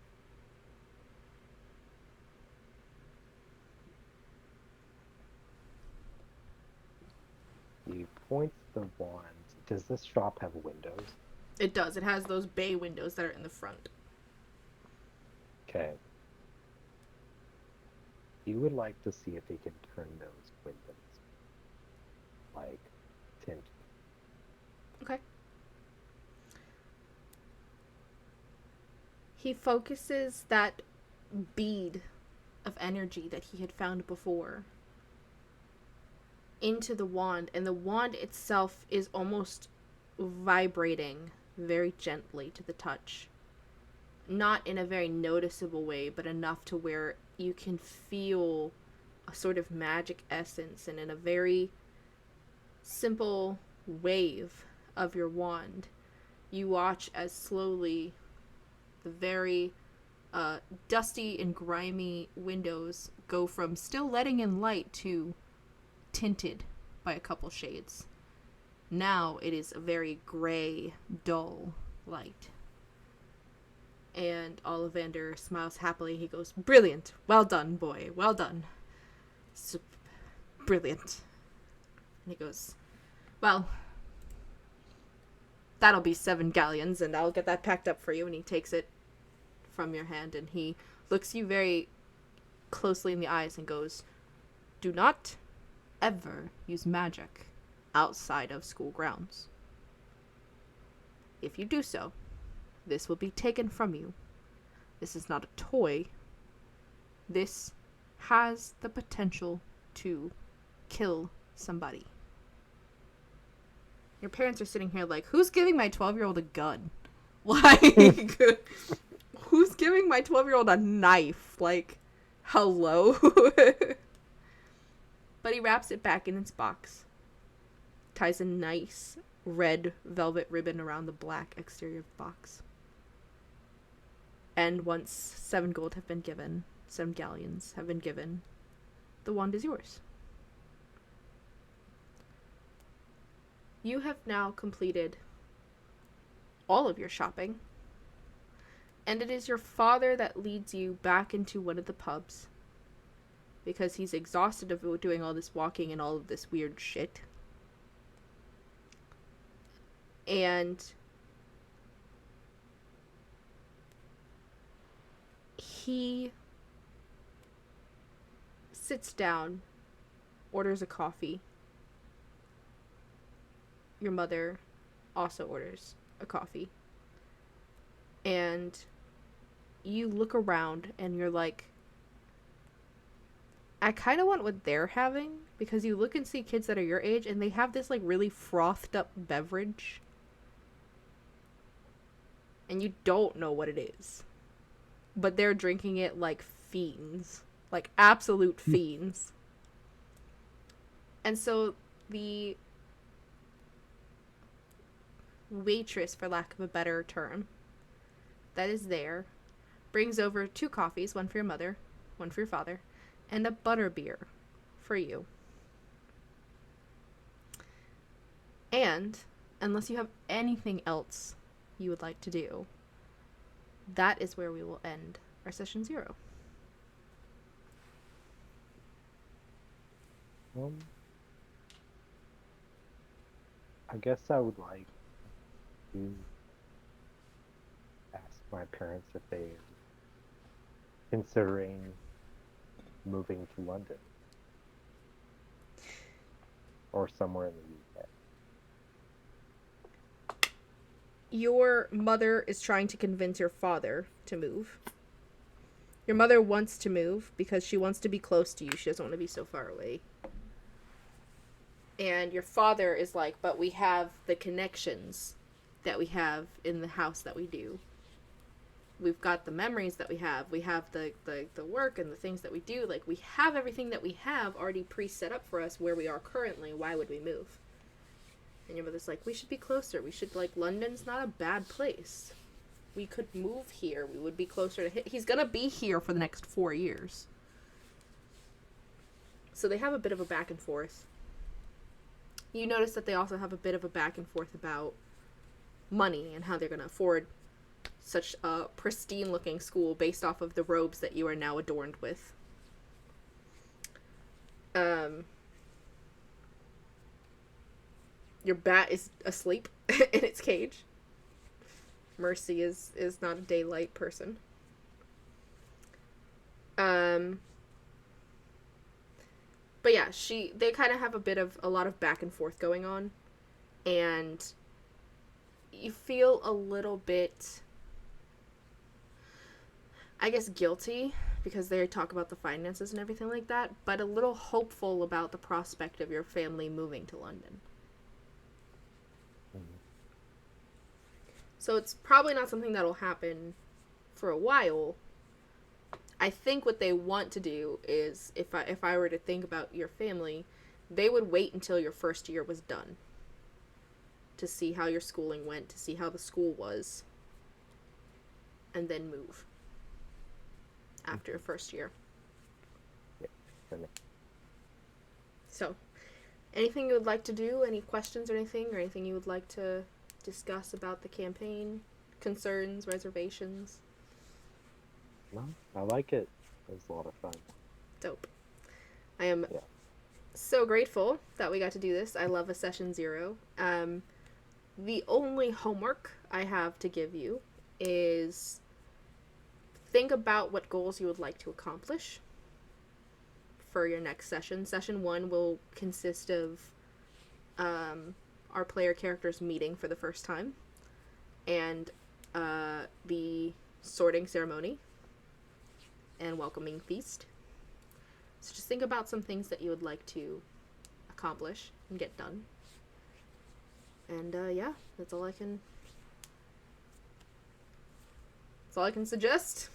Speaker 1: He points the wand. Does this shop have windows?
Speaker 2: It does. It has those bay windows that are in the front.
Speaker 1: Okay. He would like to see if he can turn those windows like tint.
Speaker 2: Okay. He focuses that bead of energy that he had found before into the wand, and the wand itself is almost vibrating very gently to the touch. Not in a very noticeable way, but enough to where you can feel a sort of magic essence, and in a very simple wave of your wand, you watch as slowly the very dusty and grimy windows go from still letting in light to tinted by a couple shades. Now it is a very gray, dull light. And Ollivander smiles happily. He goes, "Brilliant. Well done, boy. Well done. Brilliant." And he goes, "Well, that'll be 7 galleons, and I'll get that packed up for you." And he takes it from your hand, and he looks you very closely in the eyes and goes, "Do not ever use magic outside of school grounds. If you do so, this will be taken from you. This is not a toy. This has the potential to kill somebody." Your parents are sitting here like, who's giving my 12-year-old a gun? Like, who's giving my 12-year-old a knife? Like, hello? But he wraps it back in its box, ties a nice red velvet ribbon around the black exterior of the box. And once 7 gold have been given, 7 galleons have been given, the wand is yours. You have now completed all of your shopping, and it is your father that leads you back into one of the pubs, because he's exhausted of doing all this walking and all of this weird shit. And he sits down, orders a coffee. Your mother also orders a coffee. And you look around and you're like, I kind of want what they're having, because you look and see kids that are your age and they have this like really frothed up beverage. And you don't know what it is. But they're drinking it like fiends. Like absolute fiends. And so the waitress, for lack of a better term, that is there, brings over 2 coffees, one for your mother, one for your father, and a butterbeer for you. And, unless you have anything else you would like to do, that is where we will end our session 0.
Speaker 1: I guess I would like to ask my parents if they're considering moving to London or somewhere in the UK.
Speaker 2: Your mother is trying to convince your father to move. Your mother wants to move because she wants to be close to you. She doesn't want to be so far away. And your father is like, but we have the connections that we have in the house that we do. We've got the memories that we have. We have the work and the things that we do. Like, we have everything that we have already pre-set up for us where we are currently. Why would we move? And your mother's like, we should be closer. We should, like, London's not a bad place. We could move here. We would be closer to he's gonna be here for the next 4 years. So they have a bit of a back and forth. You notice that they also have a bit of a back and forth about money and how they're gonna afford such a pristine looking school based off of the robes that you are now adorned with. Your bat is asleep in its cage. Mercy is not a daylight person. But yeah, they kind of have a lot of back and forth going on, and you feel a little bit, I guess, guilty because they talk about the finances and everything like that, but a little hopeful about the prospect of your family moving to London.
Speaker 1: Mm-hmm.
Speaker 2: So it's probably not something that'll happen for a while. I think what they want to do is, if I were to think about your family, they would wait until your first year was done to see how your schooling went, to see how the school was, and then move after your first year.
Speaker 1: Yeah.
Speaker 2: So, anything you would like to do? Any questions or anything you would like to discuss about the campaign? Concerns, reservations?
Speaker 1: No, I like it. It was a lot of fun.
Speaker 2: Dope. I am so grateful that we got to do this. I love a session 0. The only homework I have to give you is think about what goals you would like to accomplish for your next session. Session 1 will consist of our player characters meeting for the first time and the sorting ceremony and welcoming feast. So just think about some things that you would like to accomplish and get done. And yeah, that's all I can suggest.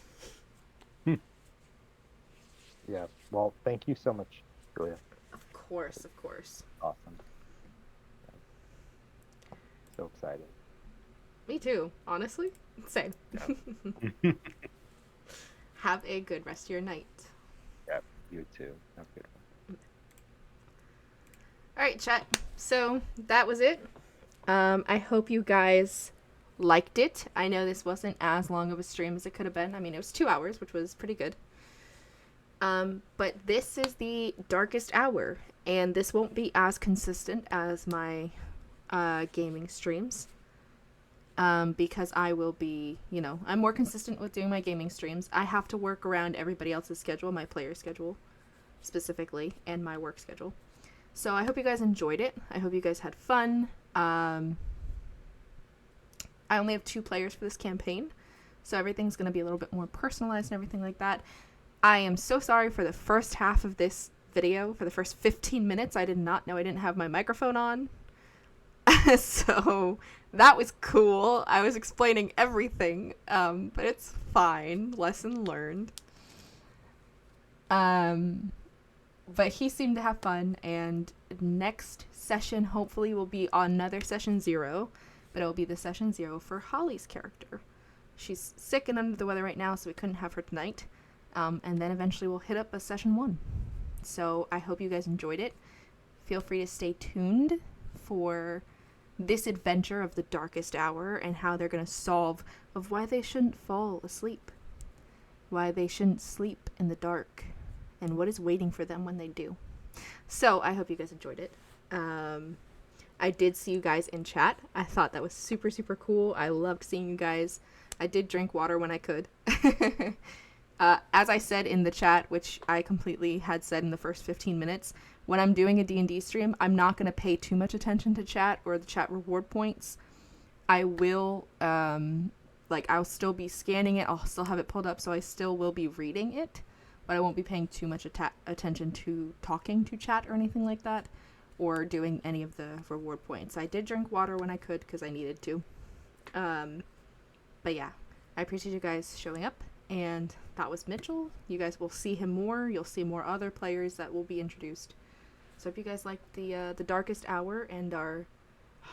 Speaker 1: Yeah. Well, thank you so much, Julia.
Speaker 2: Of course.
Speaker 1: Awesome. So excited.
Speaker 2: Me too, honestly. Same.
Speaker 1: Yeah.
Speaker 2: Have a good rest of your night.
Speaker 1: Yeah, you too. Have a good one.
Speaker 2: Alright, chat. So, that was it. I hope you guys liked it. I know this wasn't as long of a stream as it could have been. I mean, it was 2 hours, which was pretty good. But this is the darkest hour, and this won't be as consistent as my gaming streams. Because I will be, I'm more consistent with doing my gaming streams. I have to work around everybody else's schedule, my player schedule specifically, and my work schedule. So I hope you guys enjoyed it. I hope you guys had fun. I only have 2 players for this campaign, so everything's going to be a little bit more personalized and everything like that. I am so sorry for the first half of this video. For the first 15 minutes, I did not know I didn't have my microphone on. So that was cool. I was explaining everything, but it's fine. Lesson learned. But he seemed to have fun, and next session hopefully will be another session 0, but it'll be the session 0 for Holly's character. She's sick and under the weather right now, so we couldn't have her tonight. And then eventually we'll hit up a session 1. So I hope you guys enjoyed it. Feel free to stay tuned for this adventure of the darkest hour and how they're going to solve of why they shouldn't fall asleep, why they shouldn't sleep in the dark, and what is waiting for them when they do. So I hope you guys enjoyed it. I did see you guys in chat. I thought that was super, super cool. I loved seeing you guys. I did drink water when I could. As I said in the chat, which I completely had said in the first 15 minutes, when I'm doing a D&D stream, I'm not going to pay too much attention to chat or the chat reward points. I will, I'll still be scanning it. I'll still have it pulled up, so I still will be reading it, but I won't be paying too much attention to talking to chat or anything like that, or doing any of the reward points. I did drink water when I could because I needed to. But yeah, I appreciate you guys showing up. And that was Mitchell. You guys will see him more. You'll see more other players that will be introduced. So if you guys liked the Darkest Hour and our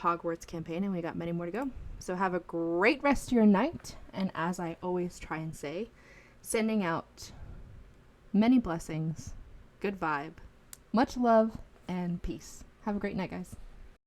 Speaker 2: Hogwarts campaign, and we got many more to go. So have a great rest of your night. And as I always try and say, sending out many blessings, good vibe, much love, and peace. Have a great night, guys.